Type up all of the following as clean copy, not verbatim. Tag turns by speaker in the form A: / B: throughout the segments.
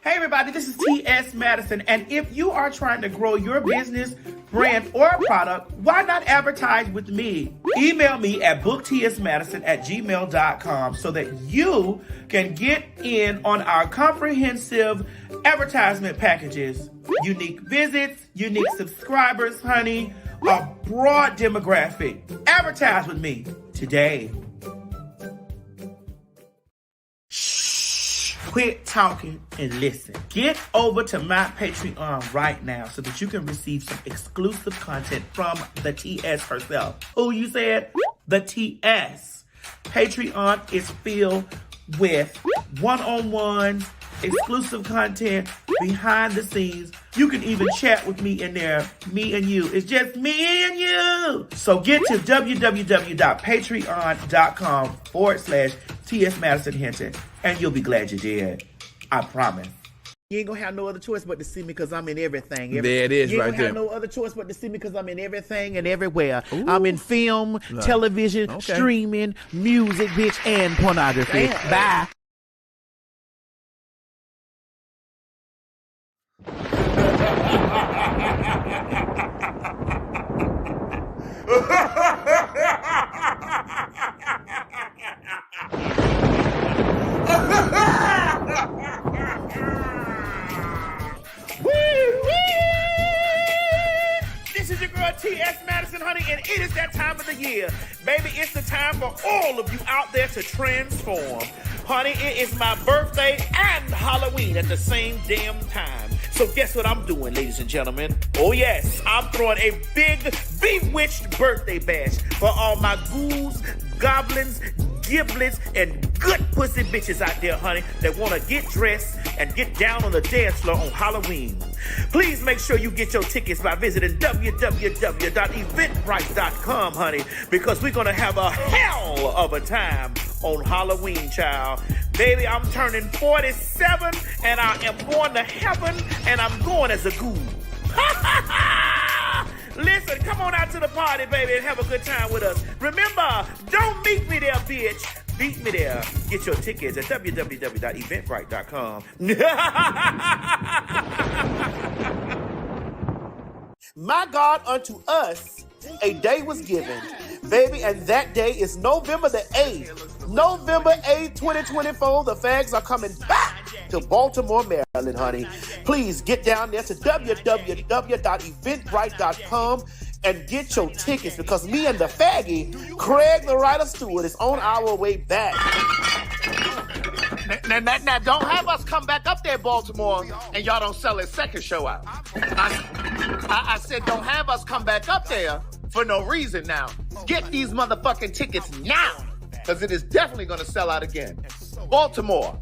A: Hey everybody, this is T.S. Madison, and if you are trying to grow your business, brand, or product, why not advertise with me? Email me at booktsmadison@gmail.com so that you can get in on our comprehensive advertisement packages. Unique visits, unique subscribers, honey, a broad demographic. Advertise with me today. Quit talking and listen. Get over to my Patreon right now so that you can receive some exclusive content from the TS herself. Who you said? The TS. Patreon is filled with one-on-ones, exclusive content, behind the scenes. You can even chat with me in there. Me and you. It's just me and you. So get to www.patreon.com/TS Madison Hinton, and you'll be glad you did. I promise. You ain't gonna have no other choice but to see me because I'm in everything.
B: There it is, right there.
A: You ain't gonna have no other choice but to see me because I'm in everything and everywhere. Ooh. I'm in film, television, streaming, music, bitch, and pornography. Damn. Bye. This is your girl T.S. Madison, honey, and it is that time of the year. Baby, it's the time for all of you out there to transform. Honey, it is my birthday and Halloween at the same damn time. So guess what I'm doing, ladies and gentlemen? Oh yes, I'm throwing a big bewitched birthday bash for all my ghouls, goblins, giblets, and good pussy bitches out there, honey, that want to get dressed and get down on the dance floor on Halloween. Please make sure you get your tickets by visiting www.eventbrite.com, honey, because we're going to have a hell of a time on Halloween, child. Baby, I'm turning 47, and I am going to heaven, and I'm going as a ghoul. Listen, come on out to the party, baby, and have a good time with us. Remember, don't meet me there, bitch. Beat me there. Get your tickets at www.eventbrite.com. My God, unto us a day was given, baby, and that day is November the 8th. November 8th, 2024, the Phags are coming back to Baltimore, Maryland, honey. Please get down there to www.eventbrite.com and get your tickets because me and the faggy, Craig the Writer Stewart, is on our way back. Now, don't have us come back up there, Baltimore, and y'all don't sell a second show out. I said don't have us come back up there for no reason now. Get these motherfucking tickets now, because it is definitely going to sell out again. Baltimore,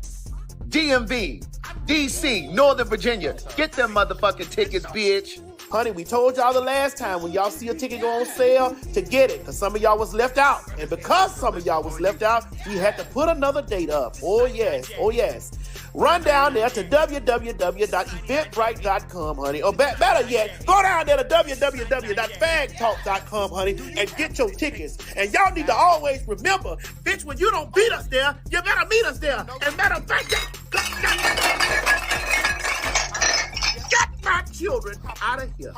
A: DMV, DC, Northern Virginia. Get them motherfucking tickets, bitch. Honey, we told y'all the last time when y'all see a ticket go on sale to get it, because some of y'all was left out. And because some of y'all was left out, we had to put another date up. Oh, yes. Oh, yes. Run down there to www.eventbrite.com, honey. Or better yet, go down there to www.phagtalk.com, honey, and get your tickets. And y'all need to always remember, bitch, when you don't beat us there, you better meet us there. And matter of fact, get my children out of here.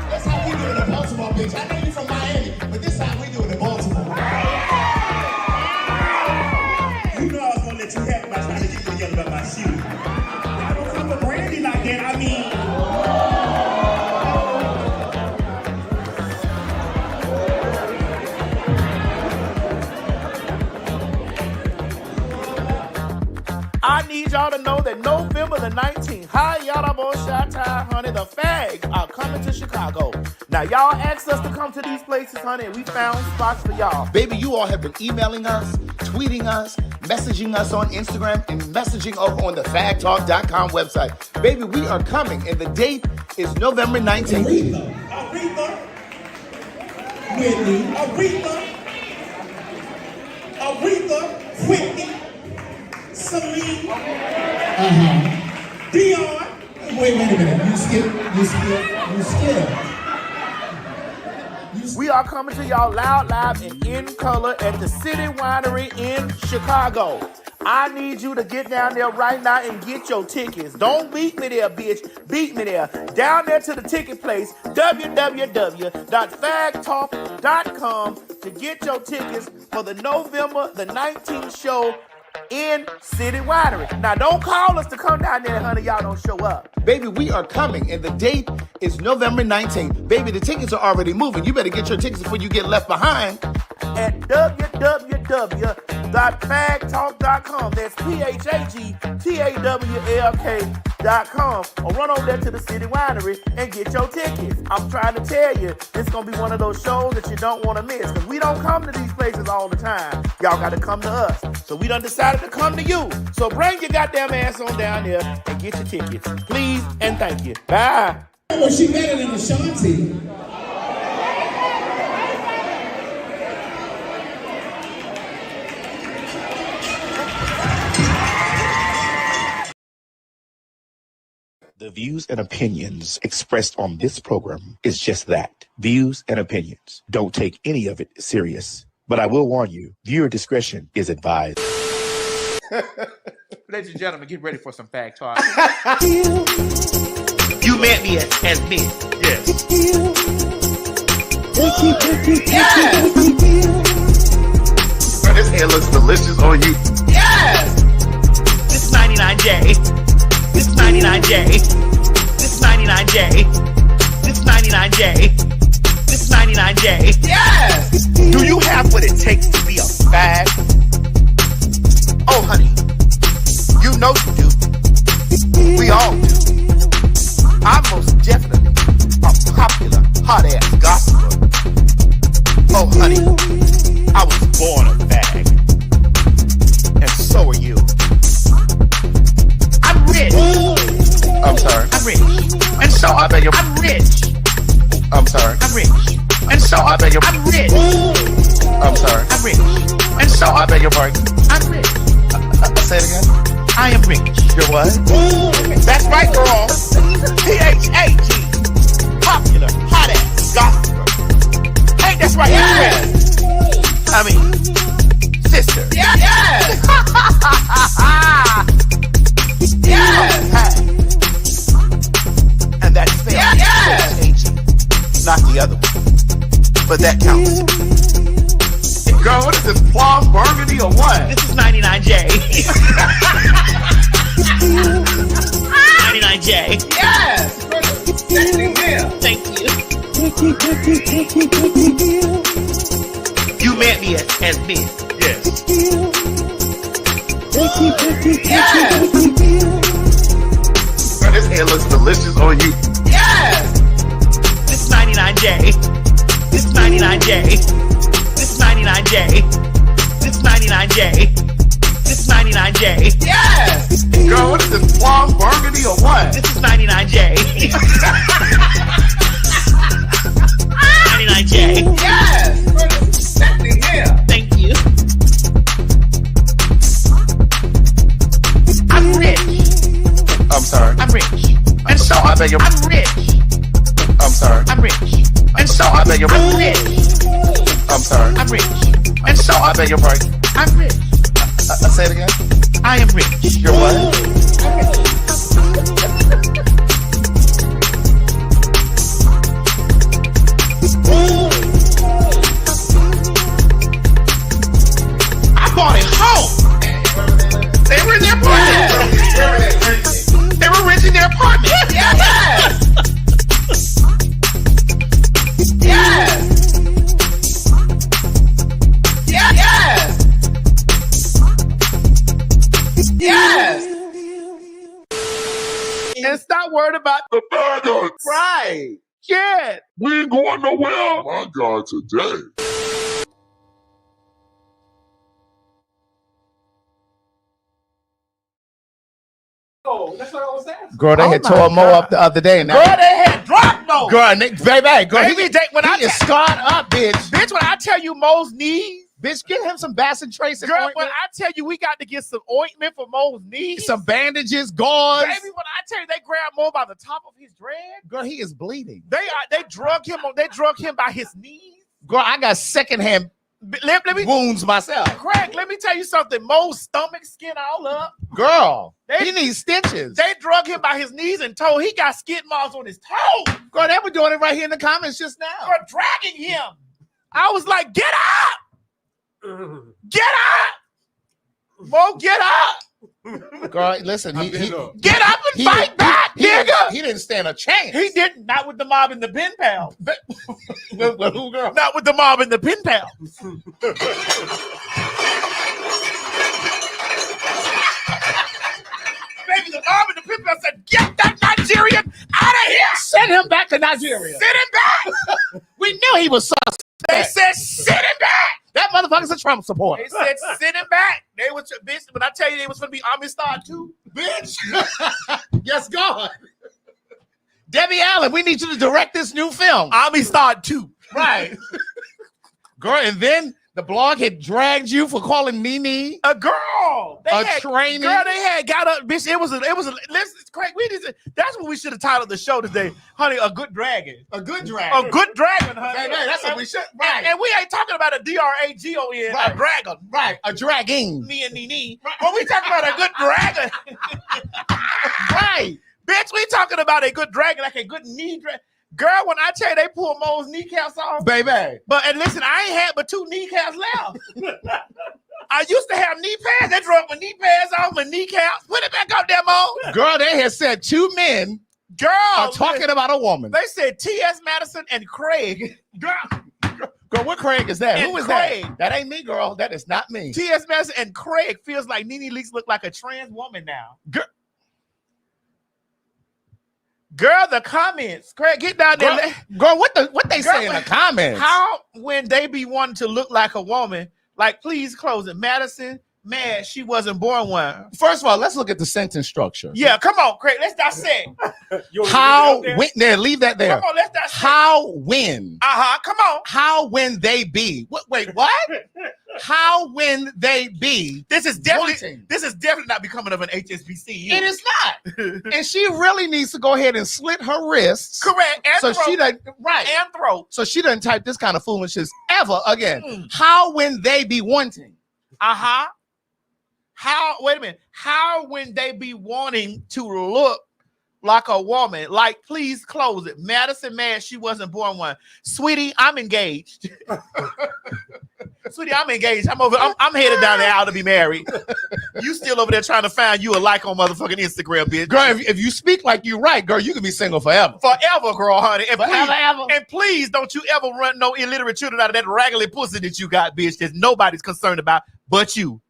C: That's how we do it in Baltimore, bitch. I know you from Miami, but this time we do it in Baltimore. You know I was gonna let you have my trying to get you yelling about my shoe. I don't come for Brandy like that. I mean.
A: I need y'all to know that November the 19th, honey, the Phag are coming to Chicago. Now, y'all asked us to come to these places, honey, and we found spots for y'all.
D: Baby, you all have been emailing us, tweeting us, messaging us on Instagram, and messaging over on the phagtalk.com website. Baby, we are coming, and the date is November 19th.
C: Aretha, Whitney, Whitney, Celine, Dion. Wait a minute. You skip.
A: We are coming to y'all loud, live, and in color at the City Winery in Chicago. I need you to get down there right now and get your tickets. Don't beat me there, bitch. Beat me there. Down there to the ticket place, www.phagtalk.com to get your tickets for the November the 19th show in City Winery. Now, don't call us to come down there, honey. Y'all don't show up.
D: Baby, we are coming, and the date is November 19th. Baby, the tickets are already moving. You better get your tickets before you get left behind.
A: At www.phagtalk.com. That's PHAGTAWLK.com. Or run over there to the City Winery and get your tickets. I'm trying to tell you, it's going to be one of those shows that you don't want to miss. Because we don't come to these places all the time. Y'all got to come to us. So we done decided to come to you. So bring your goddamn ass on down here and get your tickets. Please and thank you. Bye.
C: Well, she better than Ashanti.
B: The views and opinions expressed on this program is just that. Views and opinions. Don't take any of it serious. But I will warn you, viewer discretion is advised.
A: Ladies and gentlemen, get ready for some Phag talk. You met me as me. Yes. Yes.
D: Bro, this hair looks delicious on you.
A: Yes. This 99J. This 99J. This 99J. This 99J. This 99J. Yes.
D: Do you have what it takes to be a fag? Oh, honey, you know you do. We all do. I'm most definitely a popular, hot-ass gossiper. Oh, honey, I was born a fag. And so are you.
A: I'm rich.
D: I'm sorry.
A: I'm rich. And so
D: I beg your...
A: I'm rich.
D: I'm sorry.
A: I'm rich. And so
D: I beg your...
A: I'm rich.
D: I'm sorry.
A: I'm rich. And so
D: I beg your pardon.
A: I'm rich.
D: Say it again.
A: I am rich.
D: You're what?
A: That's right, girl. PHAG. Popular, hot ass, gospel. Ain't that's right?
D: Yes.
A: I mean, sister. Yeah, yeah. Yeah.
D: And that's spelled PHAG. Not the other one. But that counts. Girl, what is this, plum burgundy or what?
A: This is 99J. 99J.
D: Yes!
A: Thank you. You met me as me.
D: Yes.
A: Yes.
D: Girl, this hair looks delicious on you.
A: Yes. This 99J. This 99J. This 99J. This 99J. This 99J. Yes.
D: Girl, what is this, plum burgundy or what?
A: This is 99J. 99J.
D: Yes! Sexy hair.
A: Thank you. I'm rich.
D: I'm sorry.
A: I'm rich. And so
D: I beg your...
A: I'm rich.
D: I'm sorry.
A: I'm rich. And so
D: I beg your...
A: I'm rich.
D: I'm sorry.
A: I'm rich. And so
D: I beg your pardon.
A: I'm rich.
D: Say it again.
A: I am rich.
D: You're what?
A: I bought it home. They were in their apartment. They were renting their apartment. Yes. Yes. Yes. Yes. And stop worrying about
E: The faggots!
A: right. Shit.
E: We ain't going nowhere! My God, today.
A: Oh, that's what I was asking.
D: Girl, they had tore Mo up the other day. Now.
A: Girl, they had dropped Mo.
D: Girl, baby, girl,
A: Baby, when I
D: is scarred up, bitch.
A: Bitch, when I tell you Mo's knees,
D: Bitch, get him some Bass and Trace
A: girl,
D: ointment,
A: when I tell you we got to get some ointment for Mo's knees,
D: some bandages, gauze.
A: baby, when I tell you they grabbed Mo by the top of his dread,
D: Girl, he is bleeding.
A: they drug him by his knees.
B: Girl, I got secondhand
A: Let me,
B: wounds myself.
A: Craig, let me tell you something. Mo's stomach, skin all up.
B: Girl,
A: They-
B: he needs stitches.
A: They drug him by his knees and toe. He got skid marks on his toe.
B: Girl, they were doing it right here in the comments just now.
A: They're dragging him. I was like, get up! Get up! Mo, get up!
B: Girl, listen, he
A: Get up and fight back, nigga!
B: He didn't stand a chance.
A: He didn't. Not with the mob and the pen pal.
B: With who, girl?
A: Not with the mob and the pen pal. Baby, the mob and the pen pal said, get that Nigerian out of here!
B: Send him back to Nigeria.
A: Send him back!
B: We knew he was suspect.
A: They said, send him back!
B: That motherfucker's a Trump supporter.
A: They said, send him back. They was, bitch, when I tell you they was going to be Army Star too, bitch.
B: Yes, God. Debbie Allen, we need you to direct this new film.
A: Army Star 2.
B: Right. Girl, and then the blog had dragged you for calling Nene
A: A girl.
B: trainee.
A: Girl, they had got up, bitch. It was a listen, Craig, that's what we should have titled the show today. Honey, a good dragon.
B: A good dragon.
A: A good dragon, honey.
B: Hey, that's what we should. Right.
A: And we ain't talking about a DRAGON,
B: Right.
A: a dragon.
B: Right. A dragging.
A: Me and Nene. But we talking about a good dragon.
B: Right.
A: Bitch, we talking about a good dragon, like a good knee dragon. Girl, when I tell you they pulled Mo's kneecaps off,
B: Baby.
A: and listen, I ain't had but 2 kneecaps left. I used to have knee pads. They drove my knee pads off, my kneecaps. Put it back out there, Mo.
B: Girl, they had said 2 men
A: Girl,
B: are talking about a woman.
A: They said T.S. Madison and Craig.
B: Girl, what Craig is that?
A: And
B: Who is
A: Craig.
B: that? That ain't me, girl. That is not me.
A: T.S. Madison and Craig feels like Nene Leakes look like a trans woman now. Girl, the comments. Craig, get down there.
B: Girl, what they say in the comments?
A: How when they be wanting to look like a woman, like please close it. Madison, mad she wasn't born one.
B: First of all, let's look at the sentence structure.
A: Yeah, come on, Craig. Let's dissect.
B: How when there, leave that there.
A: Come on, let's dissect.
B: How when?
A: Come on.
B: How when they be? Wait, what? How when they be?
A: This is definitely
B: wanting?
A: this is definitely not becoming of an HSBC.
B: It is not. And she really needs to go ahead and slit her wrists.
A: Correct. And
B: So
A: throat.
B: she doesn't right.
A: And throat.
B: So she doesn't type this kind of foolishness ever again. How when they be wanting?
A: How wait a minute. How when they be wanting to look like a woman? Like, please close it. Madison mad she wasn't born one. Sweetie, I'm engaged. Sweetie, I'm engaged. I'm headed down the aisle to be married. You still over there trying to find you a like on motherfucking Instagram, bitch.
B: Girl, if you speak like you right, girl, you can be single forever.
A: Forever, girl, honey. And
B: Forever.
A: And please don't you ever run no illiterate children out of that raggedy pussy that you got, bitch, that nobody's concerned about but you.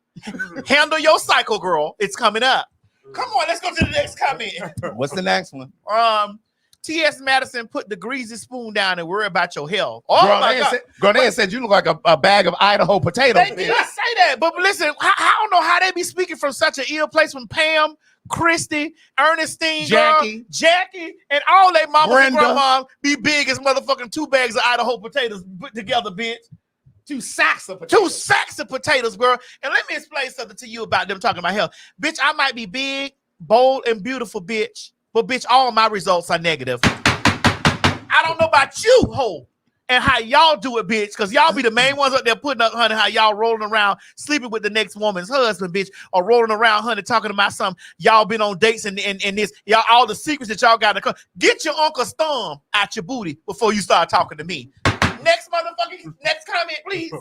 A: Handle your cycle, girl. It's coming up. Come on, let's go to the next comment.
B: What's the next one?
A: T.S. Madison put the greasy spoon down and worry about your health. Oh my God.
B: They said you look like a bag of Idaho potatoes.
A: They did say that, but listen, I don't know how they be speaking from such an ill place when Pam, Christy, Ernestine,
B: Jackie,
A: and all they mamas and
B: Brenda.
A: grandmas be big as motherfucking 2 bags of Idaho potatoes put together, bitch.
B: 2 sacks of potatoes.
A: 2 sacks of potatoes, girl. And let me explain something to you about them talking about health. Bitch, I might be big, bold, and beautiful, bitch. But, bitch, all my results are negative. I don't know about you, ho, and how y'all do it, bitch, because y'all be the main ones up there putting up, honey, how y'all rolling around, sleeping with the next woman's husband, bitch, or rolling around, honey, talking about something. Y'all been on dates and this. Y'all, all the secrets that y'all got to come. Get your Uncle's thumb out your booty before you start talking to me. Next comment, please.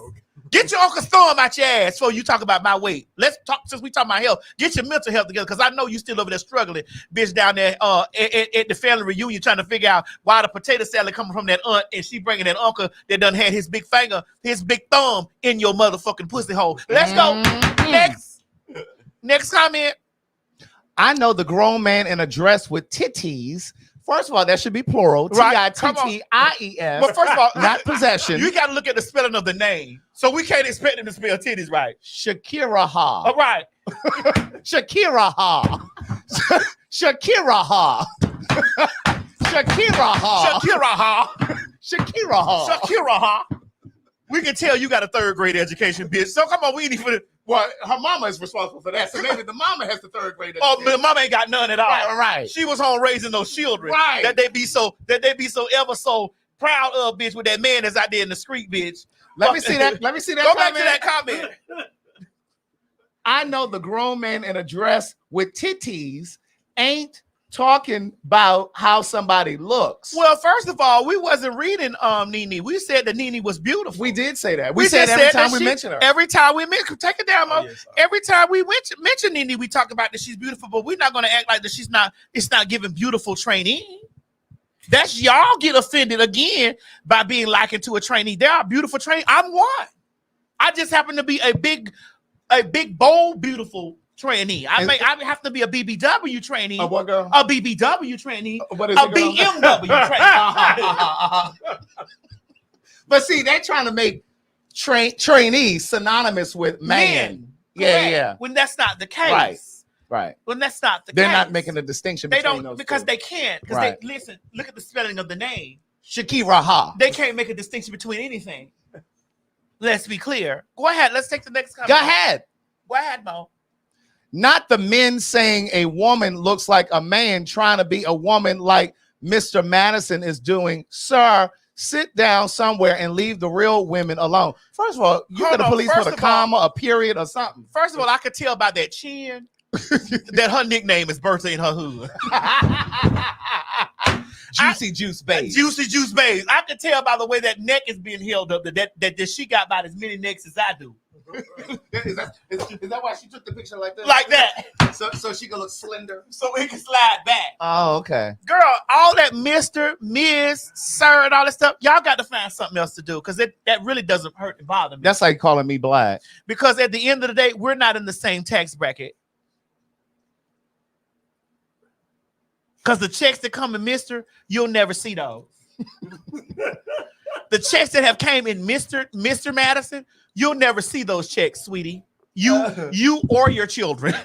A: Get your Uncle's thumb out your ass before you talk about my weight. Let's talk, since we talking about health, get your mental health together, because I know you still over there struggling, bitch, down there at the family reunion trying to figure out why the potato salad coming from that aunt and she bringing that uncle that done had his big finger, his big thumb in your motherfucking pussy hole. Let's go. Next comment.
B: I know the grown man in a dress with titties. First of all, that should be plural.
A: Right.
B: T-I-T-T-I-E-S.
A: But first of all,
B: not possession.
A: You got to look at the spelling of the name. So we can't expect him to spell titties right.
B: Shakira Ha.
A: All right.
B: Shakira Ha. Shakira Ha. Shakira Ha.
A: Shakira Ha.
B: Shakira Ha.
A: Shakira Ha. We can tell you got a 3rd grade education, bitch. So come on, we ain't even.
B: Well, her mama is responsible for that. So maybe the mama has the 3rd grade education.
A: Oh, the mama ain't got none at all.
B: Right.
A: She was home raising those children.
B: Right.
A: That they be so ever so
D: proud of, bitch, with that man that's out there in the street, bitch.
A: Let me see that. Let me see that.
D: Go back to that comment.
A: I know the grown man in a dress with titties ain't talking about how somebody looks.
D: Well, first of all, we wasn't reading Nene. We said that Nene was beautiful.
A: We did say that. We said every time we mention her.
D: Every time we mention, take it down, Mo.
F: Oh, yes,
D: every time we mention Nene, we talk about that she's beautiful, but we're not going to act like that she's not. It's not giving beautiful trainee. That's y'all get offended again by being likened to a trainee. There are beautiful trainees. I'm one. I just happen to be a big, bold, beautiful trainee. I have to be a BBW trainee.
A: A what girl?
D: A BBW trainee.
A: What is
D: a
A: it, girl?
D: BMW trainee.
A: But see, they're trying to make trainees synonymous with man. Yeah.
D: When that's not the case.
A: Right.
D: When that's not the case.
A: They're not making a distinction.
D: They
A: between
D: don't
A: those
D: because
A: two.
D: they can't. Because
A: Right.
D: they listen. Look at the spelling of the name.
A: Shakira Ha.
D: They can't make a distinction between anything. Let's be clear. Go ahead. Let's take the next comment.
A: Go ahead.
D: Go ahead, Mo.
A: Not the men saying a woman looks like a man trying to be a woman like Mr. Madison is doing. Sir, sit down somewhere and leave the real women alone. First of all, you
D: Hold
A: could have
D: on.
A: police
D: First
A: put a
D: of all-
A: comma, a period, or something.
D: First of all, I could tell by that chin that her nickname is Birthday in her hood.
A: Juicy Juice Babe.
D: Juicy Juice Babe. I could tell by the way that neck is being held up that she got about as many necks as I do.
A: Is that why she took the picture like that?
D: Like that.
A: So she can look slender.
D: So it can slide back.
A: Oh, okay.
D: Girl, all that Mr., Ms., Sir, and all that stuff, y'all got to find something else to do because that really doesn't hurt and bother me.
A: That's like calling me black.
D: Because at the end of the day, we're not in the same tax bracket. Because the checks that come in Mr., you'll never see those. The checks that have came in Mr. Madison, you'll never see those checks, sweetie. You or your children.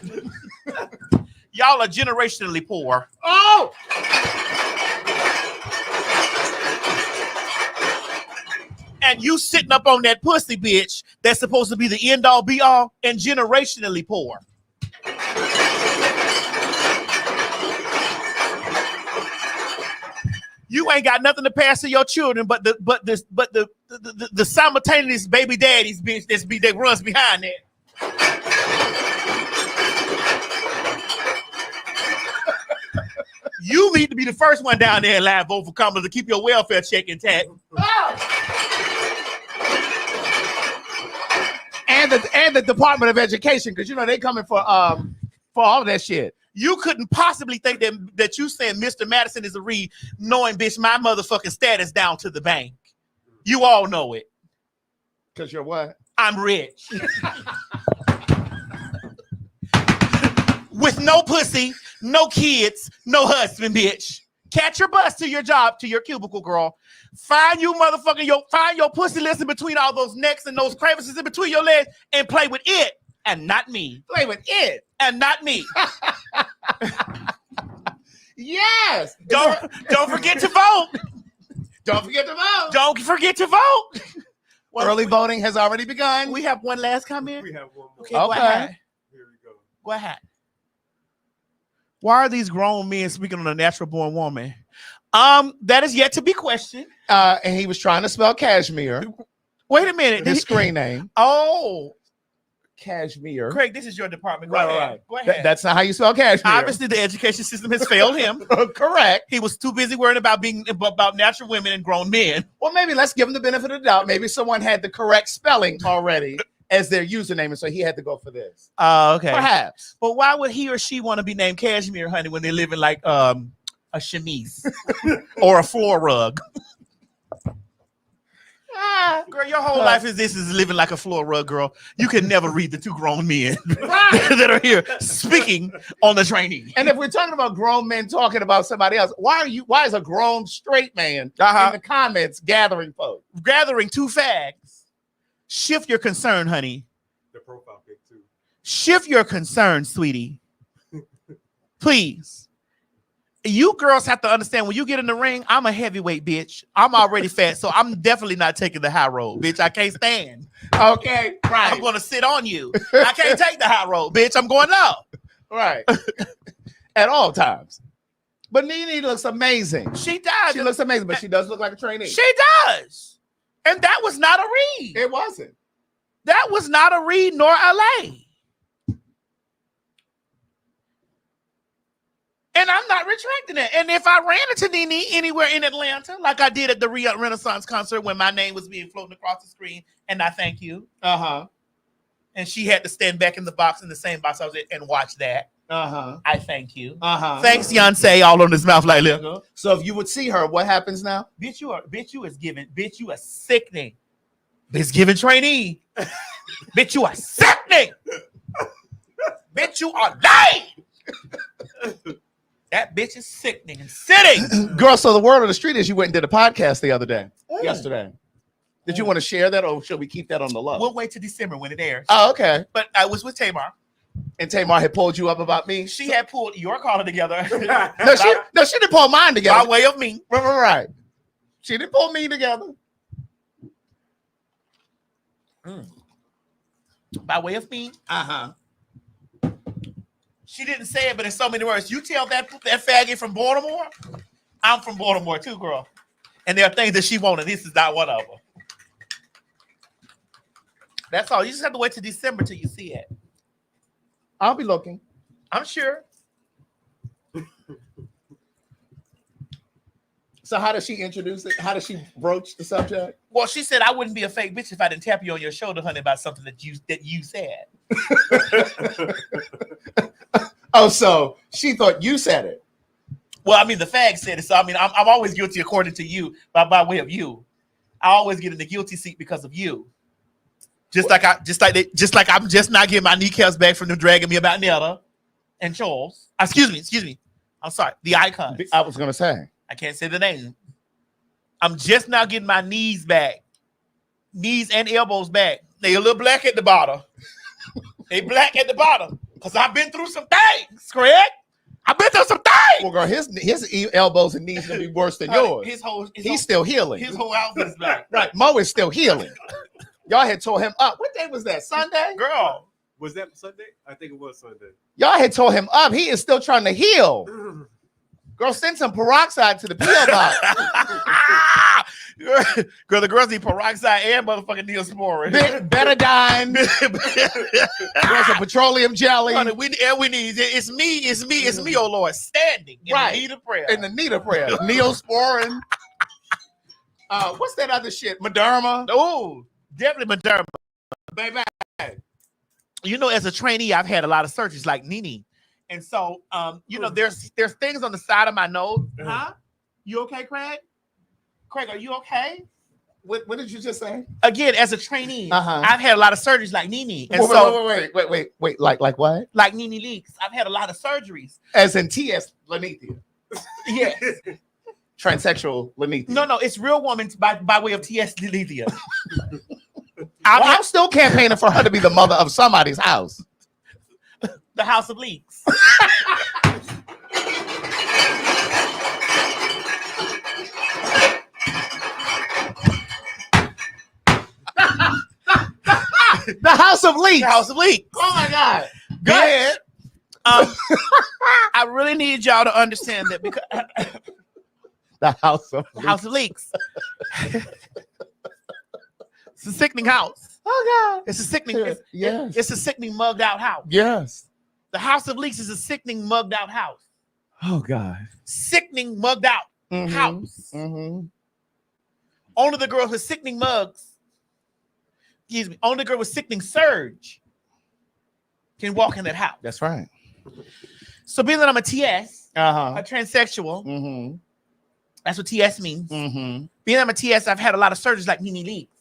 D: Y'all are generationally poor.
A: Oh!
D: And you sitting up on that pussy, bitch, that's supposed to be the end all be all and generationally poor. You ain't got nothing to pass to your children, but the simultaneous baby daddies bitch that runs behind that. You need to be the first one down there and live vote for Kamala to keep your welfare check intact.
A: And the Department of Education, because you know they coming for all that shit.
D: You couldn't possibly think that you saying Mr. Madison is a read, knowing, bitch, my motherfucking status down to the bank. You all know it.
A: Because you're what?
D: I'm rich. With no pussy, no kids, no husband, bitch. Catch your bus to your job, to your cubicle, girl. Find your pussy list in between all those necks and those crevices in between your legs and play with it and not me.
A: Play with it
D: and not me.
A: Yes.
D: Don't forget to vote.
A: Don't forget to vote.
D: Don't forget to vote.
A: Well, early voting has already begun.
D: We have one last comment.
F: We have one more.
D: Okay. Go ahead.
F: Here we go.
D: Go ahead. Why are these grown men speaking on a natural born woman? That is yet to be questioned.
A: And he was trying to spell cashmere.
D: Wait a minute.
A: His screen name.
D: Oh,
A: cashmere.
D: Craig, this is your department. Go ahead. Go ahead.
A: That's not how you spell cashmere.
D: Obviously, the education system has failed him.
A: Correct.
D: He was too busy worrying about natural women and grown men.
A: Well, maybe let's give him the benefit of the doubt. Maybe someone had the correct spelling already as their username, and so he had to go for this.
D: Okay.
A: Perhaps.
D: But why would he or she want to be named Cashmere, honey, when they live in like a chemise or a floor rug? Girl, your whole life is living like a floor rug, girl. You can never read the two grown men that are here speaking on the trainee.
A: And if we're talking about grown men talking about somebody else, why is a grown straight man in the comments gathering folks?
D: Gathering two fags. Shift your concern, honey.
F: The profile pic too.
D: Shift your concern, sweetie. Please. You girls have to understand when you get in the ring, I'm a heavyweight, bitch. I'm already fat, so I'm definitely not taking the high road, bitch. I can't stand.
A: Okay, right.
D: I'm gonna sit on you. I can't take the high road, bitch. I'm going up.
A: Right. At all times. But Nene looks amazing.
G: She does.
A: She looks amazing, but she does look like a trainee.
G: She does. And that was not a read.
A: It wasn't.
G: That was not a read nor a lay. And I'm not retracting it. And if I ran into Nene anywhere in Atlanta, like I did at the Renaissance concert when my name was being floating across the screen, and I thank you. And she had to stand back in the box, in the same box I was in, and watch that. I thank you. Thanks, Beyonce, all on his mouth like liquor.
A: So if you would see her, what happens now?
G: Bitch, you are sickening. Bitch, giving trainee. Bitch, you are sickening. Bitch, you are lame. That bitch is sickening and sitting.
A: Girl, so the word on the street is you went and did a podcast the other day, yesterday. Did you want to share that, or should we keep that on the low?
G: We'll wait till December when it airs.
A: Oh, okay.
G: But I was with Tamar.
A: And Tamar had pulled you up about me?
G: She had pulled your collar together.
A: No, she didn't pull mine together.
G: By way of me.
A: Right. She didn't pull me together.
G: By way of me. She didn't say it, but in so many words. You tell that faggot from Baltimore, I'm from Baltimore too, girl. And there are things that she wanted. This is not one of them. That's all. You just have to wait till December till you see it.
A: I'll be looking.
G: I'm sure.
A: So how does she introduce it? How does she broach the subject?
G: Well, she said, I wouldn't be a fake bitch if I didn't tap you on your shoulder, honey, about something that you said.
A: Oh, so she thought you said it.
G: Well, I mean, the fag said it. So I mean, I'm always guilty according to you, by way of you. I always get in the guilty seat because of you. Just like I'm just not getting my kneecaps back from them dragging me about Netta and Charles. Excuse me. I'm sorry. The icons.
A: I was gonna say.
G: I can't say the name. I'm just now getting my knees back. Knees and elbows back. They a little black at the bottom. They black at the bottom. Because I've been through some things, correct? I've been through some things.
A: Well, girl, his elbows and knees gonna be worse than yours. He's still healing.
G: His whole outfit is black.
A: Right. Mo is still healing. Y'all had tore him up. What day was that? Sunday?
G: Girl.
F: Was that Sunday? I think it was Sunday.
A: Y'all had tore him up. He is still trying to heal. Girl, send some peroxide to the P.O. box.
G: Girl, the girls need peroxide and motherfucking Neosporin.
A: Betadine. Girl, some petroleum jelly.
G: Honey, we need it's me, oh Lord, standing in the need of prayer.
A: In the need of prayer. Neosporin. What's that other shit? Moderna.
G: Oh, definitely Moderna.
A: Baby.
G: You know, as a trainee, I've had a lot of surgeries like Nene. And so, you know, there's things on the side of my nose. Huh? You okay, Craig? Craig, are you okay?
A: What did you just say?
G: Again, as a trainee, I've had a lot of surgeries like Nene. And
A: wait. Like what?
G: Like Nene Leaks. I've had a lot of surgeries.
A: As in T.S. Lanithia.
G: Yes.
A: Transsexual Lanithia.
G: No, it's real woman by way of T.S. Lanithia.
A: I'm still campaigning for her to be the mother of somebody's house.
G: The House of Leaks.
A: The House of Leaks.
G: The House of Leaks.
A: Oh my God.
G: Go ahead. I really need y'all to understand that because
A: the House
G: of Leaks. It's a sickening house.
A: Oh God.
G: It's a sickening.
A: Yes.
G: It's a sickening mugged out house.
A: Yes.
G: The House of Leaks is a sickening mugged out house.
A: Oh God.
G: Sickening mugged out house. Only the girl with sickening mugs. Excuse me. Only the girl with sickening surge can walk in that house.
A: That's right.
G: So being that I'm a TS, a transsexual, that's what TS means. Being that I'm a TS, I've had a lot of surgeries like Nene Leaks.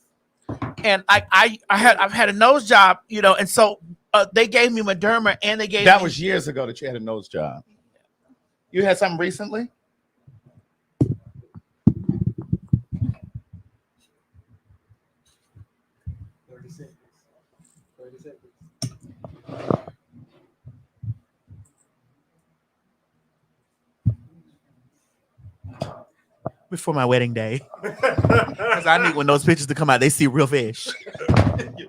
G: And I've had a nose job, you know, and so they gave me Moderna and they gave
A: that
G: me,
A: was years ago that you had a nose job. You had something recently?
G: before my wedding day. Because I need when those pictures to come out, they see real fish.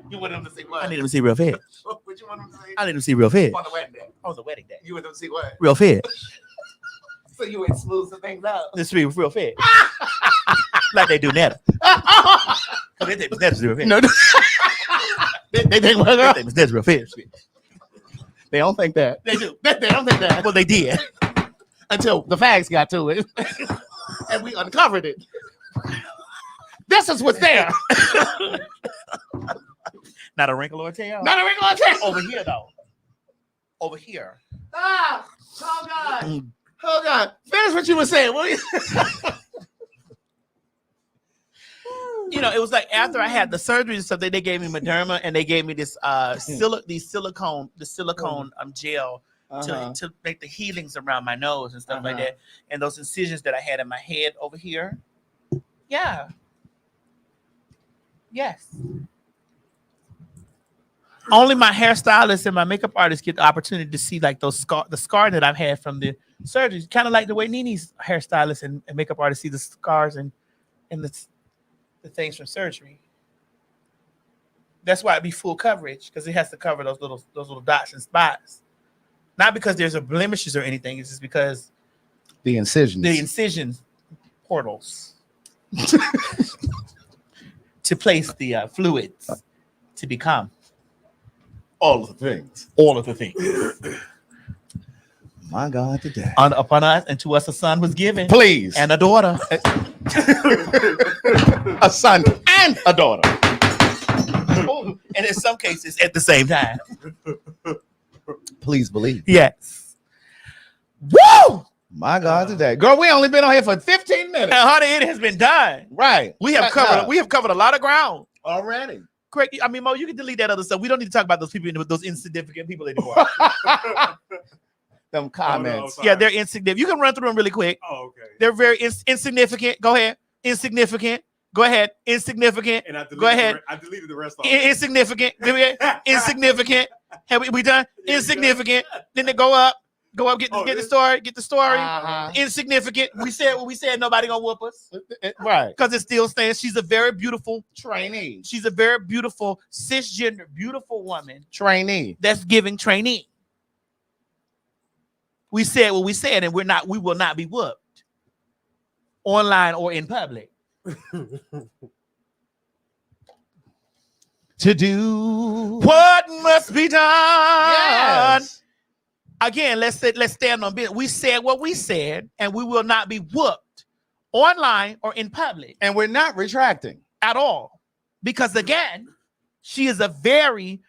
A: You want them to see what?
G: I need them to see real fish.
A: What you want them to see?
G: I need them to see real fish.
A: On the wedding day.
G: On the wedding day.
A: You want them to see what?
G: Real fish.
A: So you would smooth some things out.
G: This be real fair. Like they do now. They think that's real fair.
A: No, they think what?
G: They think that's real fair.
A: They don't think that.
G: They do.
A: They don't think that.
G: Well, they did.
A: Until the fags got to it. And we uncovered it. This is what's there.
G: Not a wrinkle or a tail.
A: Not a regular test.
G: Over here, though. Over here.
A: Ah! Oh, God. Oh, God. Finish what you were saying. What you...
G: You know, it was like after I had the surgery and stuff, they gave me Moderna and they gave me this silicone gel to make the healings around my nose and stuff like that. And those incisions that I had in my head over here. Yeah. Yes. Only my hairstylist and my makeup artist get the opportunity to see like the scar that I've had from the surgery. Kind of like the way Nene's hairstylist and makeup artist see the scars and the things from surgery. That's why it'd be full coverage, because it has to cover those little dots and spots. Not because there's a blemishes or anything. It's just because
A: the
G: incisions portals to place the fluids to become all of the things.
A: My God, today.
G: Upon us, and to us a son was given.
A: Please.
G: And a daughter.
A: A son and a daughter.
G: And in some cases at the same time.
A: Please believe.
G: Yes. Woo!
A: My God, today. Girl, we only been on here for 15 minutes.
G: And honey, it has been done.
A: Right.
G: We have covered a lot of ground.
A: Already.
G: Craig, I mean, Mo, you can delete that other stuff. We don't need to talk about those people, those insignificant people anymore.
A: Them comments.
G: Yeah, they're insignificant. You can run through them really quick.
F: Oh, okay.
G: They're very insignificant. Go ahead. Insignificant. Go ahead. Insignificant.
F: And I deleted
G: Go ahead.
F: I deleted the rest of
G: Insignificant. Insignificant. Have we done? Insignificant. Then they go up. Get the story. Insignificant. We said what we said. Nobody gonna whoop us.
A: Right.
G: Because it still stands. She's a very beautiful
A: trainee.
G: She's a very beautiful cisgender, beautiful woman.
A: Trainee.
G: That's giving trainee. We said what we said, and we will not be whooped. Online or in public.
A: To do
G: what must be done.
A: Yes.
G: Again, let's stand on business. We said what we said, and we will not be whooped online or in public.
A: And we're not retracting
G: at all. Because again, she is a very,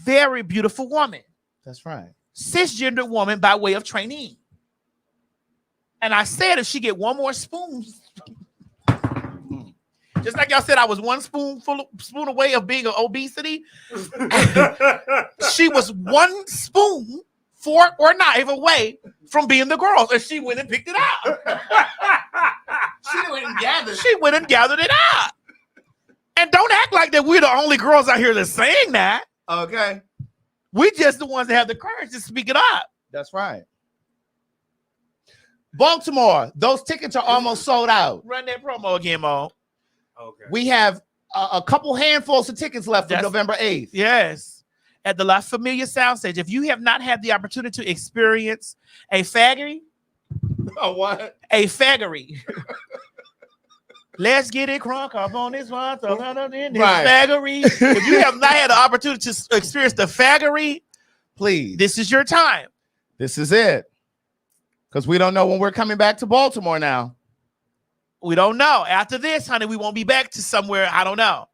G: very beautiful woman.
A: That's right.
G: Cisgender woman by way of trainee. And I said if she get one more spoon, just like y'all said, I was one spoon away of being an obesity. She was one spoon, fork or knife away from being the girl, and she went and picked it out. She went and gathered it out. And don't act like that we're the only girls out here that's saying that.
A: Okay.
G: We just the ones that have the courage to speak it up.
A: That's right. Baltimore, those tickets are almost sold out.
G: Run that promo again, Mo.
F: Okay.
A: We have a couple handfuls of tickets left for November 8th.
G: Yes. At the La Familia Soundstage. If you have not had the opportunity to experience a faggery.
A: A what?
G: A faggery. Let's get it crunk up on this one. Faggery. If you have not had the opportunity to experience the faggery,
A: please.
G: This is your time.
A: This is it. Because we don't know when we're coming back to Baltimore now.
G: We don't know. After this, honey, we won't be back to somewhere. I don't know.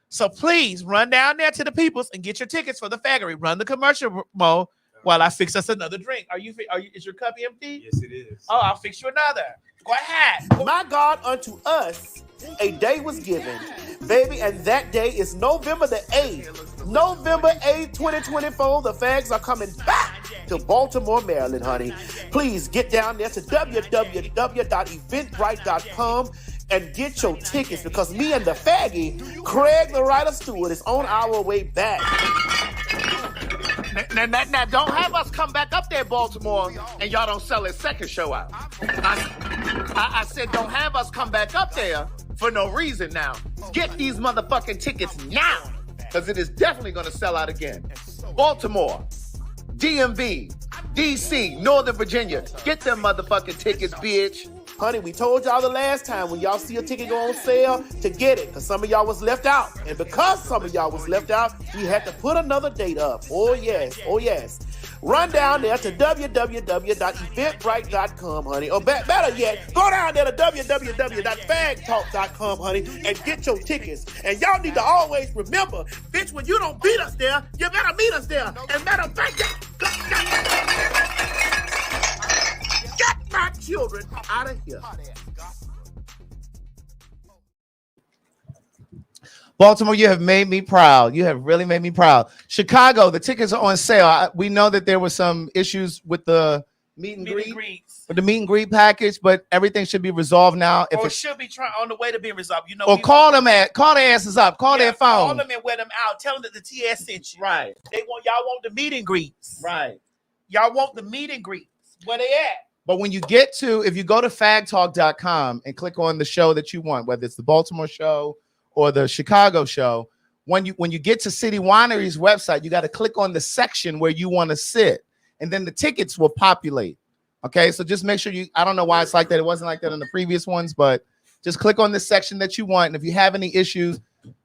G: So please run down there to the Peoples and get your tickets for the faggery. Run the commercial, Mo, while I fix us another drink. Is your cup empty?
F: Yes, it is.
G: Oh, I'll fix you another. Go ahead.
D: My God, unto us a day was given, baby, and that day is November the 8th. November 8th, 2024. The Fags are coming back to Baltimore, Maryland, honey. Please get down there to www.eventbrite.com and get your tickets, because me and the faggy, Craig TheWriter Stewart, is on our way back.
A: Now, don't have us come back up there, Baltimore, and y'all don't sell his second show out. I said don't have us come back up there for no reason now. Get these motherfucking tickets now, because it is definitely going to sell out again. Baltimore, DMV, DC, Northern Virginia. Get them motherfucking tickets, bitch.
H: Honey, we told y'all the last time when y'all see a ticket go on sale to get it, because some of y'all was left out. And because some of y'all was left out, we had to put another date up. Oh yes, oh yes. Run down there to www.eventbrite.com, honey. Or better yet, go down there to www.phagtalk.com, honey, and get your tickets. And y'all need to always remember, bitch, when you don't beat us there, you better meet us there. And matter of fact, get my children out of here.
I: Baltimore, you have made me proud. You have really made me proud. Chicago, the tickets are on sale. We know that there were some issues with the meet and greet, with the meet and greet package, but everything should be resolved now.
G: If it should be on the way to being resolved, you know.
I: Or call their asses up. Call their phone.
G: Call them and wear them out. Tell them that the TS sent you.
I: Right.
G: Y'all want the meet and greets.
I: Right.
G: Y'all want the meet and greets. Where they at?
I: But when you get to, if you go to phagtalk.com and click on the show that you want, whether it's the Baltimore show or the Chicago show, when you get to City Winery's website, you got to click on the section where you want to sit, and then the tickets will populate. Okay, so just make sure I don't know why it's like that. It wasn't like that in the previous ones, but just click on the section that you want. And if you have any issues,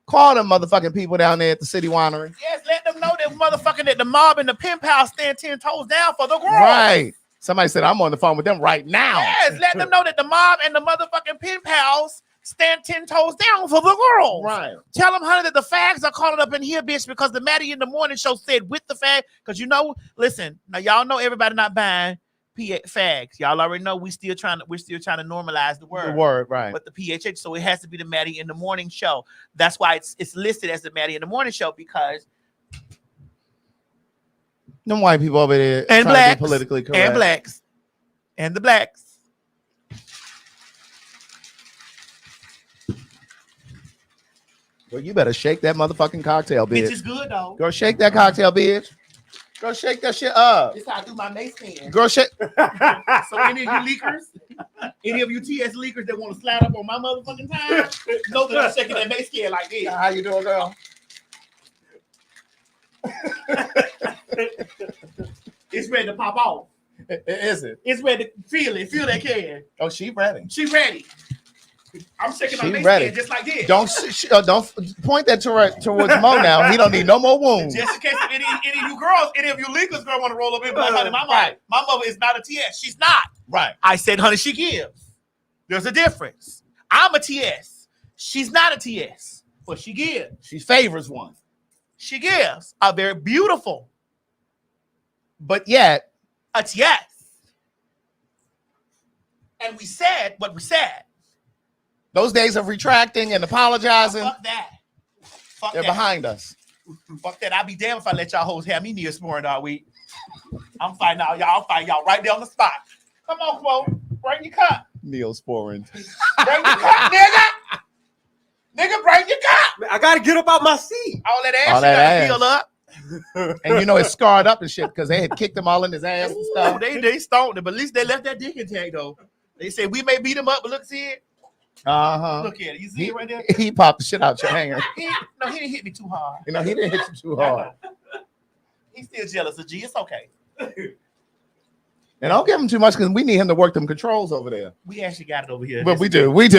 I: call them motherfucking people down there at the City Winery.
G: Yes, let them know that motherfucking that the mob and the pen pals stand 10 toes down for the girls.
I: Right. Somebody said I'm on the phone with them right now.
G: Yes, let them know that the mob and the motherfucking pen pals stand 10 toes down for the girls.
I: Right.
G: Tell them, honey, that the fags are calling up in here, bitch, because the Maddie in the Morning show said with the fag. Because listen, now y'all know everybody not buying fags. Y'all already know we're still trying to normalize the word.
I: The word, right.
G: But the PHH, so it has to be the Maddie in the Morning show. That's why it's listed as the Maddie in the Morning show, because
I: them white people over there
G: and blacks,
I: politically correct.
G: And blacks and the blacks.
I: Well, you better shake that motherfucking cocktail, bitch.
G: Bitch is good though.
I: Go shake that cocktail, bitch. Go shake that shit up.
G: This how I do my mace pen.
I: Go shake.
G: So any of you leakers, any of you TS leakers that want to slide up on my motherfucking time, know that I'm shaking that mace can like this.
I: How you doing, girl?
G: It's ready to pop off.
I: Is it?
G: It's ready to feel it. Feel that can.
I: Oh, she ready.
G: She ready. I'm shaking my mace
I: ready.
G: can just like this.
I: Don't point that towards Mo now. He don't need no more wounds.
G: Just in case any of you girls, any of you leakers girl want to roll up in, but honey, my mother is not a TS. She's not.
I: Right.
G: I said, honey, she gives. There's a difference. I'm a TS. She's not a TS, but she gives.
I: She favors one.
G: She gives a very beautiful,
I: but yet
G: a TS. And we said what we said.
I: Those days of retracting and apologizing,
G: fuck that.
I: They're behind us.
G: Fuck that. I'll be damned if I let y'all hoes have me near snoring all week. I'm fighting y'all. I'll fight y'all right there on the spot. Come on, Quo. Bring your cup.
I: Neosporin.
G: Bring your cup, nigga. Nigga, bring your cup.
F: I gotta get up out my seat.
G: All that ass, you gotta peel up.
I: And you know it's scarred up and shit because they had kicked him all in his ass and stuff.
G: They stoned him, but at least they left that dick intact though. They said we may beat him up, but look, see it. Look at it. You see it right there?
I: He popped the shit out your hanger.
G: He didn't hit me too hard.
I: You know, he didn't hit you too hard.
G: He's still jealous of G. It's okay.
I: And don't give him too much because we need him to work them controls over there.
G: We actually got it over here.
I: But we do. Let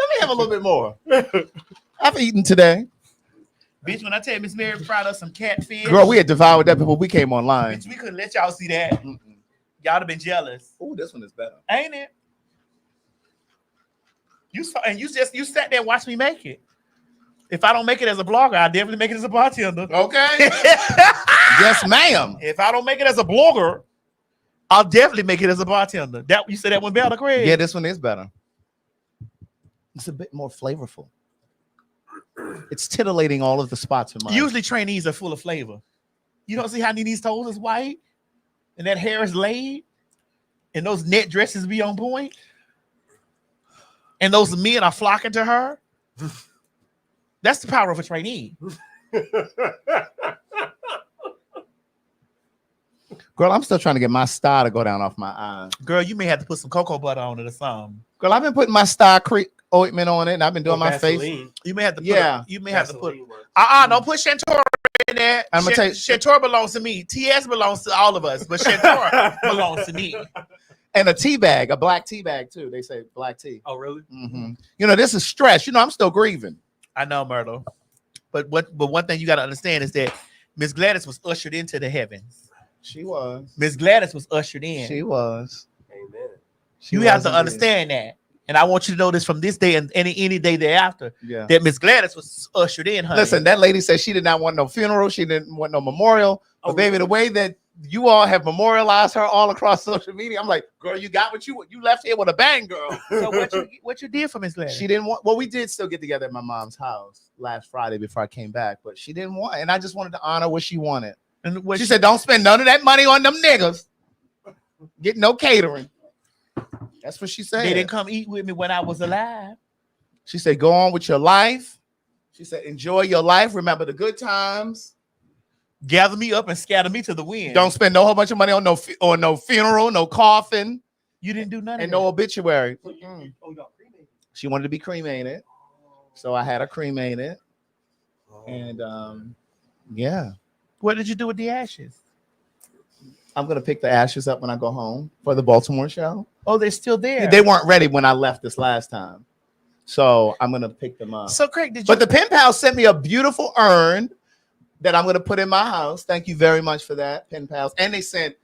I: me have a little bit more. I've eaten today.
G: Bitch, when I tell you Miss Mary fried us some catfish.
I: Girl, we had devoured that before we came online.
G: Bitch, we couldn't let y'all see that. Y'all have been jealous.
I: Oh, this one is better.
G: Ain't it? You sat there and watched me make it. If I don't make it as a blogger, I definitely make it as a bartender.
I: Okay. Yes, ma'am.
G: If I don't make it as a blogger, I'll definitely make it as a bartender. That you said that one better, Craig?
I: Yeah, this one is better. It's a bit more flavorful. It's titillating all of the spots in my.
G: Usually trainees are full of flavor. You don't see how Nene's toes is white and that hair is laid and those net dresses be on point and those men are flocking to her. That's the power of a trainee.
I: Girl, I'm still trying to get my star to go down off my eyes.
G: Girl, you may have to put some cocoa butter on it or something.
I: Girl, I've been putting my Star Creek ointment on it, and I've been doing my face.
G: You may have to put
I: yeah.
G: You may have to put don't put Chantori that.
I: I'm gonna tell you,
G: Shantor belongs to me. TS belongs to all of us, but Shantor belongs to me.
I: and a tea bag, a black tea bag too. They say black tea.
F: Oh, really?
I: Mm-hmm. You know, this is stress. You know, I'm still grieving.
G: I know, Myrtle. But one thing you got to understand is that Miss Gladys was ushered into the heavens.
I: She was.
G: Miss Gladys was ushered in.
I: She was.
F: Amen.
G: You have to understand that. And I want you to know this from this day and any day thereafter.
I: Yeah.
G: That Miss Gladys was ushered in, honey.
I: Listen, that lady said she did not want no funeral. She didn't want no memorial. But baby, the way that you all have memorialized her all across social media, I'm like, girl, you got what you left here with a bang, girl.
G: So what you did for Miss Gladys?
I: She didn't want. Well, we did still get together at my mom's house last Friday before I came back, but she didn't want. And I just wanted to honor what she wanted.
G: And what
I: she said, don't spend none of that money on them niggas. Get no catering. That's what she said.
G: They didn't come eat with me when I was alive.
I: She said, go on with your life. She said, enjoy your life. Remember the good times.
G: Gather me up and scatter me to the wind.
I: Don't spend no whole bunch of money on no funeral, no coffin.
G: You didn't do nothing.
I: And no obituary.
F: Oh, y'all cremated.
I: She wanted to be cremated. So I had her cremated. And yeah.
G: What did you do with the ashes?
I: I'm going to pick the ashes up when I go home for the Baltimore show.
G: Oh, they're still there.
I: They weren't ready when I left this last time. So I'm going to pick them up.
G: So, Craig, did you?
I: But the pen pal sent me a beautiful urn that I'm going to put in my house. Thank you very much for that, pen pals. And they sent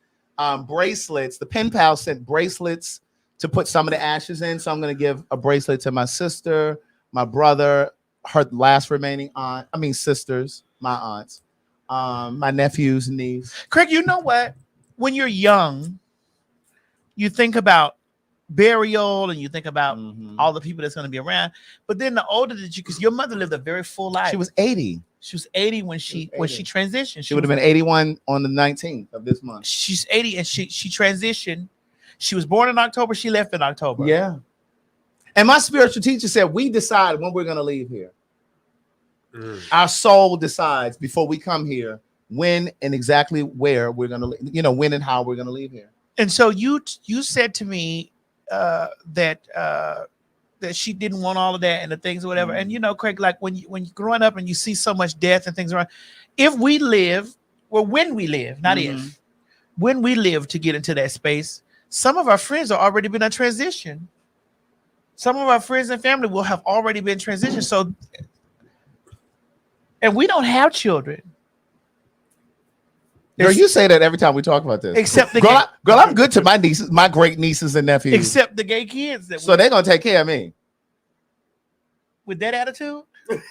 I: bracelets. The pen pal sent bracelets to put some of the ashes in. So I'm going to give a bracelet to my sister, my brother, her last remaining aunt. I mean, sisters, my aunts, my nephews and niece.
G: Craig, you know what? When you're young, you think about burial and you think about all the people that's going to be around. But then the older that you, because your mother lived a very full life.
I: She was 80.
G: She was 80 when she transitioned.
I: She would have been 81 on the 19th of this month.
G: She's 80 and she transitioned. She was born in October. She left in October.
I: Yeah. And my spiritual teacher said, we decide when we're going to leave here. Our soul decides before we come here when and exactly where we're going to, when and how we're going to leave here.
G: And so you said to me that she didn't want all of that and the things or whatever. And Craig, like when you're growing up and you see so much death and things around, when we live, not if, when we live to get into that space, some of our friends have already been on transition. Some of our friends and family will have already been transitioned. So, and we don't have children.
I: Girl, you say that every time we talk about this.
G: Except the
I: girl, I'm good to my nieces, my great nieces and nephews.
G: Except the gay kids.
I: So they're gonna take care of me.
G: With that attitude? With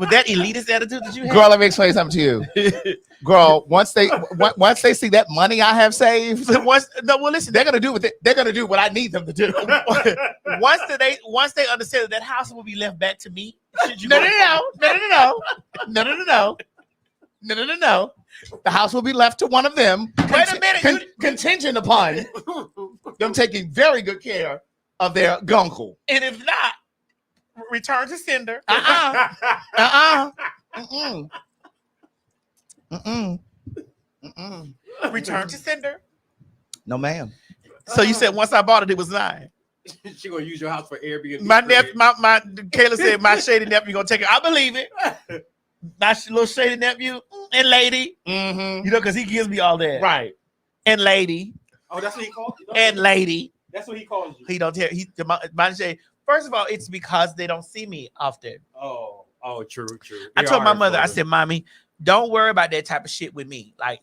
G: that elitist attitude that you have?
I: Girl, let me explain something to you. Girl, once they see that money I have saved,
G: listen,
I: they're gonna do what I need them to do.
G: once they understand that house will be left back to me.
I: No. The house will be left to one of them.
G: Wait a minute.
I: Contingent upon them taking very good care of their gunkle.
G: And if not, return to sender. Return to sender.
I: No, ma'am.
G: So you said once I bought it, it was mine.
F: She gonna use your house for Airbnb.
G: My Kayla said my shady nephew gonna take it. I believe it. My little shady nephew and lady, because he gives me all that.
I: Right.
G: And lady.
F: Oh, that's what he calls you?
G: And lady.
F: That's what he calls you.
G: He don't tell. My shady. First of all, it's because they don't see me often.
F: Oh, true.
G: I told my mother, I said, Mommy, don't worry about that type of shit with me. Like,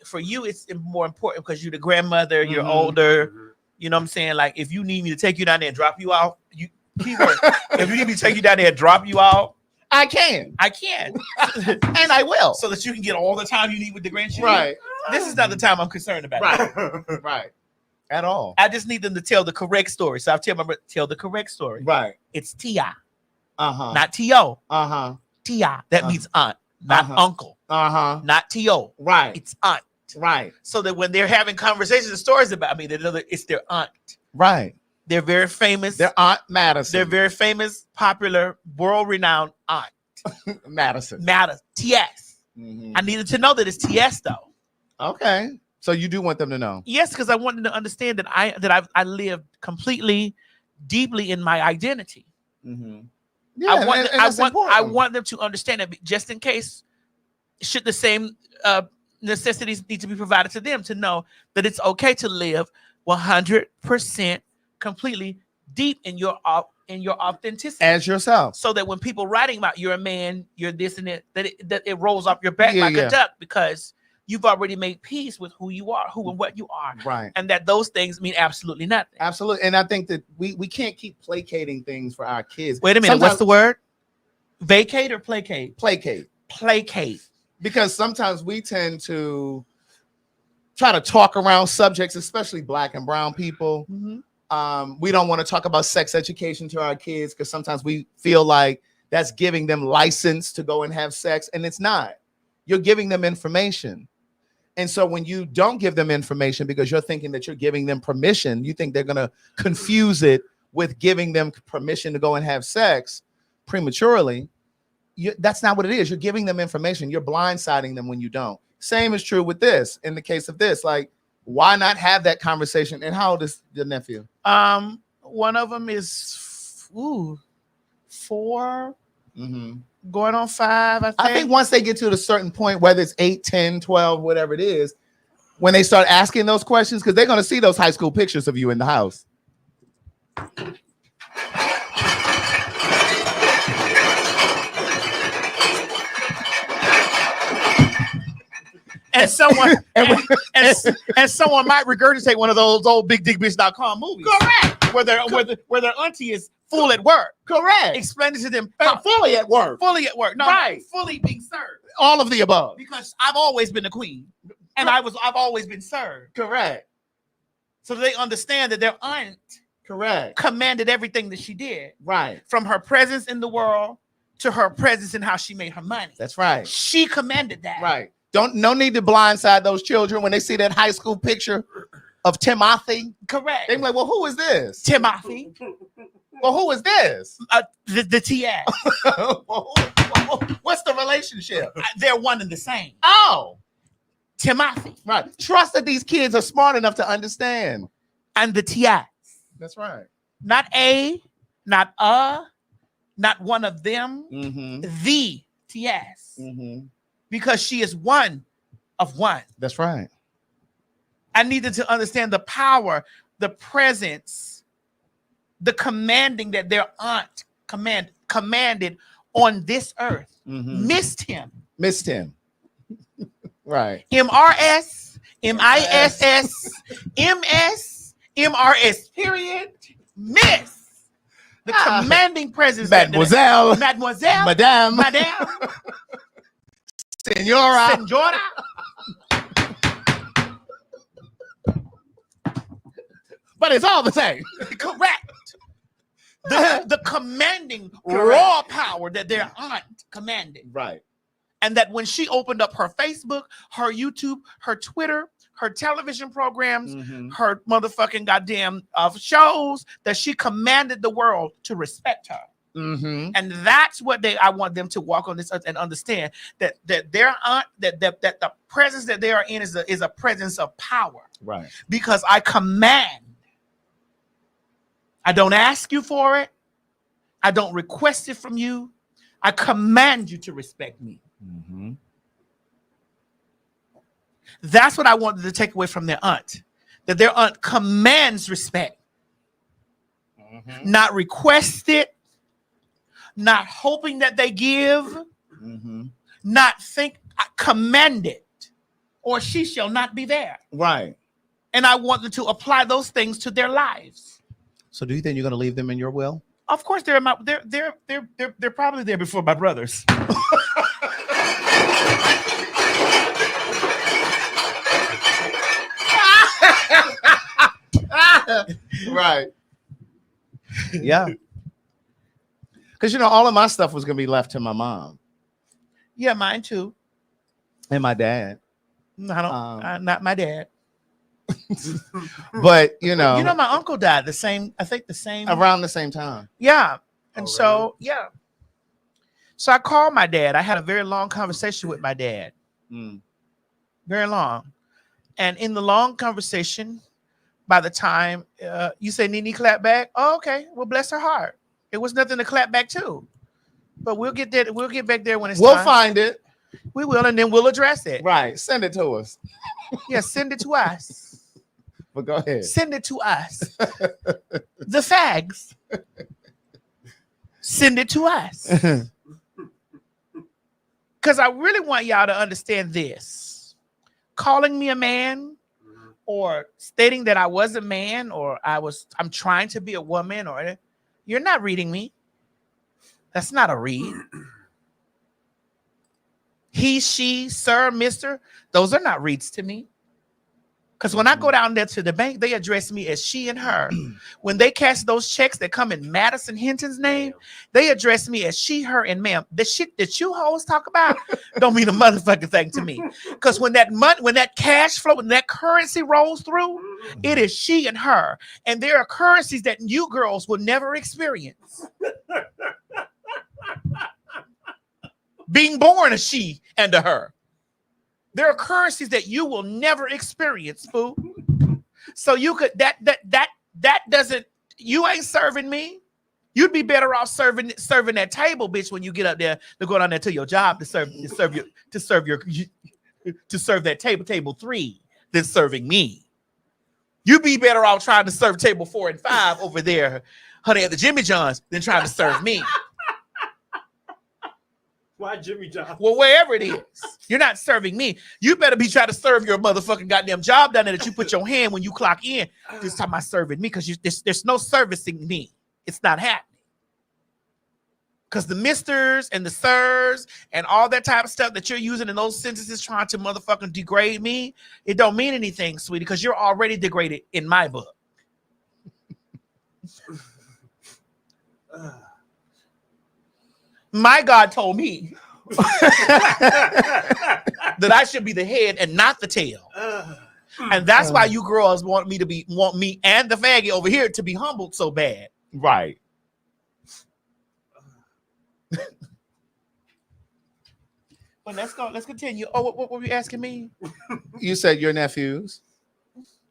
G: for you, it's more important because you're the grandmother, you're older. You know what I'm saying? Like, if you need me to take you down there and drop you off, if you need me to take you down there and drop you off,
I: I can.
G: And I will. So that you can get all the time you need with the grandchildren.
I: Right.
G: This is not the time I'm concerned about.
I: Right. Right. At all.
G: I just need them to tell the correct story. So I'll tell the correct story.
I: Right.
G: It's T.I. Not
I: T.O.
G: T.I. That means aunt, not uncle. Not T.O.
I: Right.
G: It's aunt.
I: Right.
G: So that when they're having conversations and stories about me, they know that it's their aunt.
I: Right.
G: They're very famous.
I: Their Aunt Madison.
G: They're very famous, popular, world-renowned aunt.
I: Madison.
G: T.S. I needed to know that it's T.S. though.
I: Okay. So you do want them to know?
G: Yes, because I wanted to understand that I lived completely, deeply in my identity.
I: Yeah,
G: I want them to understand that, just in case, should the same necessities need to be provided to them, to know that it's okay to live 100% completely deep in your authenticity
I: as yourself,
G: so that when people writing about you're a man, you're this and that it rolls off your back like a duck, because you've already made peace with who you are, who and what you are,
I: right?
G: And that those things mean absolutely nothing.
I: Absolutely. And I think that we can't keep placating things for our kids.
G: Wait a minute, what's the word? Vacate or placate?
I: Placate. Because sometimes we tend to try to talk around subjects, especially Black and brown people. We don't want to talk about sex education to our kids because sometimes we feel like that's giving them license to go and have sex, and it's not. You're giving them information. And so when you don't give them information because you're thinking that you're giving them permission, you think they're going to confuse it with giving them permission to go and have sex prematurely. That's not what it is. You're giving them information. You're blindsiding them when you don't. Same is true with this. In the case of this, like, why not have that conversation? And how old is the nephew?
G: One of them is 4, going on 5.
I: I think once they get to a certain point, whether it's 8, 10, 12, whatever it is, when they start asking those questions, because they're going to see those high school pictures of you in the house.
G: And someone and someone might regurgitate one of those old bigdickbitch.com movies.
I: Correct.
G: Where their auntie is full at work.
I: Correct.
G: Explaining to them
I: fully at work.
G: Fully at work. No,
I: right.
G: Fully being served.
I: All of the above.
G: Because I've always been the queen. And I've always been served.
I: Correct.
G: So they understand that their aunt commanded everything that she did.
I: Right.
G: From her presence in the world to her presence in how she made her money.
I: That's right.
G: She commanded that.
I: Right. No need to blindside those children when they see that high school picture of Timothy.
G: Correct.
I: They're like, well, who is this?
G: Timothy.
I: Well, who is this?
G: The TS.
I: What's the relationship?
G: They're one and the same.
I: Oh.
G: Timothy.
I: Right. Trust that these kids are smart enough to understand.
G: And the TS.
I: That's right.
G: Not a, not not one of them. The TS. Because she is one of one.
I: That's right.
G: I needed to understand the power, the presence, the commanding that their aunt commanded on this earth. Missed him.
I: Right.
G: MRS, MISS, MS, MRS, period. Miss. The commanding presence.
I: Mademoiselle.
G: Madame.
I: Senora. But it's all the same.
G: Correct. The commanding raw power that their aunt commanded.
I: Right.
G: And that when she opened up her Facebook, her YouTube, her Twitter, her television programs, her motherfucking goddamn shows, that she commanded the world to respect her. And that's what I want them to walk on this earth and understand, that their aunt, that the presence that they are in is a presence of power.
I: Right.
G: Because I command. I don't ask you for it. I don't request it from you. I command you to respect me. That's what I wanted to take away from their aunt. That their aunt commands respect. Not requested. Not hoping that they give. Not command it. Or she shall not be there.
I: Right.
G: And I want them to apply those things to their lives.
I: So do you think you're going to leave them in your will?
G: Of course, they're probably there before my brothers.
I: Right. Yeah. Because all of my stuff was going to be left to my mom.
G: Yeah, mine too.
I: And my dad.
G: Not my dad.
I: But
G: my uncle died
I: around the same time.
G: Yeah. And so I called my dad. I had a very long conversation with my dad. Very long. And in the long conversation, by the time you say Nene clap back, oh, okay, well, bless her heart. It was nothing to clap back to. But we'll get there. We'll get back there when it's
I: We'll
G: time.
I: find it.
G: We will, and then we'll address it.
I: Right. Send it to us.
G: Yeah, send it to us.
I: But go ahead.
G: Send it to us. The fags. Send it to us. Because I really want y'all to understand this. Calling me a man or stating that I was a man or I'm trying to be a woman or you're not reading me. That's not a read. He, she, sir, mister, those are not reads to me. Because when I go down there to the bank, they address me as she and her. When they cash those checks that come in Madison Hinton's name, they address me as she, her, and ma'am. The shit that you hoes talk about don't mean a motherfucking thing to me. Because when that money, when that cash flow, when that currency rolls through, it is she and her. And there are currencies that you girls will never experience. Being born a she and a her. There are currencies that you will never experience, fool. So you could that doesn't, you ain't serving me. You'd be better off serving that table, bitch, when you get up there to go down there to your job to serve that table 3 than serving me. You'd be better off trying to serve table 4 and 5 over there, honey, at the Jimmy John's than trying to serve me.
F: Why Jimmy John?
G: Well, wherever it is, you're not serving me. You better be trying to serve your motherfucking goddamn job down there that you put your hand when you clock in. This time I serving me because there's no servicing me. It's not happening. Because the misters and the sirs and all that type of stuff that you're using in those sentences trying to motherfucking degrade me, it don't mean anything, sweetie, because you're already degraded in my book. My God told me that I should be the head and not the tail. And that's why you girls want me and the faggot over here to be humbled so bad.
I: Right.
G: But let's continue. Oh, what were you asking me?
I: You said your nephews.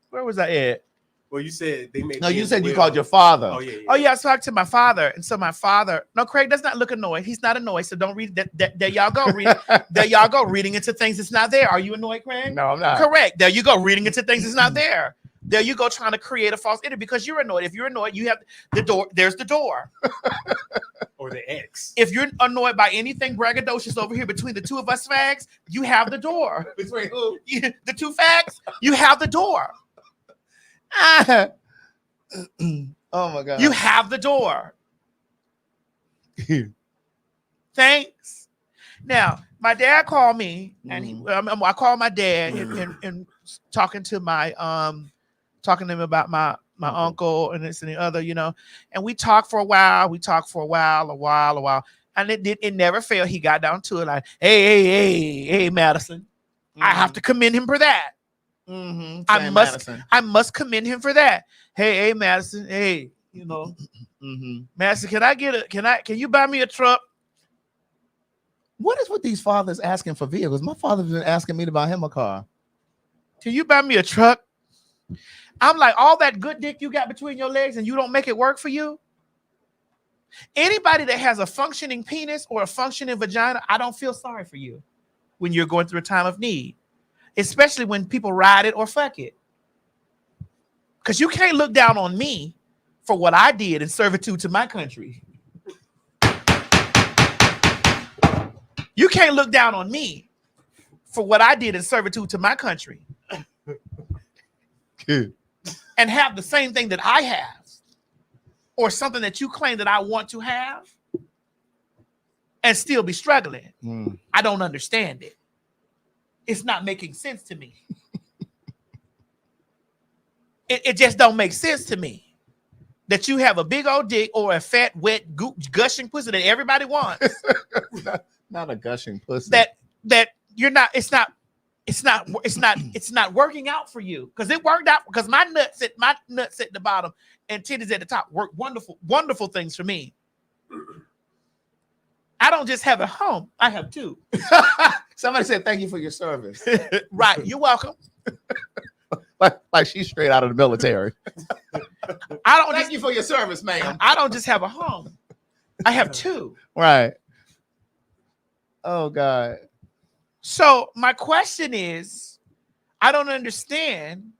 G: Where was I at?
F: Well, you said they made.
I: No, you said you called your father.
F: Oh, yeah.
G: Oh, yeah, I was talking to my father. And so my father, no, Craig does not look annoyed. He's not annoyed. So don't read that. There y'all go. There y'all go. Reading into things that's not there. Are you annoyed, Craig?
I: No, I'm not.
G: Correct. There you go. Reading into things that's not there. There you go, trying to create a false identity because you're annoyed. If you're annoyed, you have the door. There's the door.
F: Or the X.
G: If you're annoyed by anything braggadocious over here between the two of us fags, you have the door.
I: Between who?
G: The two fags, you have the door.
I: Oh my God.
G: You have the door. Thanks. Now, my dad called me, and I called my dad and talking to him about my uncle and this and the other, and we talked for a while. And it never failed. He got down to it like, hey, Madison. I have to commend him for that. I must commend him for that. Hey, Madison. Hey, Madison, can you buy me a truck?
I: What is with these fathers asking for vehicles? My father's been asking me to buy him a car.
G: Can you buy me a truck? I'm like, all that good dick you got between your legs and you don't make it work for you? Anybody that has a functioning penis or a functioning vagina, I don't feel sorry for you when you're going through a time of need, especially when people ride it or fuck it. Because you can't look down on me for what I did in servitude to my country. You can't look down on me for what I did in servitude to my country. And have the same thing that I have, or something that you claim that I want to have, and still be struggling. I don't understand it. It's not making sense to me. It just don't make sense to me that you have a big old dick or a fat, wet, gushing pussy that everybody wants.
I: Not a gushing pussy.
G: That you're not. It's not working out for you, because it worked out because my nuts at the bottom and titties at the top work wonderful things for me. I don't just have a home, I have two.
I: Somebody said thank you for your service.
G: Right, you're welcome.
I: like she's straight out of the military.
G: Thank
I: you for your service, ma'am.
G: I don't just have a home, I have two.
I: Right. Oh God.
G: So my question is, I don't understand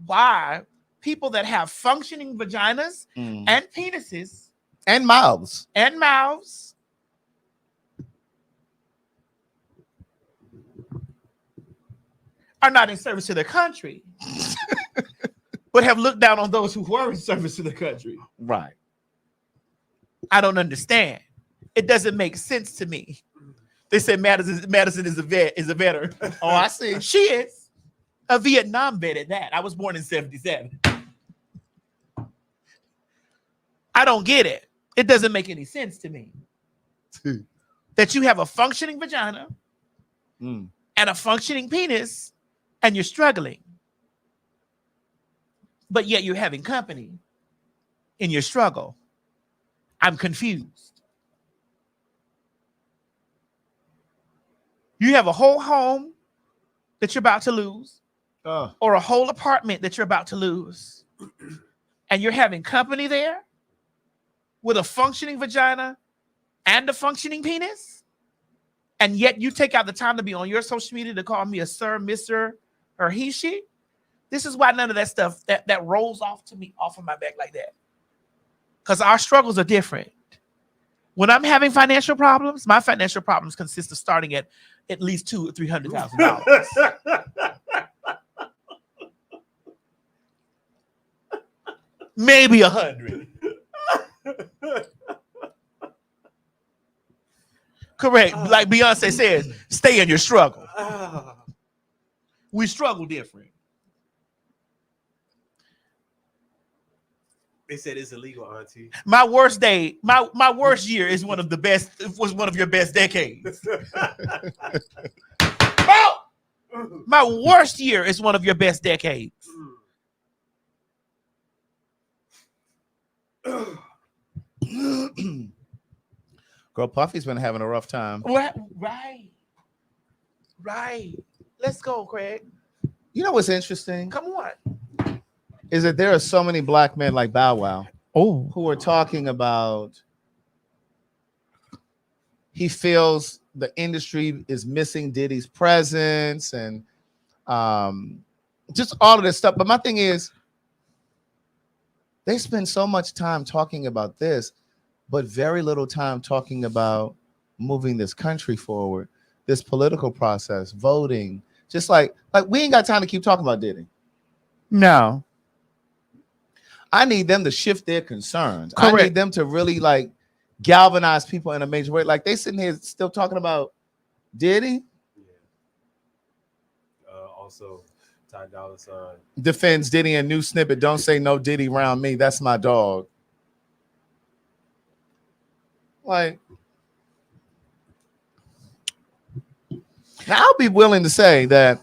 G: why people that have functioning vaginas and penises
I: and mouths
G: are not in service to their country, but have looked down on those who were in service to the country.
I: Right.
G: I don't understand. It doesn't make sense to me. They said Madison is a veteran.
I: Oh, I see.
G: She is a Vietnam vet at that. I was born in 1977. I don't get it. It doesn't make any sense to me. That you have a functioning vagina and a functioning penis and you're struggling. But yet you're having company in your struggle. I'm confused. You have a whole home that you're about to lose, or a whole apartment that you're about to lose, and you're having company there with a functioning vagina and a functioning penis, and yet you take out the time to be on your social media to call me a sir, mister, or he, she. This is why none of that stuff that rolls off to me off of my back like that. Because our struggles are different. When I'm having financial problems, my financial problems consist of starting at least $200,000 or $300,000. Maybe 100. Correct. Like Beyonce says, stay in your struggle. We struggle different.
F: They said it's illegal, Auntie.
G: My worst day, my worst year is one of your best decades. My worst year is one of your best decades.
I: Girl, Puffy's been having a rough time.
G: What? Right. Let's go, Craig.
I: You know what's interesting?
G: Come on.
I: Is that there are so many black men like Bow Wow who are talking about he feels the industry is missing Diddy's presence and just all of this stuff. But my thing is, they spend so much time talking about this, but very little time talking about moving this country forward, this political process, voting. Just like we ain't got time to keep talking about Diddy.
G: No.
I: I need them to shift their concerns.
G: Correct.
I: I need them to really like galvanize people in a major way. Like they sitting here still talking about Diddy.
F: Yeah. Also, Ty Dolla $ign
I: defends Diddy in new snippet. Don't say no Diddy around me. That's my dog. Like, now I'll be willing to say that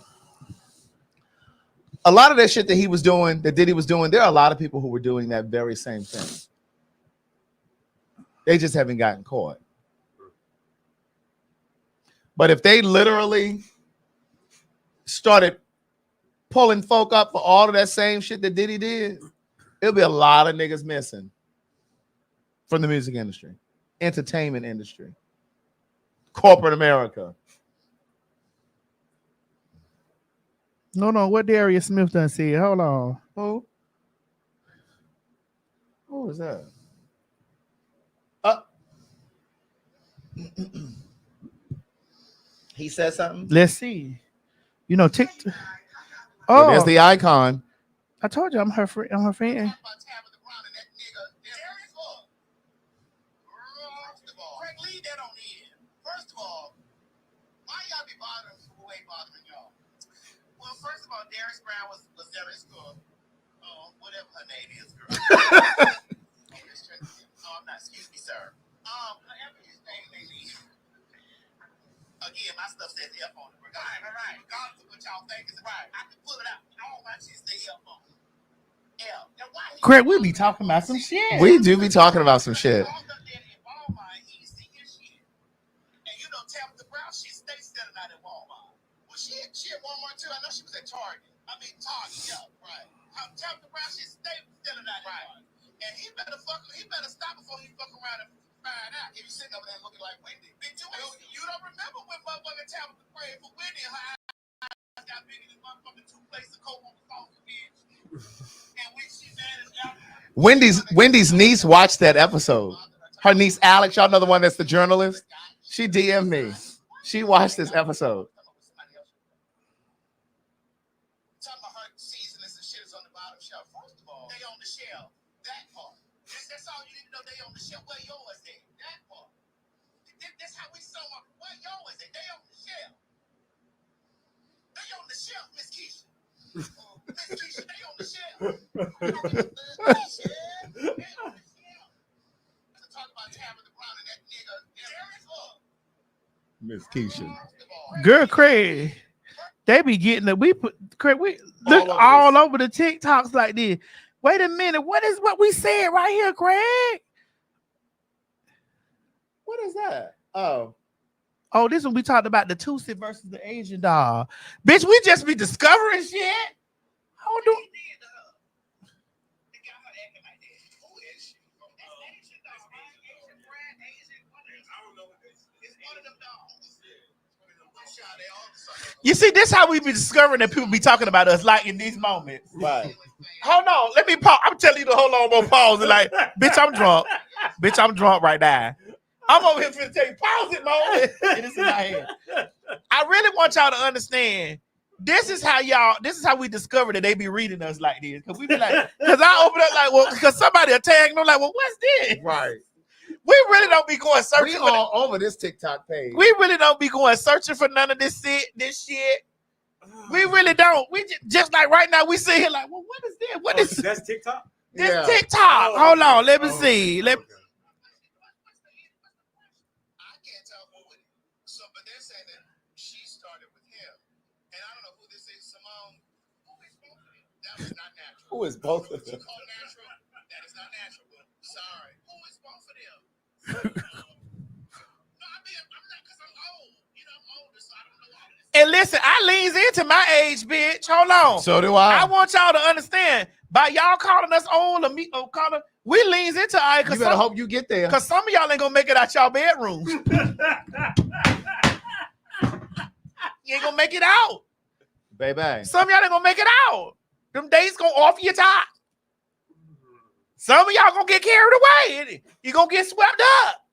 I: a lot of that shit that he was doing, that Diddy was doing, there are a lot of people who were doing that very same thing. They just haven't gotten caught. But if they literally started pulling folk up for all of that same shit that Diddy did, it'll be a lot of niggas missing from the music industry, entertainment industry, corporate America.
G: No, what Darius Smith done said? Hold on.
I: Who was that? He said something.
G: Let's see. You know, TikTok.
I: Oh, there's the icon.
G: I told you I'm her friend. I'm her friend.
D: First of all, why y'all be bothering y'all? Well, first of all, Darius Brown was Darius girl. Oh, whatever her name is, girl. I'm not. Excuse me, sir. However his name may be. Again, my stuff says F on it. Right. Regardless of what y'all think is right, I can pull it out. All my shit say F on it. L. Now why?
G: Craig, we be talking about some shit.
I: We do be talking about some shit.
D: She at Walmart too. I know she was at Target. Yeah, right. Tabitha Brown, she stayed selling out right. And he better stop before he fuck around and
A: Find out if you sitting over there looking like Wendy. You don't remember when motherfucking Tabitha prayed for Wendy and her eyes got bigger than motherfucking 2 plates of coke on the phone, bitch. And when she managed out.
I: Wendy's niece watched that episode. Her niece Alex, y'all know the one that's the journalist. She DM'd me. She watched this episode.
A: Talking about her seasonings and shit is on the bottom shelf. First of all, they on the shelf. That part. That's all you need to know. They on the shelf. Where yours at? That part. That's how we sew up. Where yours at? They on the shelf. They on the shelf, Miss Keisha. Miss Keisha, they on the shelf. They on the shelf. Talk about Tabitha Brown and that nigga.
I: Miss Keisha.
G: Girl, Craig, they be getting the Craig. We look all over the TikToks like this. Wait a minute, what is what we said right here, Craig?
I: What is that? Oh,
G: this one we talked about the Tutsi versus the Asian doll. Bitch, we just be discovering shit. How do? You see, this how we be discovering that people be talking about us like in these moments.
I: right.
G: Hold on, let me pause. I'm telling you to hold on, more pause. And like, bitch, I'm drunk. Bitch, I'm drunk right now. I'm over here finna tell you, pause it, Mo. And it's in my head. I really want y'all to understand. This is how we discover that they be reading us like this. Cause we be like, cause I open up like, well, cause somebody attacked me. I'm like, well, what's this?
I: Right.
G: We really don't be going searching.
I: We all over this TikTok page.
G: We really don't be going searching for none of this shit. We really don't. We just like right now, we sit here like, well, what is this? What is
F: that's TikTok?
G: this TikTok? Hold on, let me see.
A: I can't tell who it is. So, but they're saying that she started with him. And I don't know who this is, Simone. Who is both of them? That was not natural.
I: Who is both of them?
A: Called natural. That is not natural. Sorry. Who is both of them? No, I mean, I'm not, because I'm old. You know, I'm older, so I don't know all this.
G: And listen, I leans into my age, bitch. Hold on.
I: So do I.
G: I want y'all to understand. By y'all calling us old or me, we leans into I.
I: You better hope you get there.
G: Because some of y'all ain't gonna make it out y'all bedrooms. You ain't gonna make it out.
I: Baby.
G: Some of y'all ain't gonna make it out. Them days gonna offer your top. Some of y'all gonna get carried away. You're gonna get swept up.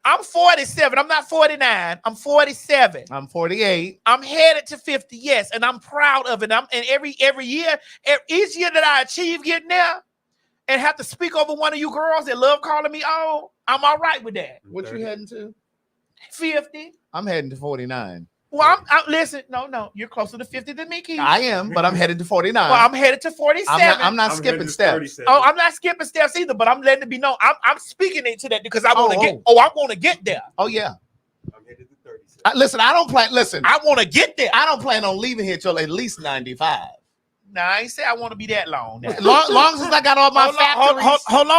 G: I'm 47. I'm not 49. I'm 47.
I: I'm 48.
G: I'm headed to 50. Yes, and I'm proud of it. And every year, each year that I achieve getting there, and have to speak over one of you girls that love calling me old, I'm all right with that.
I: What you heading to?
G: 50.
I: I'm heading to 49.
G: Well, listen. No, you're closer to 50 than me, Keith.
I: I am, but I'm headed to 49.
G: Well, I'm headed to 47.
I: I'm not skipping steps.
G: Oh, I'm not skipping steps either, but I'm letting it be known. I'm speaking into that because I want to get. I want to get there.
I: Oh yeah.
F: I'm headed to 37.
I: Listen, I don't plan. Listen,
G: I want to get there.
I: I don't plan on leaving here till at least 95.
G: Nah, I ain't say I want to be that long.
I: long as I got all my faculties.
G: Hold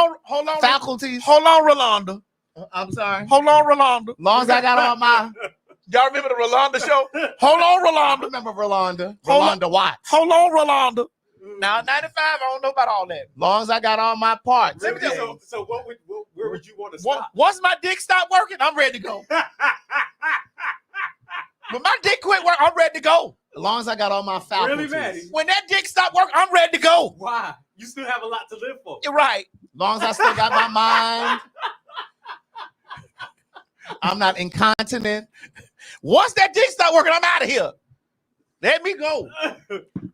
G: on.
I: Faculties.
G: Hold on, Rolanda.
I: I'm sorry.
G: Hold on, Rolanda.
I: Long as I got all my.
G: Y'all remember the Rolanda show? Hold on, Rolanda.
I: I remember Rolanda. Rolanda Watts.
G: Hold on, Rolanda. Now, 95, I don't know about all that.
I: Long as I got all my parts.
F: So where would you want to stop?
G: Once my dick stop working, I'm ready to go. When my dick quit working, I'm ready to go.
I: As long as I got all my faculties.
F: Really, Maddie?
G: When that dick stop working, I'm ready to go.
F: Why? You still have a lot to live for.
G: You're right.
I: As long as I still got my mind. I'm not incontinent.
G: Once that dick stop working, I'm out of here. Let me go.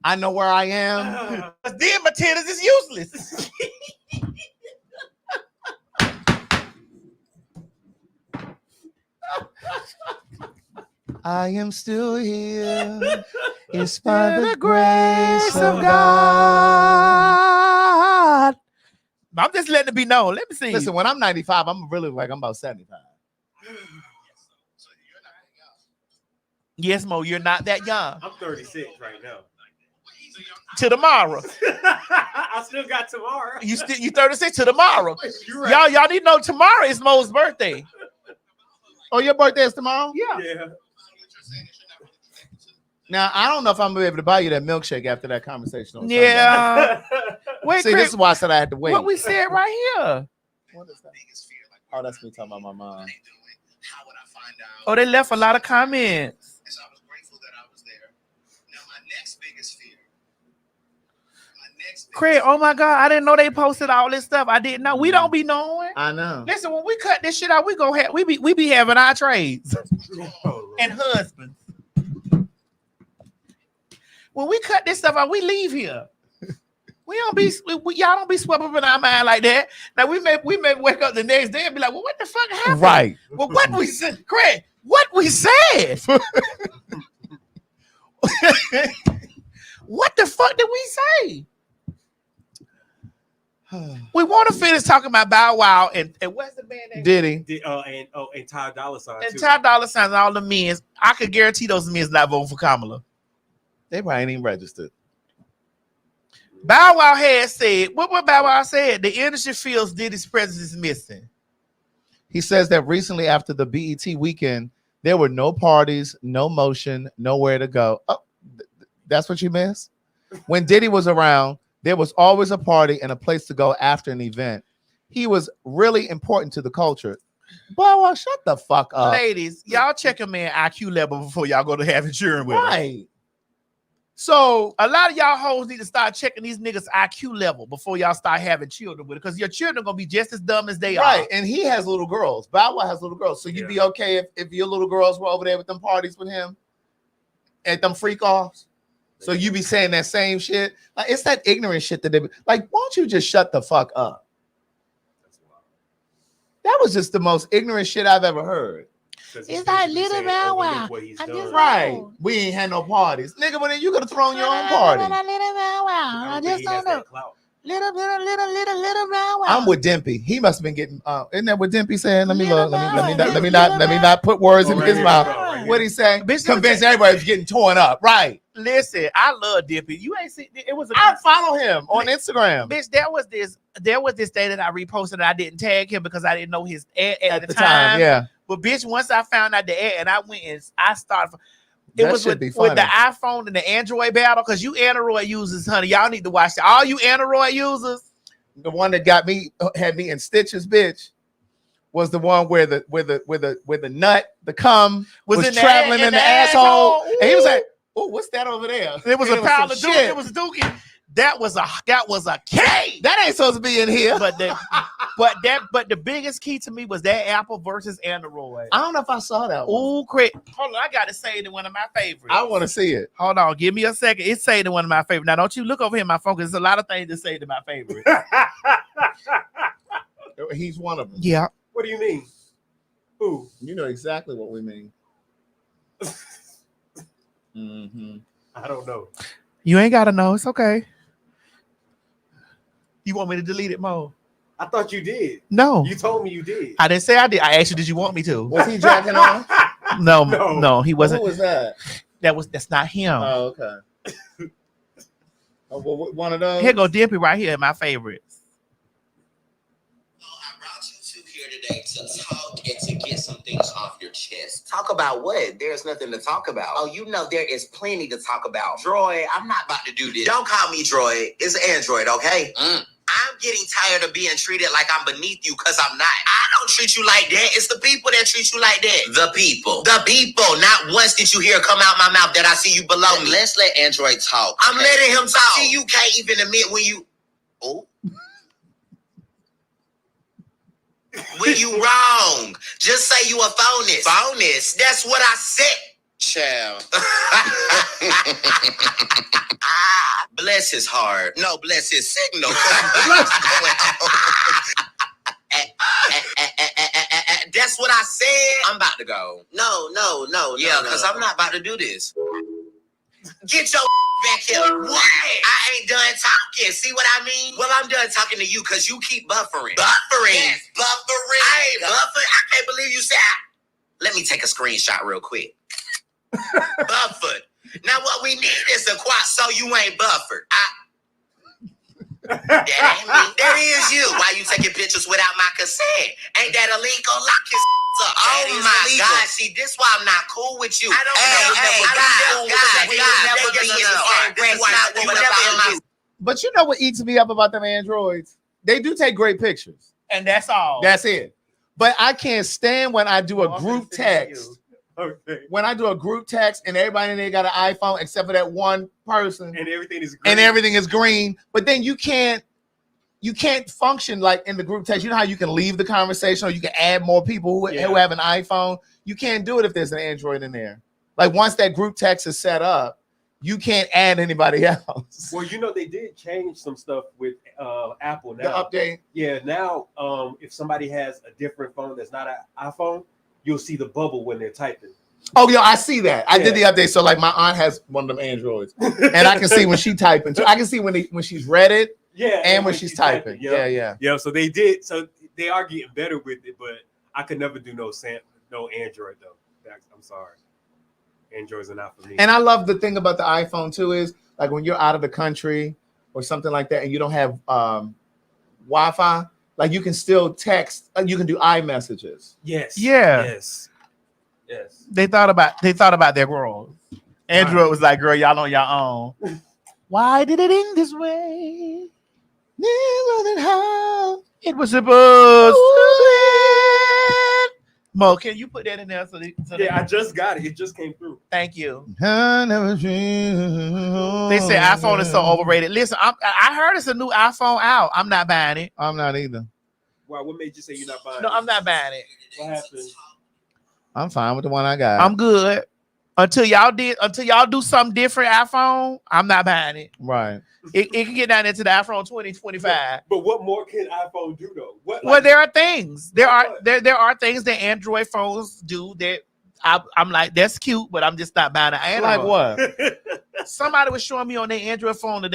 I: I know where I am.
G: Then my titties is useless.
I: I am still here in spite of the grace of God.
G: I'm just letting it be known. Let me see.
I: Listen, when I'm 95, I'm really like I'm about 75.
G: Yes, Mo, you're not that young.
F: I'm 36 right now.
G: To tomorrow.
F: I still got tomorrow.
G: You 36 to tomorrow.
F: Right.
G: Y'all need to know tomorrow is Mo's birthday.
I: Oh, your birthday is tomorrow?
G: Yeah.
I: Now I don't know if I'm gonna be able to buy you that milkshake after that conversation. On
G: Yeah. Wait,
I: See,
G: Chris,
I: this is why I said I had to wait.
G: what we said right here.
I: What is that? Oh, that's me talking about my mom.
G: Oh, they left a lot of comments.
B: And so I was grateful that I was there. Now my next biggest fear.
G: Craig, oh my God, I didn't know they posted all this stuff. I didn't know. We don't be knowing.
I: I know.
G: Listen, when we cut this shit out, we be having our trades and husbands. When we cut this stuff out, we leave here. We don't be y'all don't be swept up in our mind like that. Now we may wake up the next day and be like, well, what the fuck happened?
I: Right.
G: Well, what we said, Craig, what we said. What the fuck did we say? We want to finish talking about Bow Wow and what's the man name?
I: Diddy.
F: And Ty Dolla $ign
G: And
F: too.
G: Ty Dolla $ign and all the men. I could guarantee those men not voting for Kamala.
I: They probably ain't even registered.
G: Bow Wow had said, what Bow Wow said? The industry feels Diddy's presence is missing.
I: He says that recently after the BET weekend, there were no parties, no motion, nowhere to go. Oh, that's what you missed? When Diddy was around, there was always a party and a place to go after an event. He was really important to the culture. Bow Wow, shut the fuck up.
G: Ladies, y'all check a man IQ level before y'all go to have insurance with him.
I: Right. So
G: a lot of y'all hoes need to start checking these niggas IQ level before y'all start having children with it, because your children are gonna be just as dumb as they are.
I: right, and he has little girls. Bow Wow has little girls. So you'd be okay if your little girls were over there with them parties with him at them freak offs. So you be saying that same shit. Like, it's that ignorant shit that they be like, why don't you just shut the fuck up? That was just the most ignorant shit I've ever heard.
G: It's like little Bow Wow.
I: Right. We ain't had no parties. Nigga, well then you could have thrown your own party.
G: Little Bow Wow. I just don't know. Little Bow Wow.
I: I'm with Dimpy. He must have been getting isn't that what Dimpy said? Let me look. Let me not put words in his mouth. What he say? Convince everybody was getting torn up. Right.
G: Listen, I love Dippy. You ain't see it was
I: I follow him on Instagram.
G: Bitch, there was this day that I reposted and I didn't tag him because I didn't know his ad at the
I: time. Yeah.
G: But bitch, once I found out the ad and I went and I started. It
I: That
G: was
I: should
G: with
I: be
G: the
I: funny.
G: iPhone and the Android battle, because you Android users, honey, y'all need to watch that. All you Android users,
I: The one that had me in stitches, bitch, was the one where the nut, the cum was
G: in the
I: traveling in the asshole. And he was like, "Oh, what's that over there?"
G: it was
I: And
G: a pile of
I: some
G: dookie.
I: shit.
G: It was a dookie. That was a K.
I: That ain't supposed to be in here.
G: But the biggest key to me was that Apple versus Android.
I: I don't know if I saw that one.
G: Oh, Craig. Hold on, I got to say it in one of my favorites.
I: I want to see it.
G: Hold on, give me a second. It's saved in one of my favorites. Now, don't you look over here in my phone, because there's a lot of things to say to my favorite.
I: He's one of them.
G: Yeah.
F: What do you mean? Who?
I: You know exactly what we mean.
F: I don't know.
G: You ain't got to know. It's okay. You want me to delete it, Mo?
F: I thought you did.
G: No.
F: You told me you did.
G: I didn't say I did. I asked you, did you want me to?
I: Was he jacking on?
G: No, he wasn't.
I: Who was that?
G: That's not him.
I: Oh, okay. One of those.
G: Here go Dippy right here, my favorites.
J: I brought you two here today to talk and to get some things off your chest. Talk about what? There's nothing to talk about. Oh, you know there is plenty to talk about. Droid, I'm not about to do this. Don't call me Droid. It's Android, okay? I'm getting tired of being treated like I'm beneath you, because I'm not. I don't treat you like that. It's the people that treat you like that. The people. The people. Not once did you hear come out my mouth that I see you below me. Let's let Android talk. I'm letting him talk. See, you can't even admit when you... Oh. When you wrong. Just say you a phonist. Phonist? That's what I said. Child. Bless his heart. No, bless his signal. That's what I said. I'm about to go. No. Yeah, because I'm not about to do this. Get your back here. What? I ain't done talking. See what I mean? Well, I'm done talking to you because you keep buffering. Buffering? Yes, buffering. I ain't buffering. I can't believe you said. Let me take a screenshot real quick. Buffered. Now what we need is a quad so you ain't buffered. That That is you. Why you taking pictures without my consent? Ain't that illegal? Lock his up. Oh my God. See, this why I'm not cool with you. I don't never.
I: But you know what eats me up about them androids? They do take great pictures.
G: And that's all.
I: That's it. But I can't stand when I do a group text.
F: Okay.
I: When I do a group text and everybody in there got an iPhone except for that one person,
F: And everything is green.
I: and everything is green, but then you can't function like in the group text. You know how you can leave the conversation or you can add more people who have an iPhone. You can't do it if there's an Android in there. Like once that group text is set up, you can't add anybody else.
F: Well, you know, they did change some stuff with Apple
I: The
F: now.
I: update.
F: Yeah, now if somebody has a different phone that's not an iPhone, you'll see the bubble when they're typing.
I: Oh, yeah, I see that. I did the update. So like my aunt has one of them Androids, and I can see when she typing too. I can see when she's read it.
F: Yeah,
I: and when she's typing. Yeah.
F: So they did. So they are getting better with it, but I could never do no Android though. I'm sorry. Androids are not for me.
I: And I love the thing about the iPhone too is like when you're out of the country or something like that, and you don't have Wi-Fi, like you can still text. You can do iMessages.
F: Yes.
G: Yeah.
F: Yes.
G: They thought about their growth. Android was like, "Girl, y'all on your own." Why did it end this way? Never than how it was supposed to end. Mo, can you put that in there?
F: I just got it. It just came through.
G: Thank you.
I: I never dreamed.
G: They say iPhone is so overrated. Listen, I heard it's a new iPhone out. I'm not buying it.
I: I'm not either.
F: Why? What made you say you're not buying
G: No,
F: it?
G: I'm not buying it.
F: What happened?
I: I'm fine with the one I got.
G: I'm good. Until y'all do something different, iPhone, I'm not buying it.
I: Right.
G: It can get down into the iPhone 2025.
F: But what more can iPhone do though?
G: Well, there are things. There are things that Android phones do that I'm like, that's cute, but I'm just not buying an Android.
I: Like what?
G: Somebody was showing me on their Android phone that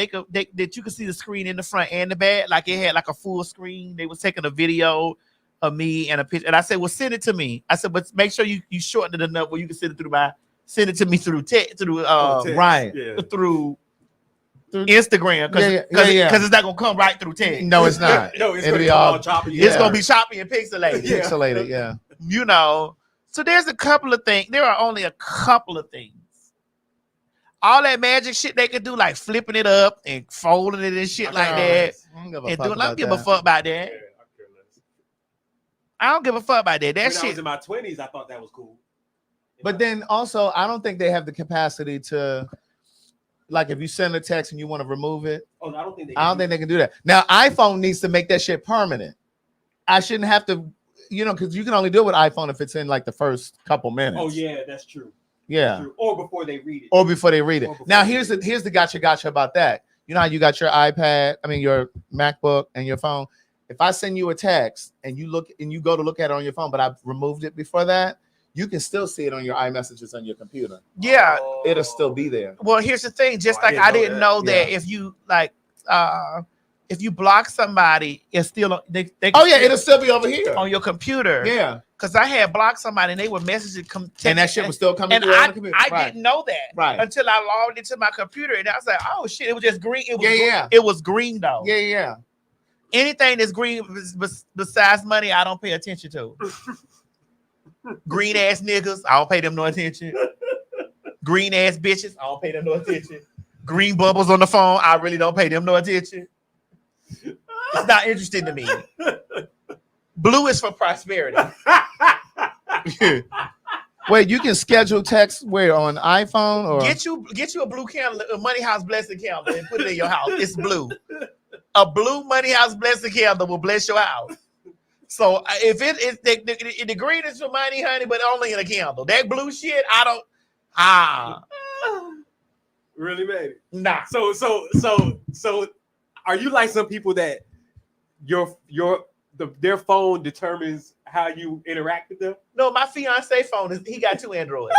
G: that you could see the screen in the front and the back, like it had like a full screen. They was taking a video of me and a picture, and I said, "Well, send it to me." I said, "But make sure you shorten it enough where you can send it through send it to me through text, through
I: right,
G: through Instagram, because it's not gonna come right through text.
I: No, it's not.
F: No, it's
I: It'll
F: gonna
I: be
F: be
I: all
F: all choppy.
G: It's gonna be choppy and pixelated.
I: Pixelated, yeah.
G: You know, so there's a couple of things. There are only a couple of things. All that magic shit they could do, like flipping it up and folding it and shit like that. I don't give a fuck about that. I don't give a fuck about that. That
F: When
G: shit.
F: I was in my 20s, I thought that was cool.
I: But then also, I don't think they have the capacity to, like, if you send a text and you want to remove it.
F: Oh, I don't think
I: they can do that. Now, iPhone needs to make that shit permanent. I shouldn't have to, because you can only do it with iPhone if it's in like the first couple minutes.
F: Oh yeah, that's true.
I: Yeah.
F: True. Or before they read it.
I: Now, here's the gotcha about that. You know how you got your your MacBook and your phone. If I send you a text and you go to look at it on your phone, but I've removed it before that, you can still see it on your iMessages on your computer.
G: Yeah,
I: it'll still be there.
G: Well, here's the thing. Just like I didn't know that if you if you block somebody, it's still
I: it'll still be over here
G: on your computer.
I: Yeah,
G: because I had blocked somebody and they were messaging
I: and that shit was still coming through on the computer.
G: I didn't know that until I logged into my computer and I was like, oh shit, it was just green. It was green though.
I: Yeah.
G: Anything that's green besides money, I don't pay attention to. Green ass niggas, I don't pay them no attention. Green ass bitches, I don't pay them no attention. Green bubbles on the phone, I really don't pay them no attention. It's not interesting to me. Blue is for prosperity.
I: Wait, you can schedule text where on iPhone or
G: get you a blue candle, a Money House blessing candle, and put it in your house. It's blue. A blue Money House blessing candle will bless your house. So if the green is for money, honey, but only in a candle. That blue shit, I don't.
F: Really, man?
G: Nah.
F: So, are you like some people that their phone determines how you interact with them?
G: No, my fiance phone he got 2 Androids.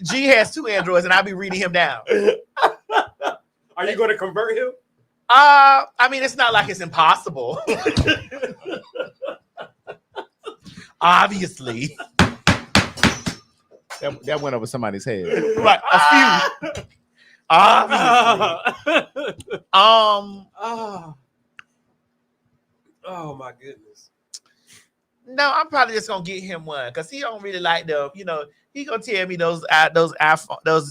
G: G has 2 Androids, and I'll be reading him down.
F: Are you going to convert him?
G: I mean, it's not like it's impossible. Obviously.
I: That went over somebody's head.
G: Right, a few. Obviously.
F: Oh my goodness.
G: No, I'm probably just gonna get him one because he don't really like the, he gonna tell me those iPhones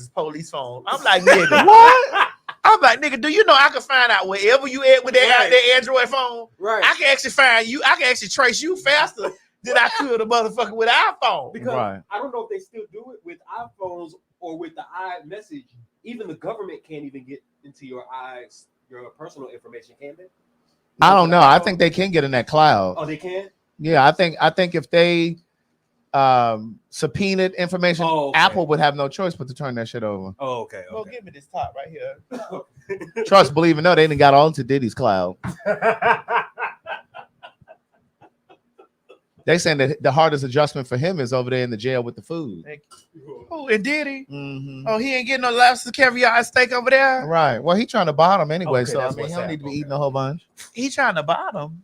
G: is police phones. I'm like, nigga, what? I'm like, nigga, do you know I can find out wherever you at with that Android phone?
F: Right.
G: I can actually find you. I can actually trace you faster than I could a motherfucker with an iPhone.
F: Because I don't know if they still do it with iPhones or with the iMessage. Even the government can't even get into your personal information, can they?
I: I don't know. I think they can get in that cloud.
F: Oh, they can?
I: Yeah, I think if they subpoenaed information, Apple would have no choice but to turn that shit over.
F: Oh, okay.
G: Well, give me this top right here.
I: Trust, believe it, no, they didn't got all into Diddy's cloud. They saying that the hardest adjustment for him is over there in the jail with the food.
G: Oh, and Diddy?
I: Mm-hmm.
G: Oh, he ain't getting no lobster caviar steak over there?
I: Right. Well, he trying to bottom anyway,
F: Okay,
I: so I
F: that's
I: mean, he
F: what's
I: don't need to be
F: up.
I: eating a whole bunch.
G: He trying to bottom.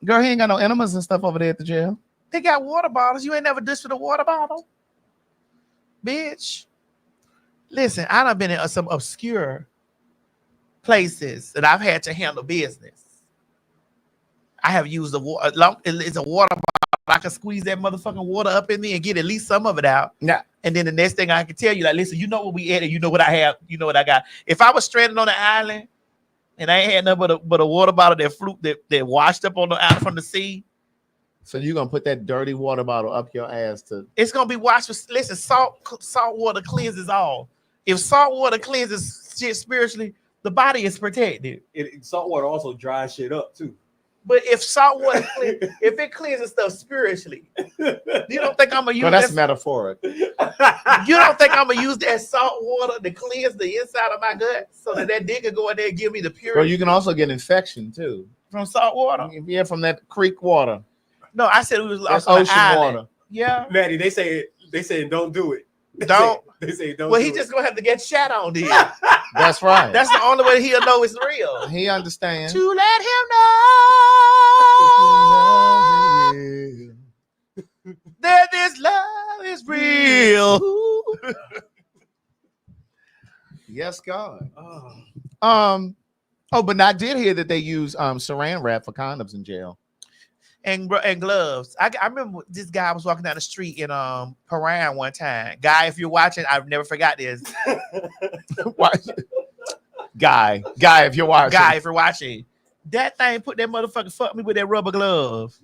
I: Girl, he ain't got no enemas and stuff over there at the jail.
G: They got water bottles. You ain't never dished with a water bottle? Bitch. Listen, I done been in some obscure places that I've had to handle business. I have used it's a water bottle. I can squeeze that motherfucking water up in there and get at least some of it out.
I: Yeah.
G: And then the next thing I can tell you, like, listen, you know what we ate and you know what I have, you know what I got. If I was stranded on an island and I ain't had nothing but a water bottle that washed up on the island from the sea.
I: So you're gonna put that dirty water bottle up your ass to
G: It's gonna be washed with, listen, salt water cleanses all. If salt water cleanses shit spiritually, the body is protected.
F: Salt water also dries shit up too.
G: But if salt water, if it cleanses stuff spiritually, you don't think I'm gonna use
I: Well, that's metaphoric.
G: You don't think I'm gonna use that salt water to cleanse the inside of my gut so that dick can go in there and give me the purity?
I: Well, you can also get infection too
G: from salt water.
I: Yeah, from that creek water.
G: No, I said it was
I: That's
G: ocean
I: ocean water.
G: Yeah,
F: Maddie, they say don't do it. They say don't.
G: Well,
F: do
G: he
F: it.
G: just gonna have to get shot on then.
I: That's right.
G: That's the only way he'll know it's real.
I: He understands.
G: To let him know that this love is real.
I: Yes, God. But I did hear that they use saran wrap for condoms in jail.
G: And gloves. I remember this guy was walking down the street in Paran one time. Guy, if you're watching, I've never forgot this.
I: Guy, if you're watching.
G: Guy, if you're watching. That thing put that motherfucker fuck me with that rubber glove.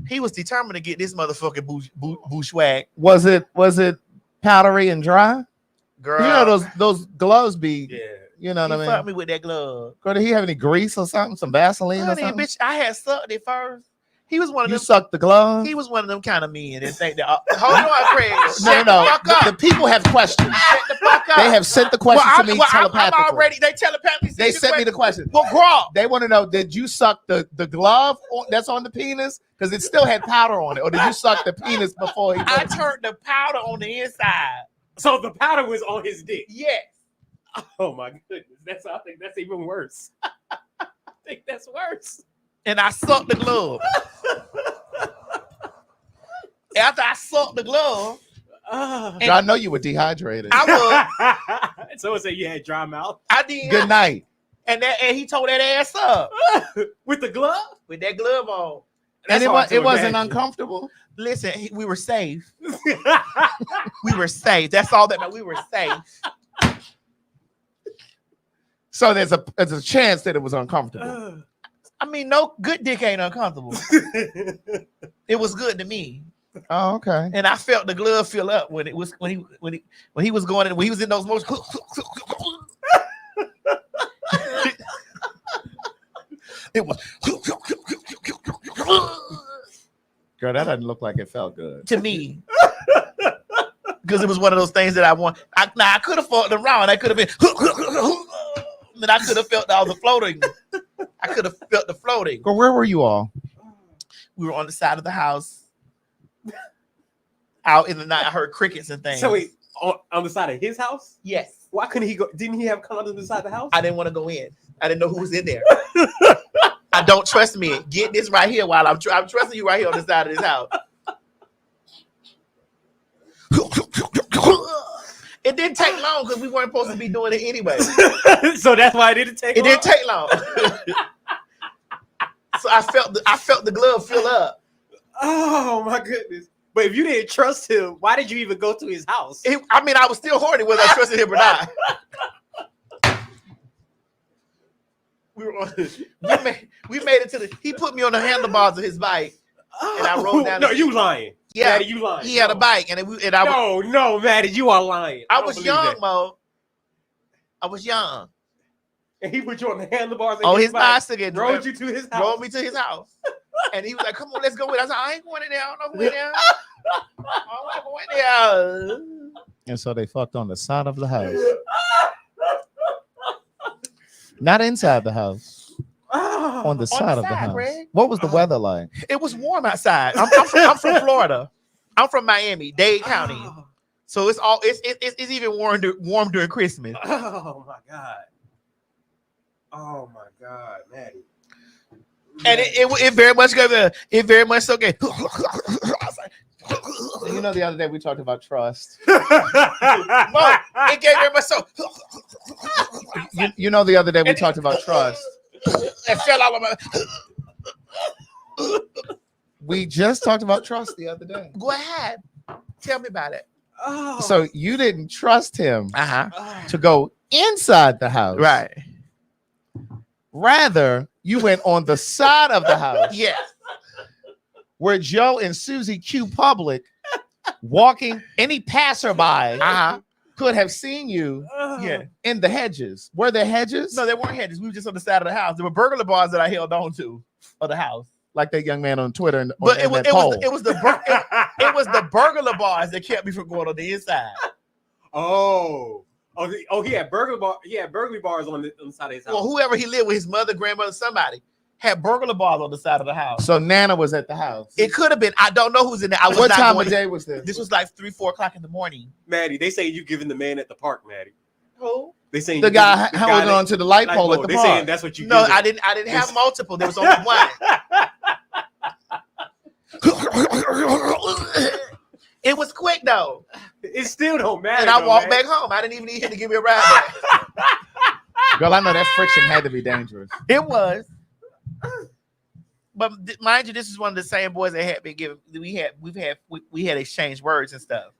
G: He was determined to get this motherfucking bushwhack.
I: Was it powdery and dry?
G: Girl.
I: You know those gloves be. Yeah. You know what I mean?
G: He fucked me with that glove.
I: Girl, did he have any grease or something? Some Vaseline or something?
G: Bitch, I had sucked it first. He was one of them.
I: You sucked the glove?
G: He was one of them kind of men and think that. Hold on, Craig.
I: No. The people have questions.
G: Shut the fuck up.
I: They have sent the question to me telepathically.
G: I'm already. They telepathically.
I: They sent me the question.
G: Well, girl,
I: they want to know: did you suck the glove that's on the penis because it still had powder on it, or did you suck the penis before he?
G: I turned the powder on the inside.
F: So the powder was on his dick.
G: Yes.
F: Oh my goodness! I think that's even worse. I think that's worse.
G: And I sucked the glove. After I sucked the glove,
I: I know you were dehydrated.
G: I
F: was. Someone said you had dry mouth.
G: I did.
I: Good night.
G: And he tore that ass up
F: with the glove.
G: With that glove on.
I: And it wasn't uncomfortable.
G: Listen, we were safe. We were safe. That's all that. We were safe.
I: So there's a chance that it was uncomfortable.
G: I mean, no good dick ain't uncomfortable. It was good to me.
I: Oh, okay.
G: And I felt the glove fill up when he was going in, when he was in those most. It was.
I: Girl, that doesn't look like it felt good
G: to me. Because it was one of those things that I want. I could have fought around. I could have been. Then I could have felt all the floating. I could have felt the floating.
I: Girl, where were you all?
G: We were on the side of the house. Out in the night, I heard crickets and things.
F: So wait, on the side of his house?
G: Yes.
F: Why couldn't he go? Didn't he have condoms inside the house?
G: I didn't want to go in. I didn't know who was in there. I don't trust me. Get this right here while I'm trusting you right here on the side of this house. It didn't take long because we weren't supposed to be doing it anyway.
F: So that's why it didn't take
G: It
F: long?
G: didn't take long. So I felt the glove fill up.
F: Oh my goodness. But if you didn't trust him, why did you even go to his house?
G: I was still horny whether I trusted him or not. We made it to the. He put me on the handlebars of his bike, and I rode down.
F: No, you lying.
G: Yeah,
F: Maddie, you lying.
G: He had a bike, and I.
F: No, Maddie, you are lying.
G: I was young, Mo. I was young.
F: And he put you on the handlebars.
G: On his bicycle, and
F: rode you to his house.
G: Rode me to his house, and he was like, "Come on, let's go with." I said, "I ain't going in there. I don't know who in there. I don't go in there."
I: And so they fucked on the side of the house. Not inside the house. On the side of the house.
G: Greg.
I: What was the weather like?
G: It was warm outside. I'm from Florida. I'm from Miami, Dade County. So it's even warm during Christmas.
F: Oh my God, Maddie.
G: And it very much gave it very much okay.
I: You know, the other day we talked about trust.
G: Mo, it gave very much so.
I: You know, the other day we talked about trust.
G: It fell out of my.
I: We just talked about trust the other day.
G: Go ahead, tell me about it.
F: Oh.
I: So you didn't trust him to go inside the house,
G: Right?
I: Rather, you went on the side of the house.
G: Yeah.
I: Where Joe and Susie Q Public walking, any passerby could have seen you in the hedges. Were there hedges?
G: No, there weren't hedges. We were just on the side of the house. There were burglar bars that I held on to of the house.
I: Like that young man on Twitter.
G: But it was the burglar bars that kept me from going on the inside.
F: He had burglary bars on the side of his house.
G: Well, whoever he lived with, his mother, grandmother, somebody had burglar bars on the side of the house.
I: So Nana was at the house.
G: It could have been. I don't know who's in there.
I: What time of day was this?
G: This was like 3-4 o'clock in the morning.
F: Maddie, they say you giving the man at the park, Maddie.
G: Who?
F: They saying
I: the guy holding on to the light pole at the
F: they
I: park.
F: saying that's what you.
G: No, I didn't have multiple. There was only one. It was quick though.
F: It still don't matter.
G: And I walked back home. I didn't even need him to give me a ride back.
I: Girl, I know that friction had to be dangerous.
G: It was. But mind you, this is one of the same boys that had been given. We had exchanged words and stuff.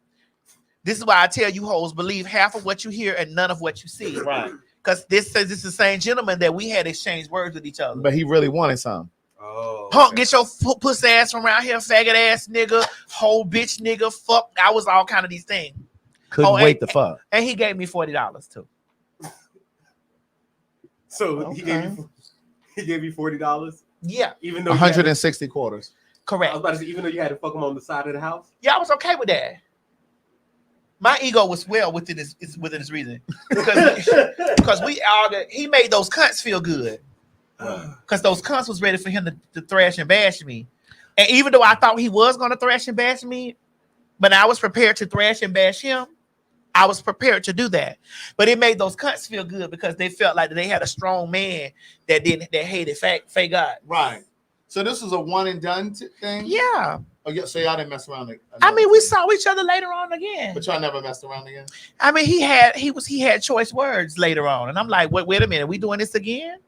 G: This is why I tell you hoes, believe half of what you hear and none of what you see.
I: Right.
G: Because this says it's the same gentleman that we had exchanged words with each other.
I: But he really wanted some.
F: Oh,
G: Punk, get your pussy ass from around here, faggot ass nigga, whole bitch nigga, fuck. I was all kind of these things.
I: Couldn't wait to fuck.
G: And he gave me $40 too.
F: So
I: Okay.
F: he gave you $40?
G: Yeah.
F: Even though
I: 160 quarters.
G: Correct.
F: I was about to say, even though you had to fuck him on the side of the house?
G: Yeah, I was okay with that. My ego was well within his reason. Because we argued, he made those cunts feel good. Because those cunts was ready for him to thrash and bash me. And even though I thought he was going to thrash and bash me, but I was prepared to thrash and bash him, I was prepared to do that. But it made those cunts feel good because they felt like they had a strong man that hated fake God.
I: Right. So this was a one and done thing?
G: Yeah.
I: Oh, yeah. So y'all didn't mess around.
G: I mean, we saw each other later on again.
I: But y'all never messed around again?
G: I mean, he had choice words later on. And I'm like, wait a minute, we doing this again?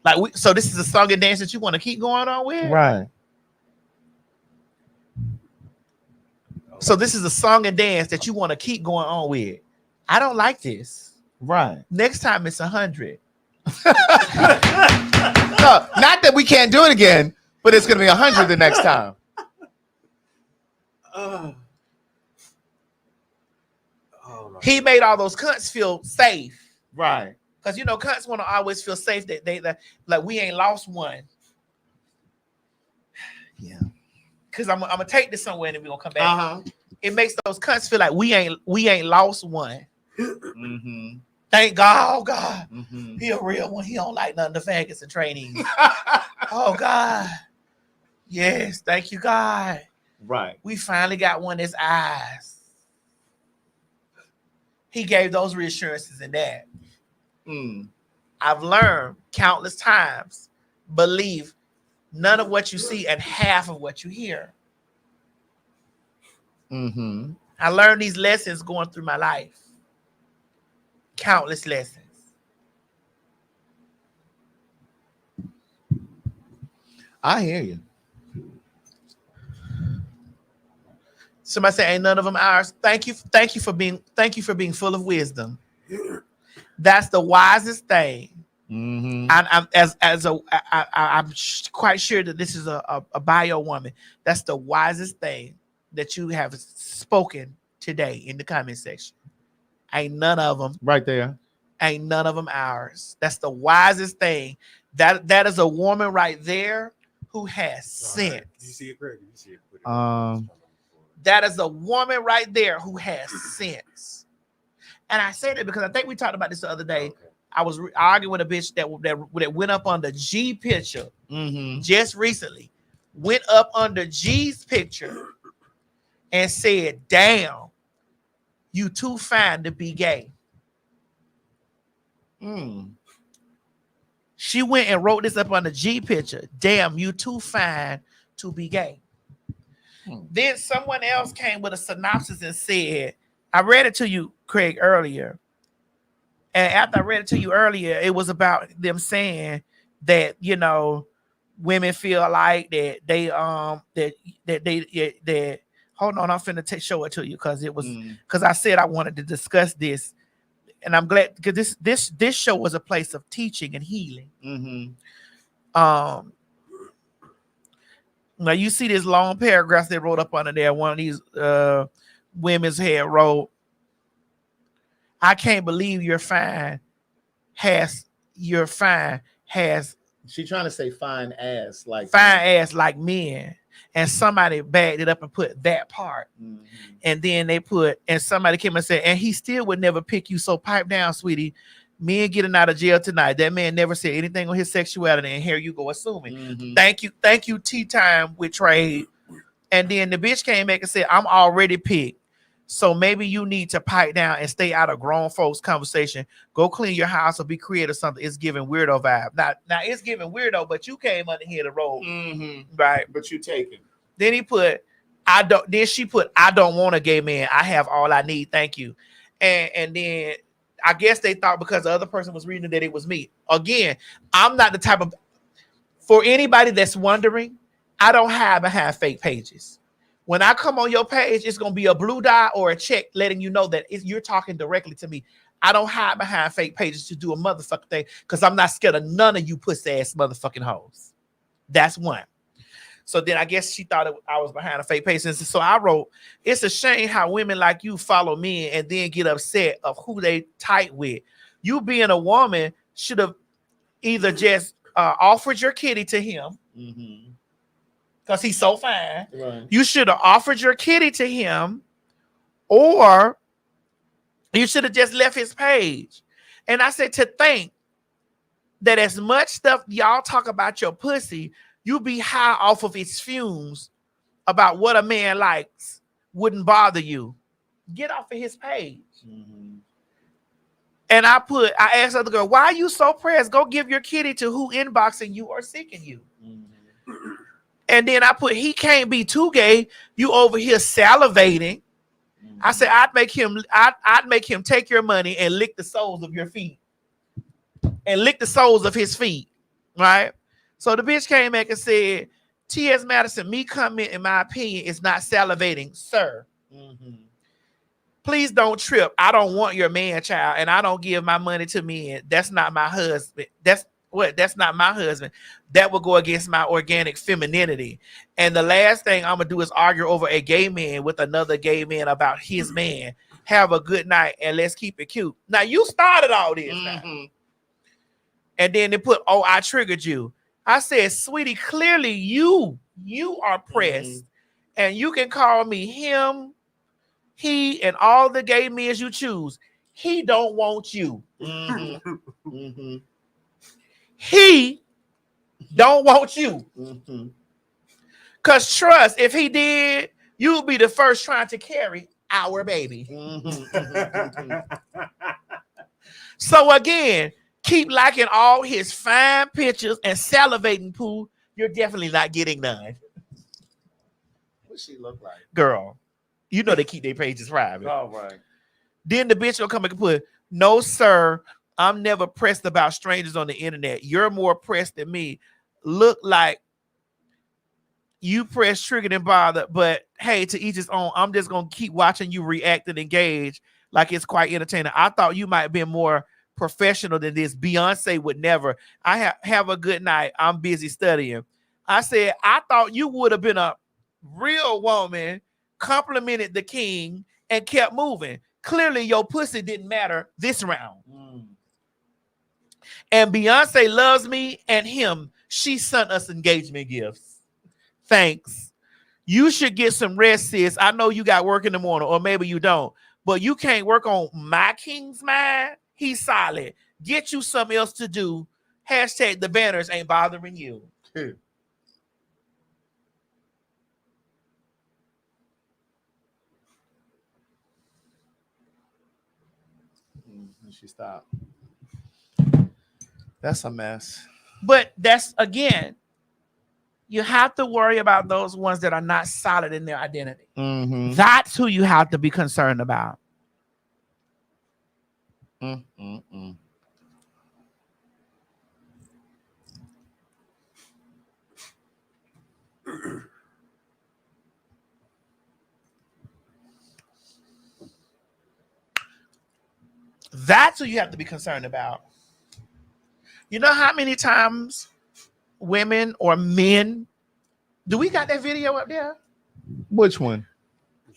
G: Like, so this is a song and dance that you want to keep going on with?
I: Right.
G: So this is a song and dance that you want to keep going on with. I don't like this.
I: Right.
G: Next time it's 100.
I: No, not that we can't do it again, but it's going to be 100 the next time.
G: He made all those cunts feel safe.
I: Right.
G: Because, you know, cunts want to always feel safe that they like we ain't lost one.
I: Yeah.
G: Because I'm going to take this somewhere and then we're going to come back. It makes those cunts feel like we ain't lost one.
I: Mm-hmm.
G: Thank God. Oh, God.
I: Mm-hmm.
G: He a real one. He don't like none of the faggots and trainees. Oh, God. Yes. Thank you, God.
I: Right.
G: We finally got one that's eyes. He gave those reassurances in that. I've learned countless times, believe none of what you see and half of what you hear.
I: Mm-hmm.
G: I learned these lessons going through my life. countless lessons.
I: I hear you.
G: Somebody say, ain't none of them ours. Thank you for being full of wisdom. That's the wisest thing.
I: Mm-hmm.
G: I'm quite sure that this is a bio woman. That's the wisest thing that you have spoken today in the comment section. Ain't none of them
I: Right there.
G: Ain't none of them ours. That's the wisest thing. That is a woman right there who has sense.
F: Right. You see it, Greg? You see it?
G: That is a woman right there who has sense. And I say that because I think we talked about this the other day. Okay. I was arguing with a bitch that went up on the G picture just recently. Went up under G's picture and said, damn, you too fine to be gay. She went and wrote this up on the G picture. Damn, you too fine to be gay. Then someone else came with a synopsis and said, I read it to you, Craig, earlier. And after I read it to you earlier, it was about them saying that, you know, women feel like that they hold on, I'm finna show it to you because it was because I said I wanted to discuss this. And I'm glad because this show was a place of teaching and healing. Now you see this long paragraph they wrote up under there. One of these women's head wrote, I can't believe you're fine has
I: She trying to say fine ass
G: like men. And somebody bagged it up and put that part. And then they put, and somebody came and said, and he still would never pick you, so pipe down, sweetie. Men getting out of jail tonight. That man never said anything on his sexuality, and here you go assuming. Thank you, Tea Time with Trade. And then the bitch came back and said, I'm already picked. So maybe you need to pipe down and stay out of grown folks' conversation. Go clean your house or be creative or something. It's giving weirdo vibe. Now it's giving weirdo, but you came under here to roll. Right.
I: But you take it.
G: Then he put, I don't want a gay man. I have all I need. Thank you. And then I guess they thought because the other person was reading that it was me. Again, I'm not the type of, for anybody that's wondering, I don't hide behind fake pages. When I come on your page, it's going to be a blue dot or a check letting you know that you're talking directly to me. I don't hide behind fake pages to do a motherfucking thing because I'm not scared of none of you pussy ass motherfucking hoes. That's one. So then I guess she thought I was behind a fake page. And so I wrote, it's a shame how women like you follow men and then get upset of who they tight with. You being a woman should have either just offered your kitty to him. Because he's so fine. Right. You should have offered your kitty to him, or you should have just left his page. And I said to think that as much stuff y'all talk about your pussy, you be high off of its fumes about what a man likes wouldn't bother you. Get off of his page. And I asked the other girl, why are you so pressed? Go give your kitty to who inboxing you or seeking you. And then I put, he can't be too gay. You over here salivating. I said, I'd make him take your money and lick the soles of your feet. And lick the soles of his feet. Right? So the bitch came back and said, T.S. Madison, me comment in my opinion is not salivating, sir. Please don't trip. I don't want your man child, and I don't give my money to men. That's not my husband. That's not my husband. That will go against my organic femininity. And the last thing I'm gonna do is argue over a gay man with another gay man about his man. Have a good night and let's keep it cute. Now you started all this. And then they put, oh, I triggered you. I said, sweetie, clearly you are pressed. And you can call me him, he, and all the gay men you choose. He don't want you. He don't want you. Because trust, if he did, you would be the first trying to carry our baby. So again, keep liking all his fine pictures and salivating poo. You're definitely not getting none.
I: What she look like?
G: Girl, you know they keep their pages private.
I: All right.
G: Then the bitch will come and put, No, sir. I'm never pressed about strangers on the internet. You're more pressed than me. Look like you press triggered and bothered, but hey, to each his own. I'm just gonna keep watching you react and engage like it's quite entertaining. I thought you might be more professional than this. Beyonce would never. I have a good night. I'm busy studying. I said, I thought you would have been a real woman, complimented the king, and kept moving. Clearly, your pussy didn't matter this round. And Beyonce loves me and him. She sent us engagement gifts. Thanks. You should get some rest, sis. I know you got work in the morning, or maybe you don't, but you can't work on my king's mind. He's solid. Get you something else to do. Hashtag the banners ain't bothering you.
I: She stopped. That's a mess.
G: But that's, again, you have to worry about those ones that are not solid in their identity.
I: Mm-hmm.
G: That's who you have to be concerned about. That's who you have to be concerned about. You know how many times women or men, do we got that video up there?
I: Which one?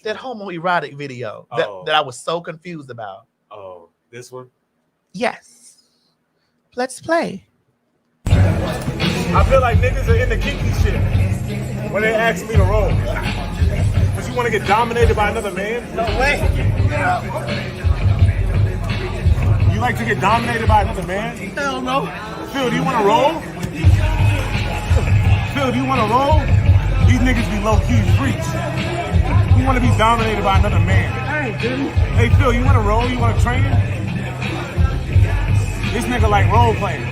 G: That homoerotic video that I was so confused about.
F: Oh, this one?
G: Yes. Let's play.
C: I feel like niggas are in the kinky shit when they ask me to roll. But you want to get dominated by another man?
G: No way.
C: You like to get dominated by another man?
G: Hell no.
C: Phil, do you want to roll? Phil, do you want to roll? These niggas be low-key freaks. You want to be dominated by another man. Hey, Phil, you want to roll? You want to train? This nigga like role playing.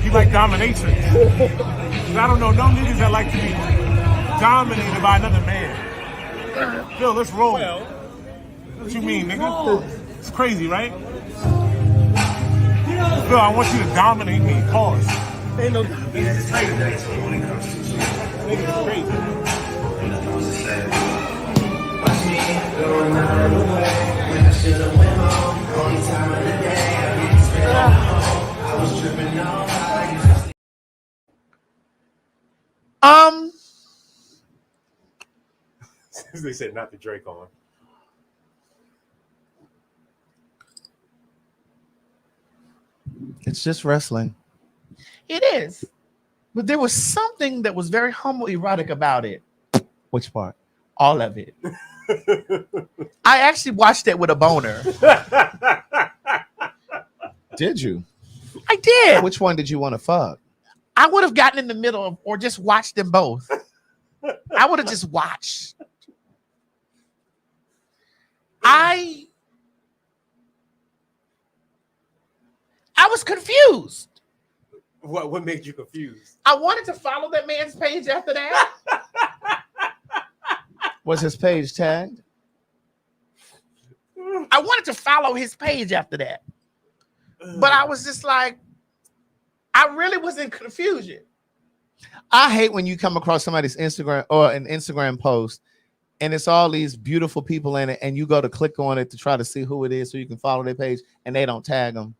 C: You like domination. I don't know no niggas that like to be dominated by another man. Phil, let's roll. What you mean, nigga? It's crazy, right? Phil, I want you to dominate me. Pause. Ain't no niggas crazy. Niggas crazy.
F: They said not the Drake on.
I: It's just wrestling.
G: It is. But there was something that was very homoerotic about it.
I: Which part?
G: All of it. I actually watched it with a boner.
I: Did you?
G: I did.
I: Which one did you want to fuck?
G: I would have gotten in the middle of, or just watched them both. I would have just watched. I was confused.
F: What made you confused?
G: I wanted to follow that man's page after that.
I: Was his page tagged?
G: I wanted to follow his page after that. But I was just like, I really was in confusion.
I: I hate when you come across somebody's Instagram or an Instagram post and it's all these beautiful people in it and you go to click on it to try to see who it is so you can follow their page and they don't tag them.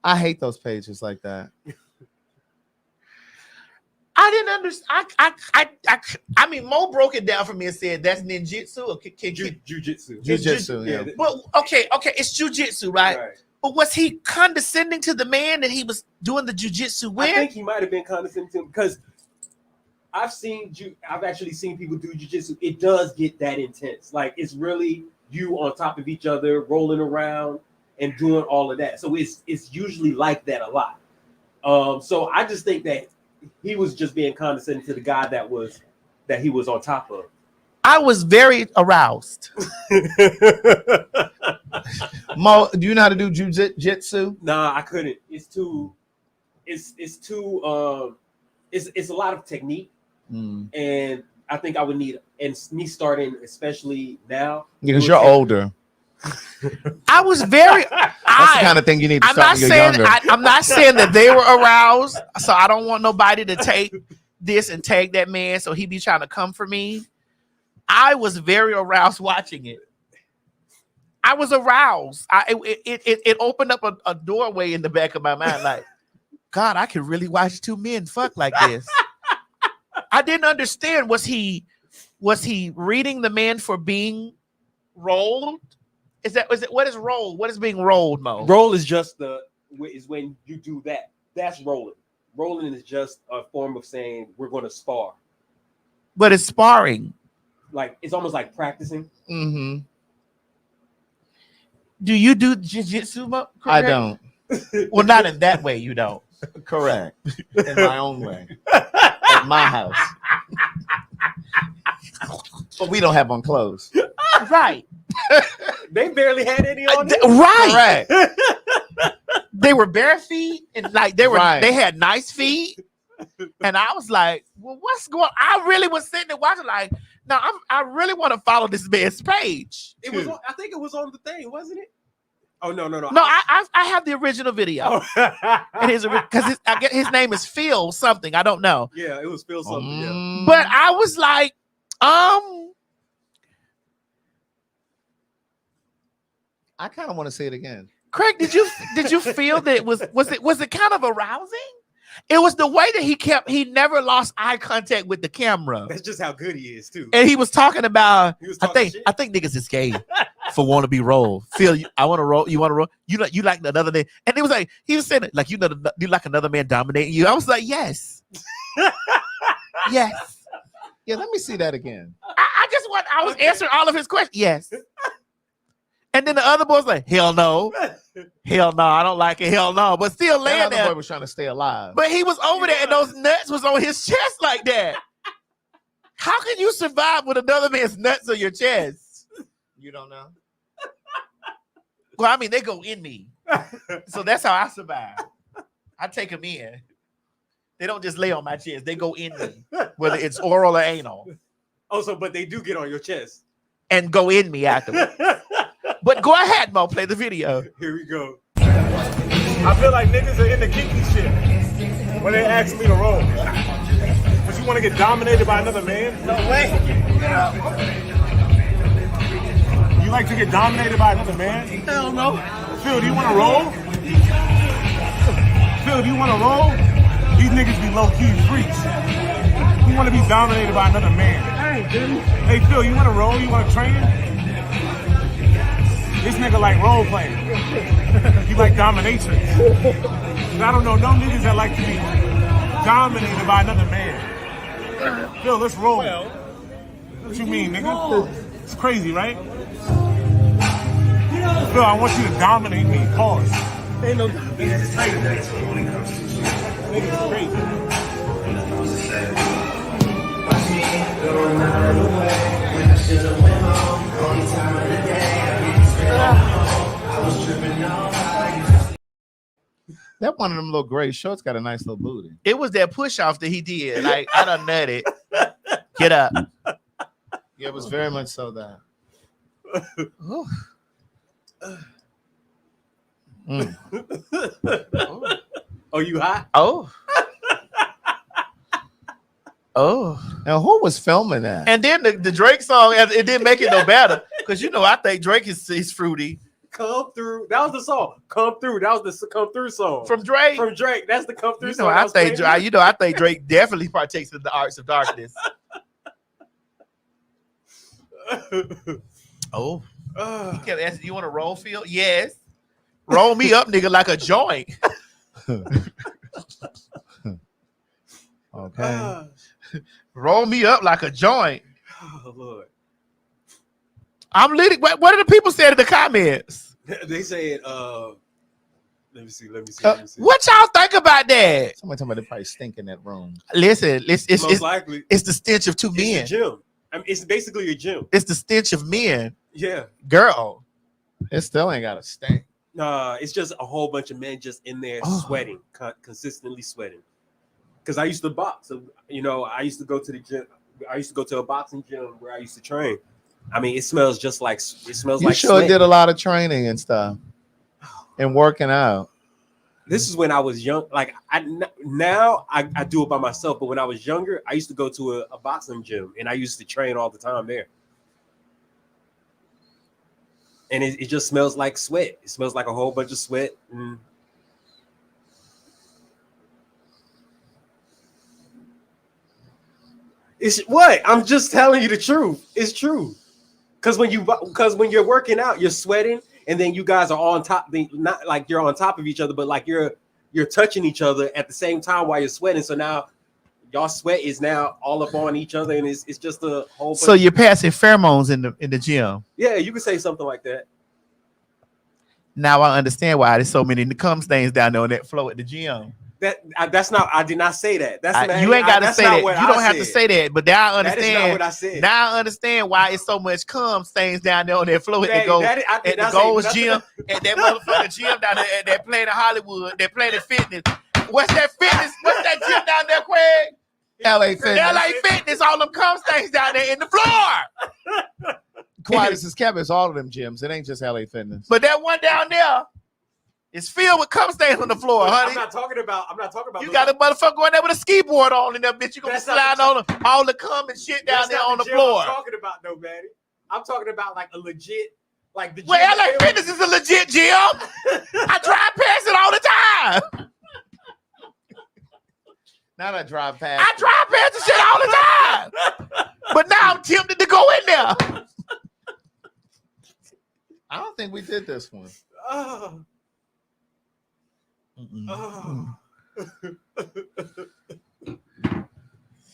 I: I hate those pages like that.
G: I didn't understand. I mean, Mo broke it down for me and said that's ninjutsu or
F: jujitsu.
I: Jujitsu, yeah.
G: Well, okay, it's jujitsu, right? But was he condescending to the man that he was doing the jujitsu with?
F: I think he might have been condescending to him because I've actually seen people do jujitsu. It does get that intense. Like it's really you on top of each other, rolling around and doing all of that. So it's usually like that a lot. So I just think that he was just being condescending to the guy that he was on top of.
G: I was very aroused.
I: Mo, do you know how to do jujitsu?
F: Nah, I couldn't. It's a lot of technique, and I think I would need, and me starting especially now.
I: Because you're older.
G: I was very.
I: That's the kind of thing you need to start when you're younger.
G: I'm not saying that they were aroused, so I don't want nobody to take this and tag that man so he be trying to come for me. I was very aroused watching it. I was aroused. It opened up a doorway in the back of my mind, like, God, I can really watch two men fuck like this. I didn't understand. Was he reading the man for being rolled? What is roll? What is being rolled, Mo?
F: Roll is just is when you do that. That's rolling. Rolling is just a form of saying we're going to spar.
G: But it's sparring.
F: Like it's almost like practicing.
G: Mm-hmm. Do you do jiu-jitsu, Mo?
I: I don't.
G: Well, not in that way. You don't.
I: Correct. In my own way. At my house. But we don't have on clothes.
G: Right.
F: They barely had any on.
G: Right. They were bare feet and like they had nice feet. And I was like, well, what's going on? I really was sitting there watching like, no, I really want to follow this man's page.
F: It was I think it was on the thing, wasn't it? Oh no.
G: No, I have the original video. And because I get his name is Phil something. I don't know.
F: Yeah, it was Phil something. Yeah.
G: But I was like,
I: I kind of want to say it again.
G: Craig, did you feel that it was it kind of arousing? It was the way that he never lost eye contact with the camera.
F: That's just how good he is too.
G: And he was talking about I think
F: shit.
G: niggas is gay for want to be rolled. Phil, I want to roll. You want to roll? You like another man? And it was like he was saying it like you like another man dominating you. I was like, yes, yes.
I: Yeah, let me see that again.
G: I was answering all of his questions. Yes. And then the other boy's like, hell no. Hell no, I don't like it. Hell no. But still laying
I: that
G: there.
I: Boy was trying to stay alive.
G: But he was over there and those nuts was on his chest like that. How can you survive with another man's nuts on your chest?
I: You don't know?
G: Well, I mean, they go in me. So that's how I survive. I take them in. They don't just lay on my chest. They go in me, whether it's oral or anal.
F: Also, but they do get on your chest.
G: And go in me afterwards. But go ahead, Mo, play the video.
F: Here we go.
C: I feel like niggas are into kinky shit when they ask me to roll. But you want to get dominated by another man?
G: No way.
C: You like to get dominated by another man?
G: Hell no.
C: Phil, do you want to roll? Phil, do you want to roll? These niggas be low-key freaks. You want to be dominated by another man. Hey, Phil, you want to roll? You want to train? This nigga like role playing. He like domination. I don't know no niggas that like to be dominated by another man. Phil, let's roll. What you mean, nigga? It's crazy, right? Phil, I want you to dominate me. Pause. Ain't no niggas crazy. Niggas crazy.
I: That one of them little gray shorts got a nice little booty.
G: It was that push off that he did. Like, I done nutted. Get up.
I: Yeah, it was very much so that.
F: Oh, you hot?
G: Oh. Oh.
I: Now, who was filming that?
G: And then the Drake song, it didn't make it no better. Because, I think Drake is fruity.
F: Come Through. That was the song. Come Through. That was the Come Through song.
G: From Drake?
F: From Drake. That's the Come Through song.
G: I think Drake definitely partakes in the arts of darkness. Oh. He kept asking, you want to roll, Phil? Yes. Roll me up, nigga, like a joint.
I: Okay.
G: Roll me up like a joint.
F: Oh, Lord.
G: I'm leading. What do the people say in the comments?
F: They said, let me see.
G: What y'all think about that?
I: Somebody talking about they probably stink in that room.
G: Listen,
F: Most likely.
G: It's the stench of two men.
F: It's a gym. I mean, it's basically a gym.
G: It's the stench of men.
F: Yeah.
G: Girl.
I: It still ain't got a stink.
F: It's just a whole bunch of men just in there sweating, consistently sweating. Because I used to box. So, I used to go to the gym. I used to go to a boxing gym where I used to train. I mean, it smells just like
I: You
F: like
I: sure
F: sweat.
I: did a lot of training and stuff and working out.
F: This is when I was young. Like now I do it by myself, but when I was younger, I used to go to a boxing gym and I used to train all the time there. And it just smells like sweat. It smells like a whole bunch of sweat. It's what? I'm just telling you the truth. It's true. Because when you're working out, you're sweating, and then you guys are on top. Not like you're on top of each other, but like you're touching each other at the same time while you're sweating. So now y'all sweat is now all up on each other, and it's just a whole bunch.
G: So you're passing pheromones in the gym.
F: Yeah, you could say something like that.
G: Now I understand why there's so many cum stains down there on that floor at the gym.
F: That's not. I did not say that.
G: You ain't got to say that. You don't have to
F: said.
G: say that. But now I understand.
F: That is not what I said.
G: Now I understand why it's so much cum stains down there on that floor at the Gold's gym, at that motherfucking gym down there at that Planet Hollywood, that Planet Fitness. What's that fitness? What's that gym down there, Craig?
I: LA Fitness.
G: LA Fitness. All them cum stains down there in the floor.
I: Quiet as kept. It's all of them gyms. It ain't just LA Fitness.
G: But that one down there is filled with cum stains on the floor, honey.
F: I'm not talking about.
G: You got a motherfucker going there with a ski board on in there, bitch. You gonna slide on all the cum and shit down there on the floor.
F: I'm talking about though, Manny. I'm talking about like a legit, like the.
G: Well, LA Fitness is a legit gym. I drive past it all the time.
I: Not I drive past.
G: I drive past the shit all the time. But now I'm tempted to go in there.
I: I don't think we did this one.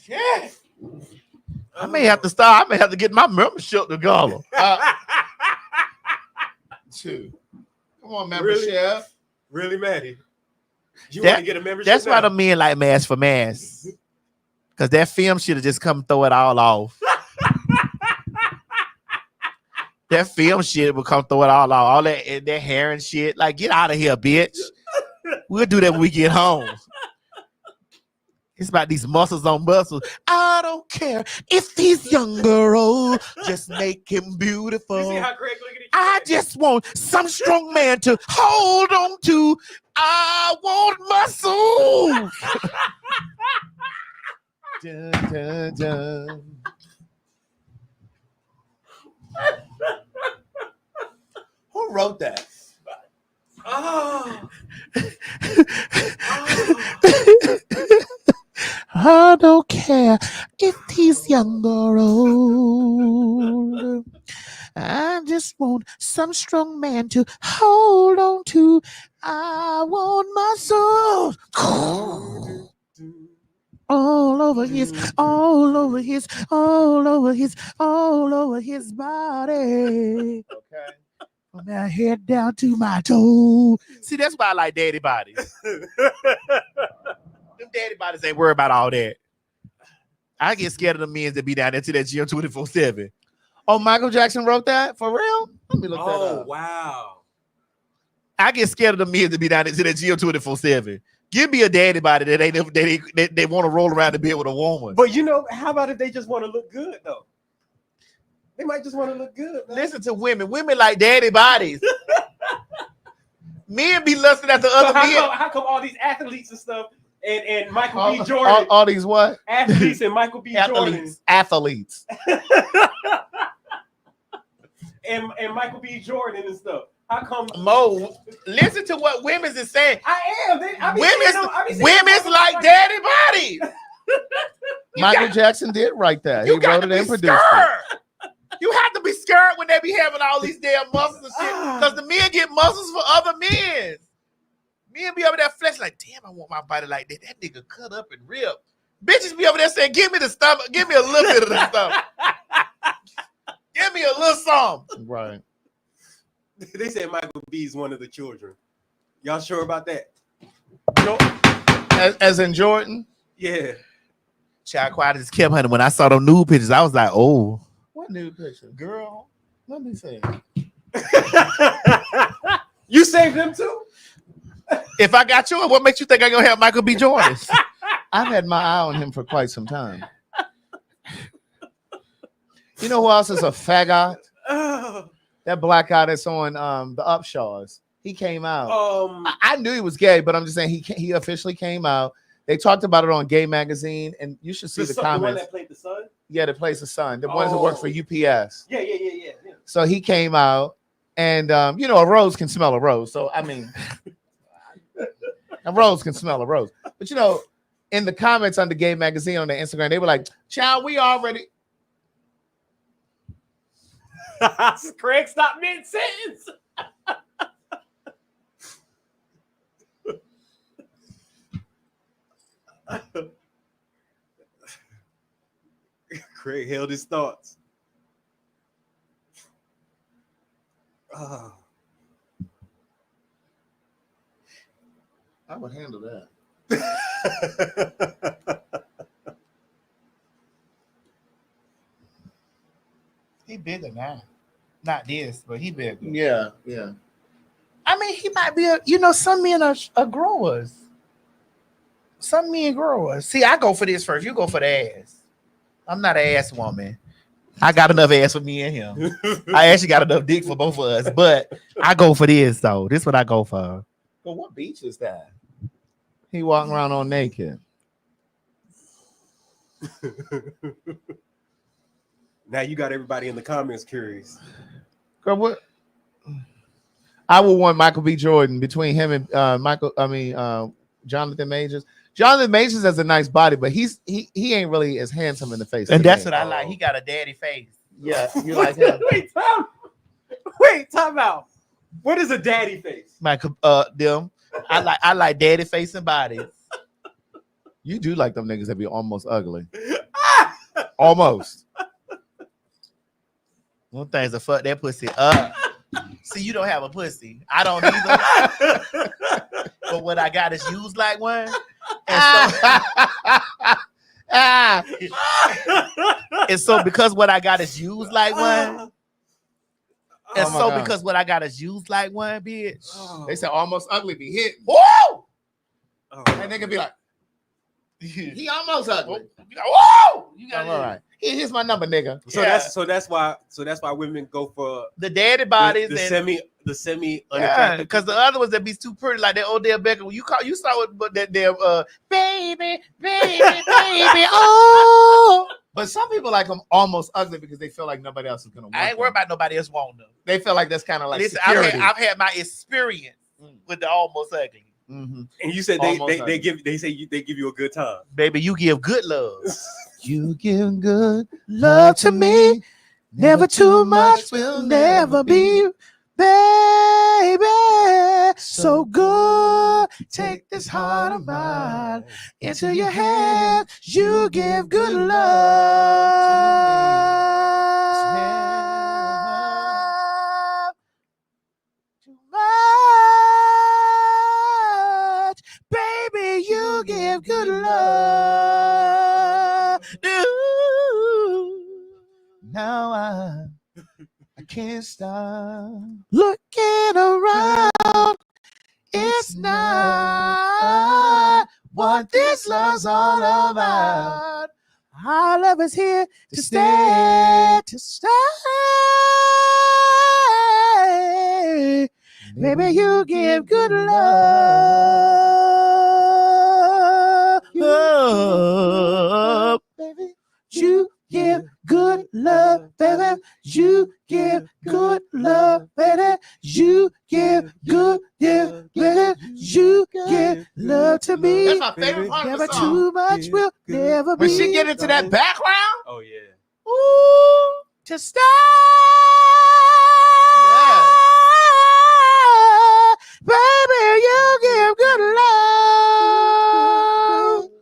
G: Yeah. I may have to start. I may have to get my membership together.
I: Two. Come on, membership.
F: Really, Maddie? You want to get a membership?
G: That's why the men like Mass for Mass. Because that film should have just come throw it all off. That film shit will come throw it all off. All that hair and shit. Like, get out of here, bitch. We'll do that when we get home. It's about these muscles on muscles. I don't care if he's young or old. Just make him beautiful.
F: You see how Craig looking at you?
G: I just want some strong man to hold on to. I want muscle.
I: Dun, dun, dun.
G: Who wrote that?
F: Oh.
G: I don't care if he's young or old. I just want some strong man to hold on to. I want muscles. All over his body.
I: Okay.
G: From my head down to my toe. See, that's why I like daddy bodies. Them daddy bodies ain't worried about all that. I get scared of the men that be down there to that gym 24/7.
I: Oh, Michael Jackson wrote that? For real? Let me look that
F: Oh,
I: up.
F: wow.
G: I get scared of the men that be down there to that gym 24/7. Give me a daddy body that they want to roll around the bed with a woman.
F: But you know, how about if they just want to look good though? They might just want to look good. Man.
G: Listen to women. Women like daddy bodies. Men be lusting after other men.
F: How come all these athletes and stuff and Michael B. Jordan?
I: All these what?
F: Athletes and Michael B.
I: Athletes.
F: and Michael B. Jordan and stuff. How come
G: Mo, listen to what women's is saying.
F: I am.
G: Women's like daddy bodies.
I: Michael Jackson did write that. He wrote it and produced it.
G: You have to be scared when they be having all these damn muscles and shit. Because the men get muscles for other men. Men be over there flesh like, damn, I want my body like that. That nigga cut up and ripped. Bitches be over there saying, give me the stomach. Give me a little bit of the stomach. Give me a little something.
I: Right.
F: They said Michael B is one of the children. Y'all sure about that?
I: As in Jordan?
F: Yeah.
G: Child quiet just kept hunting. When I saw them nude pictures, I was like, oh.
I: What nude picture? Girl, let me see.
F: You saved them too?
G: If I got you, what makes you think I'm going to have Michael B. Jordan?
I: I've had my eye on him for quite some time. You know who else is a faggot?
F: Oh.
I: That black guy that's on the Upshaws. He came out. I knew he was gay, but I'm just saying he officially came out. They talked about it on Gay Magazine, and you should see the comments.
F: The one that played the Sun?
I: Yeah, that plays the Sun. The ones that work for UPS.
F: Yeah.
I: So he came out, and you know, a rose can smell a rose. So I mean, a rose can smell a rose. But you know, in the comments on the Gay Magazine on their Instagram, they were like, "Child, we already."
F: Craig, stop mid-sentence. Craig held his thoughts.
I: I would handle that.
G: He bigger now. Not this, but he bigger.
I: Yeah.
G: I mean, he might be some men are growers. Some men growers. See, I go for this first. You go for the ass. I'm not an ass woman. I got enough ass for me and him. I actually got enough dick for both of us, but I go for this though. This is what I go for.
I: But what beach is that? He walking around all naked.
F: Now you got everybody in the comments curious.
I: Girl, what? I would want Michael B. Jordan between him and Jonathan Majors. Jonathan Majors has a nice body, but he ain't really as handsome in the face.
G: And that's what I like. He got a daddy face.
I: Yeah, you like him.
F: Wait, time out. What is a daddy face?
G: Michael, them. I like daddy face and bodies.
I: You do like them niggas that be almost ugly. Almost.
G: One thing's to fuck that pussy up. See, you don't have a pussy. I don't either. But what I got is used like one. And so because what I got is used like one. And so because what I got is used like one, bitch.
I: They said almost ugly be hit.
G: Whoa!
I: And they can be like, he almost ugly.
G: Whoa! You got
I: all right. Here's my number, nigga.
F: So that's why women go for
G: the daddy bodies
F: the semi
G: because the other ones that be too pretty, like that Odell Beckham. You saw it, but that damn baby, oh.
I: But some people like them almost ugly because they feel like nobody else is gonna.
G: I ain't worried about nobody else wanting them.
I: They feel like that's kind of like
G: listen,
I: security.
G: I've had my experience with the almost ugly.
I: Mm-hmm.
F: And you said they give you a good time.
G: Baby, you give good love.
I: You give good love to me. Never too much will never be. Baby, so good. Take this heart of mine into your hands. You give good love. Too much. Baby, you give good love. Now I can't stop looking around. It's not what this love's all about. Our love is here to stay, Baby, you give good love. Oh, baby, you give good love, baby. You give good love, baby. You give good, baby. You give love to me.
G: That's my favorite part of the
I: Never
G: song.
I: too much will never be.
G: When she get into that background,
F: Oh yeah.
G: ooh, to stop.
I: Baby, you give good love.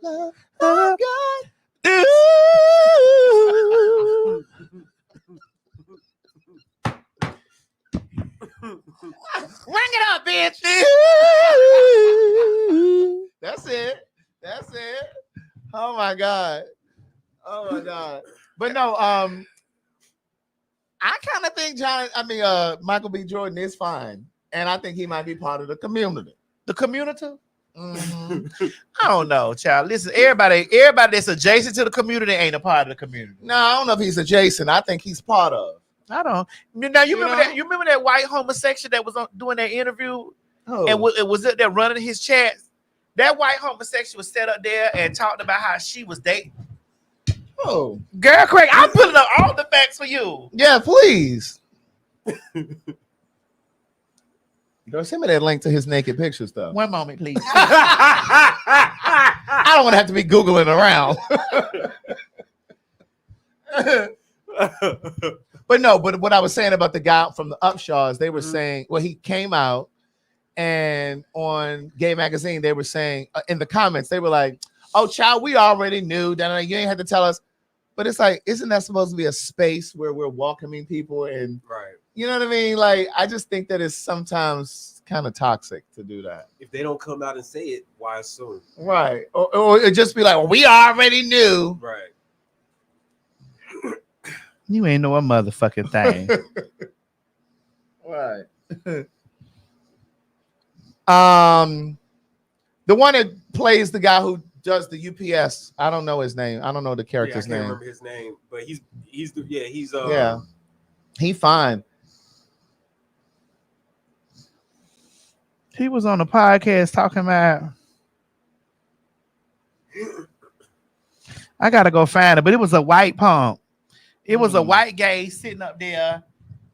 I: Love God.
G: Ring it up, bitch.
I: That's it. Oh my God. But no, I kind of think Michael B. Jordan is fine. And I think he might be part of the community.
G: The community?
I: Mhm.
G: I don't know, child. Listen, everybody that's adjacent to the community ain't a part of the community.
I: No, I don't know if he's adjacent. I think he's part of.
G: I don't. Now you remember
I: know?
G: that? You remember that white homosexual that was doing that interview
I: Oh.
G: and it was up there running his chat? That white homosexual was set up there and talked about how she was dating.
I: Oh,
G: Girl, Craig, I'm putting up all the facts for you.
I: yeah, please. Girl, send me that link to his naked pictures, though.
G: One moment, please.
I: I don't want to have to be Googling around. But what I was saying about the guy from the Upshaws, they were saying, well, he came out and on Gay Magazine, they were saying in the comments, they were like, oh, child, we already knew that you ain't had to tell us. But it's like, isn't that supposed to be a space where we're welcoming people? And
F: Right.
I: you know what I mean? Like, I just think that it's sometimes kind of toxic to do that.
F: If they don't come out and say it, why assume?
I: Right. Or it just be like, well, we already knew.
F: Right.
G: You ain't know a motherfucking thing.
I: Right. The one that plays the guy who does the UPS, I don't know his name. I don't know the character's
F: I can't
I: name.
F: remember his name, but he's
I: Yeah. He fine.
G: He was on a podcast talking about. I gotta go find it, but it was a white punk. It was a white gay sitting up there,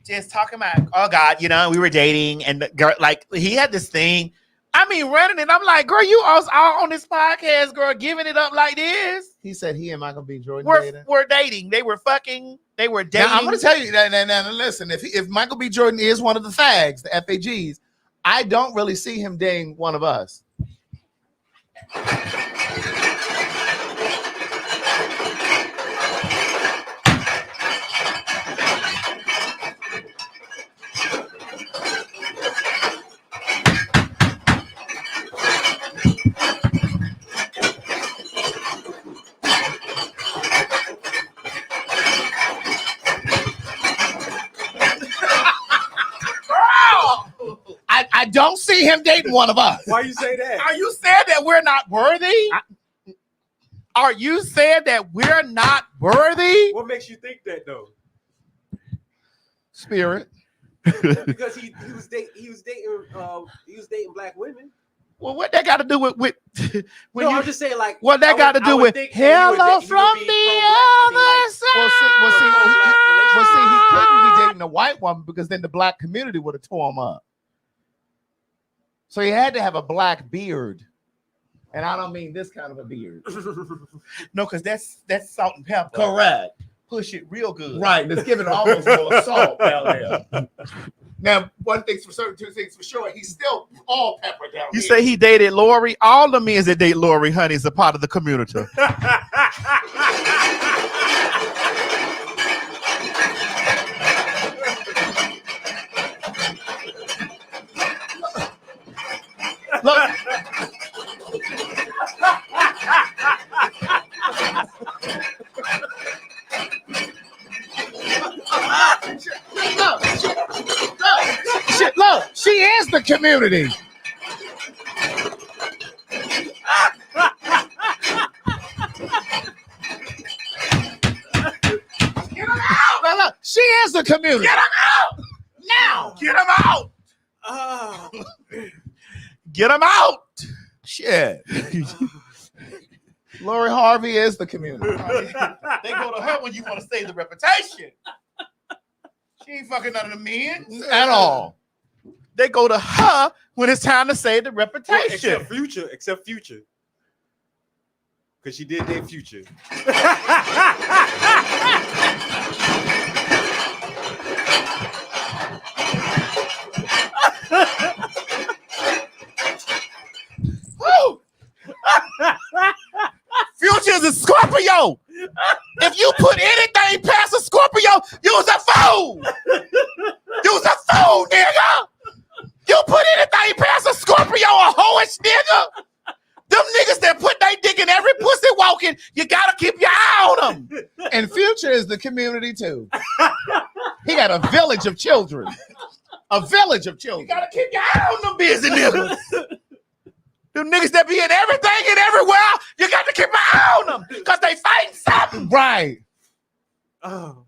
G: just talking about, oh God, we were dating, and the girl, like, he had this thing. I mean, running it. I'm like, girl, you all on this podcast, girl, giving it up like this.
I: He said he and Michael B. Jordan
G: were dating. They were fucking. They were dating.
I: Now, I'm going to tell you that. Now, listen, if Michael B. Jordan is one of the Fags, the FAGs, I don't really see him dating one of us. I don't see him dating one of us.
F: Why you say that?
G: Are you saying that we're not worthy? Are you saying that we're not worthy?
F: What makes you think that though?
I: Spirit.
F: Because he was dating black women.
G: Well, what that got to do with when
F: I'm just saying, like,
G: what that got to do with hello from the other side?
I: Well, see, he couldn't be dating a white woman because then the black community would have tore him up. So he had to have a black beard. And I don't mean this kind of a beard.
G: No, because that's salt and pepper.
I: Correct.
G: Push it real good.
I: Right. Let's give it almost more salt down there. Now, one thing's for certain, two things for sure. He's still all pepper down
G: You
I: here.
G: say he dated Lori? All the men that date Lori, honey, is a part of the community.
I: Look. Look, she is the community. Get him out! Look, she is the community.
G: Get him out! Now! Get him out! Get him out! Shit.
I: Lori Harvey is the community.
G: They go to her when you want to save the reputation. She ain't fucking none of the men
I: At all.
G: They go to her when it's time to save the reputation.
F: Except Future. Because she did date Future.
G: Woo! Future is a Scorpio. If you put anything past a Scorpio, you's a fool. You's a fool, nigga. You put anything past a Scorpio, a hoish nigga. Them niggas that put their dick in every pussy walking, you gotta keep your eye on them.
I: And Future is the community too. He got a village of children. A village of children.
G: You gotta keep your eye on them busy niggas. Them
H: Them niggas that be in everything and everywhere, you got to keep an eye on them because they fighting something.
I: Right.
F: Oh,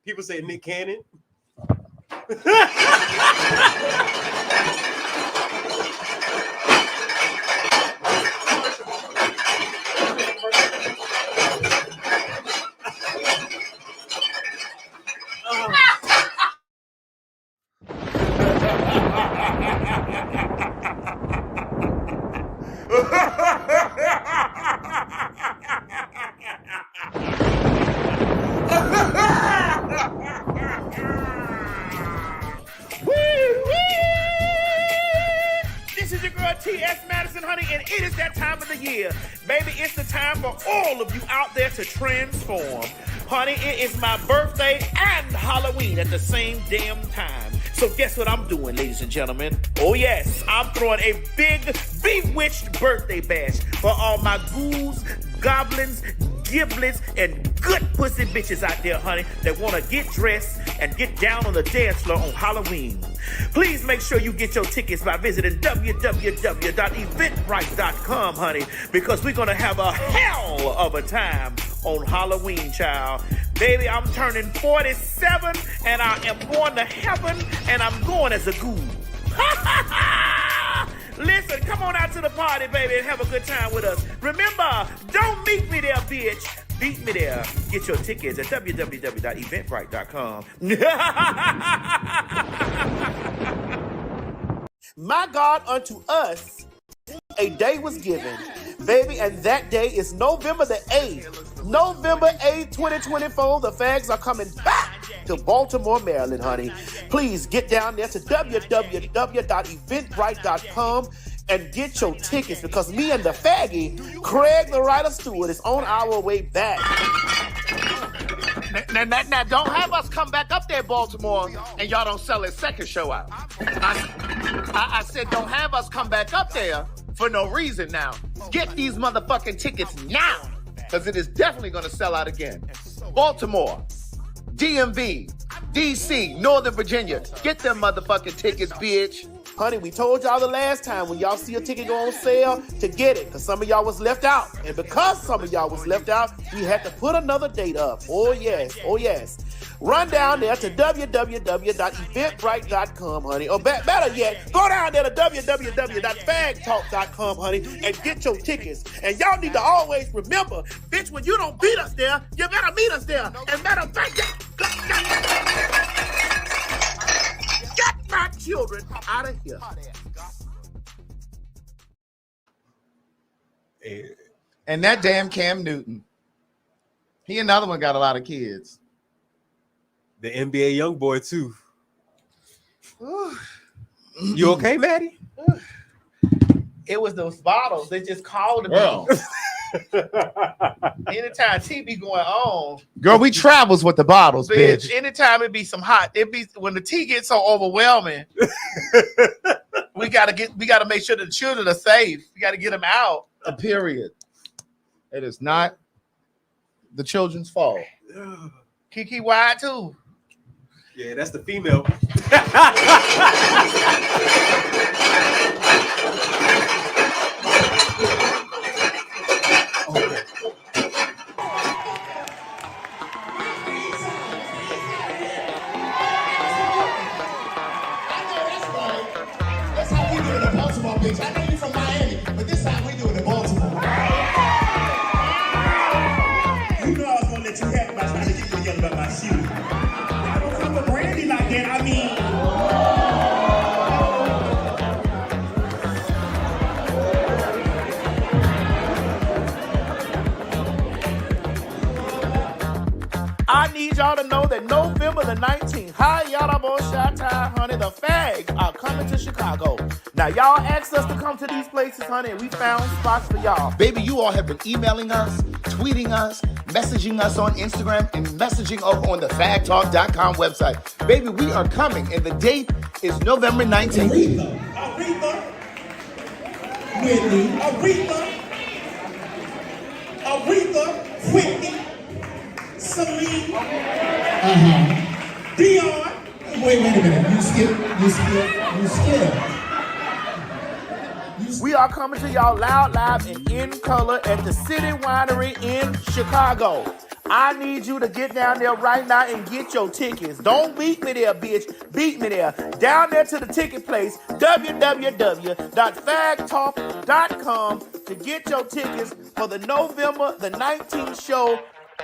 F: people say Nick Cannon.
G: This is your girl T.S. Madison, honey, and it is that time of the year. Baby, it's the time for all of you out there to transform. Honey, it is my birthday and Halloween at the same damn time. So guess what I'm doing, ladies and gentlemen? Oh yes, I'm throwing a big bewitched birthday bash for all my ghouls, goblins, giblets, and good pussy bitches out there, honey, that want to get dressed and get down on the dance floor on Halloween. Please make sure you get your tickets by visiting www.eventbrite.com, honey, because we're going to have a hell of a time on Halloween, child. Baby, I'm turning 47, and I am going to heaven, and I'm going as a ghoul. Listen, come on out to the party, baby, and have a good time with us. Remember, don't meet me there, bitch. Beat me there. Get your tickets at www.eventbrite.com.
H: My God, unto us a day was given, baby, and that day is November the 8th. November 8th, 2024, the Phags are coming back to Baltimore, Maryland, honey. Please get down there to www.eventbrite.com and get your tickets because me and the faggy, Craig the Writer Stewart, is on our way back.
A: Now, don't have us come back up there, Baltimore, and y'all don't sell a second show out. I said don't have us come back up there for no reason now. Get these motherfucking tickets now, because it is definitely going to sell out again. Baltimore, DMV, DC, Northern Virginia. Get them motherfucking tickets, bitch.
H: Honey, we told y'all the last time when y'all see a ticket go on sale to get it because some of y'all was left out. And because some of y'all was left out, we had to put another date up. Oh, yes. Oh, yes. Run down there to www.eventbrite.com, honey. Or better yet, go down there to www.phagtalk.com, honey, and get your tickets. And y'all need to always remember, bitch, when you don't beat us there, you better meet us there. And matter of fact, get my children out of here.
I: And that damn Cam Newton. He another one got a lot of kids.
F: The NBA young boy too. You okay, Maddie?
G: It was those bottles. They just called me. Anytime TV going on,
I: girl, we travels with the bottles, bitch.
G: Anytime it be some hot, it be when the tea gets so overwhelming. we gotta make sure the children are safe. We gotta get them out.
I: A period. It is not the children's fault.
G: Kiki wide too.
F: Yeah, that's the female.
K: I know you from Miami, but this time we do it in Baltimore. You know I was gonna let you have it by trying to get you yelling about my shoe. I don't come with Brandy like that. I mean,
H: I need y'all to know that November the 19th, honey, the Phag are coming to Chicago. Now, y'all asked us to come to these places, honey, and we found spots for y'all.
I: Baby, you all have been emailing us, tweeting us, messaging us on Instagram, and messaging over on the phagtalk.com website. Baby, we are coming, and the date is November 19th.
K: Aretha, Whitney, Whitney, Celine, Dion. Wait a minute. You skip.
H: We are coming to y'all loud, live, and in color at the City Winery in Chicago. I need you to get down there right now and get your tickets. Don't beat me there, bitch. Beat me there. Down there to the ticket place, www.phagtalk.com to get your tickets for the November the 19th show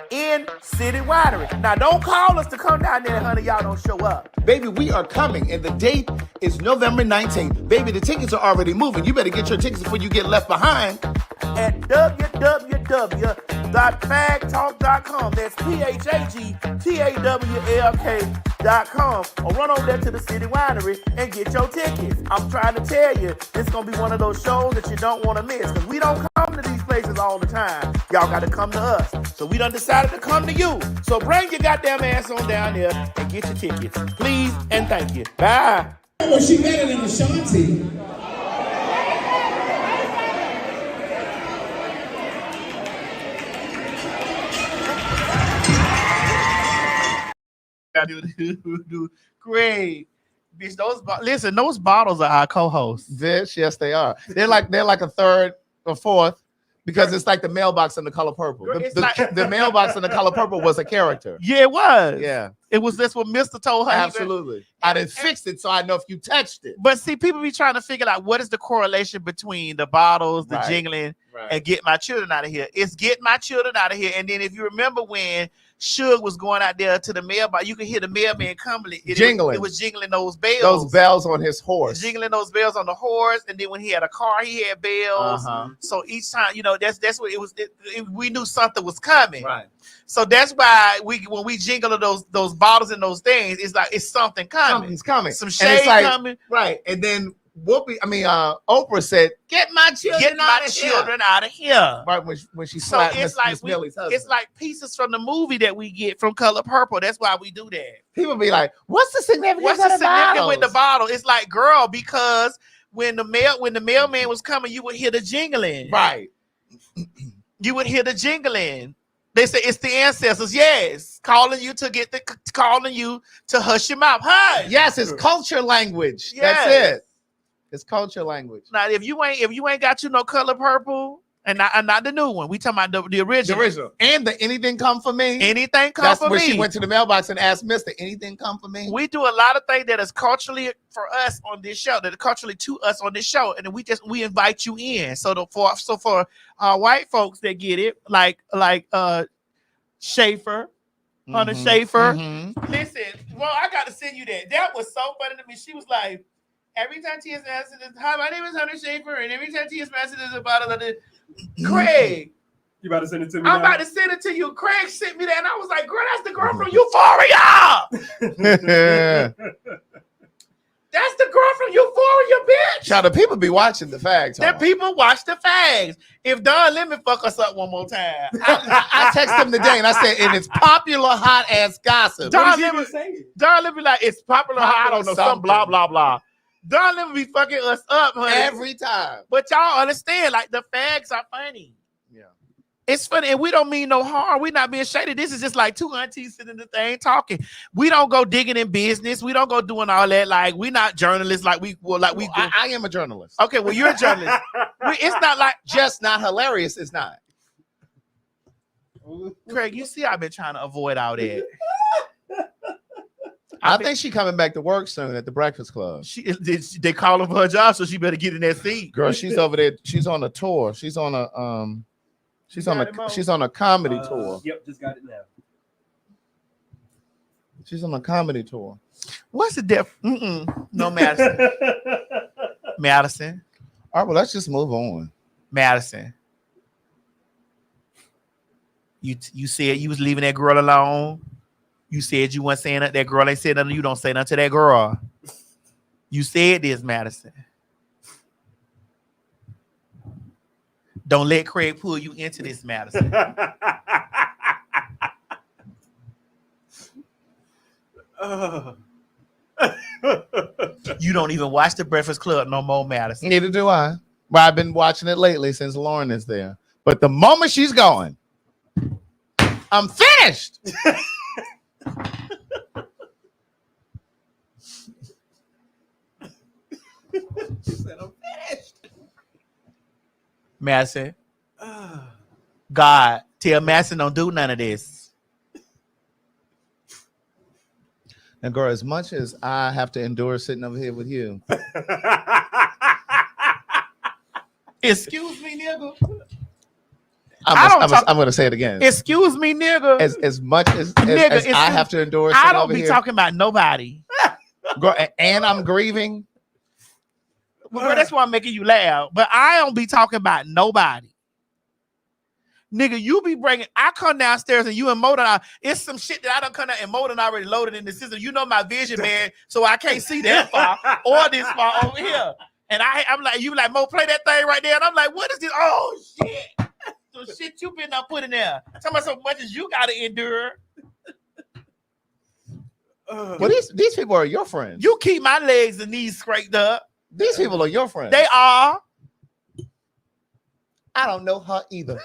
H: in City Winery. Now, don't call us to come down there, honey. Y'all don't show up.
I: Baby, we are coming, and the date is November 19th. Baby, the tickets are already moving. You better get your tickets before you get left behind.
H: At www.phagtalk.com. That's PHAGTAWLK.com. Or run over there to the City Winery and get your tickets. I'm trying to tell you, this is going to be one of those shows that you don't want to miss. Because we don't come to these places all the time. Y'all got to come to us. So we done decided to come to you. So bring your goddamn ass on down there and get your tickets. Please and thank you. Bye.
K: Well, she better than Ashanti.
G: Great. Bitch, those bottles are our co-hosts.
I: Bitch, yes, they are. They're like a third or fourth because it's like the mailbox in The Color Purple. The mailbox in The Color Purple was a character.
G: Yeah, it was.
I: Yeah.
G: It was that's what Mr. told her.
I: Absolutely. I didn't fix it, so I know if you touched it.
G: But see, people be trying to figure out what is the correlation between the bottles, the jingling, and get my children out of here. It's get my children out of here. And then if you remember when Suge was going out there to the mailbox, you could hear the mailman coming.
I: Jingling.
G: It was jingling those bells.
I: Those bells on his horse.
G: Jingling those bells on the horse. And then when he had a car, he had bells. So each time, that's what it was. We knew something was coming.
I: Right.
G: So that's why when we jingle those bottles and those things, it's like it's something coming.
I: Something's coming.
G: Some shade coming.
I: Right. And then Oprah said, "Get my children
G: out of here."
I: Right when she slapped Miss Millie's husband.
G: It's like pieces from the movie that we get from Color Purple. That's why we do that.
I: People be like, "What's the significance
G: with the bottle?" It's like, girl, because when the mailman was coming, you would hear the jingling.
I: Right.
G: You would hear the jingling. They say it's the ancestors. Yes, calling you to hush your mouth. Hush.
I: Yes, it's culture language.
G: Yes.
I: That's it. It's culture language.
G: Now, if you ain't got no Color Purple, and not the new one, we talking about the original.
I: The original. And the Anything Come For Me.
G: Anything Come
I: That's
G: For Me.
I: where she went to the mailbox and asked Mr. Anything Come For Me.
G: We do a lot of things that is culturally for us on this show, that are culturally to us on this show, and then we invite you in. So for white folks that get it, like Schaefer, Hunter Schaefer. Listen, well, I got to send you that. That was so funny to me. She was like, every time T.S. Madison is, hi, my name is Hunter Schaefer, and every time T.S. Madison is about it, Craig.
F: You about to send it to me?
G: I'm about to send it to you. Craig sent me that, and I was like, girl, that's the girl from Euphoria. That's the girl from Euphoria, bitch.
I: Child, the people be watching the Fags.
G: The people watch the Fags. If Don let me fuck us up one more time.
I: I text him today and I said, and it's popular hot ass gossip.
G: Don let me like, it's popular hot, I don't know, some blah, blah, blah. Don let me be fucking us up, honey.
I: Every time.
G: But y'all understand, like, the Fags are funny.
I: Yeah.
G: It's funny, and we don't mean no harm. We're not being shady. This is just like two aunties sitting in the thing talking. We don't go digging in business. We don't go doing all that. Like, we're not journalists. I
I: am a journalist.
G: Okay, well, you're a journalist. It's not like
I: just not hilarious. It's not.
G: Craig, you see, I've been trying to avoid all that.
I: I think she's coming back to work soon at the Breakfast Club.
G: They call her for her job, so she better get in that seat.
I: Girl, she's over there. She's on a tour. She's on a She's on a comedy tour.
F: Yep, just got it now.
I: She's on a comedy tour.
G: What's the difference? No, Madison. Madison.
I: All right, well, let's just move on.
G: Madison. You said you was leaving that girl alone. You said you weren't saying that. That girl ain't said nothing. You don't say nothing to that girl. You said this, Madison. Don't let Craig pull you into this, Madison. You don't even watch The Breakfast Club no more, Madison.
I: Neither do I. But I've been watching it lately since Lauren is there. But the moment she's going, I'm finished.
G: She said, I'm finished. Massey. God, tell Massey don't do none of this.
I: Now, girl, as much as I have to endure sitting over here with you,
G: Excuse me, nigga.
I: I'm going to say it again.
G: Excuse me, nigga.
I: As much as
G: Nigga,
I: I have to endure
G: I
I: sitting
G: don't
I: over
G: be
I: here,
G: talking about nobody.
I: girl, and I'm grieving.
G: Well, girl, that's why I'm making you laugh. But I don't be talking about nobody. Nigga, you be bringing. I come downstairs and you and Moden. It's some shit that I don't come down and Moden already loaded in the system. You know my vision, man, so I can't see that far or this far over here. And I'm like, you like, Mo, play that thing right there. And I'm like, what is this? Oh shit! So shit you been up putting there. Tell me so much as you gotta endure.
I: Well, these people are your friends.
G: You keep my legs and knees scraped up.
I: These people are your friends.
G: They are.
I: I don't know her either.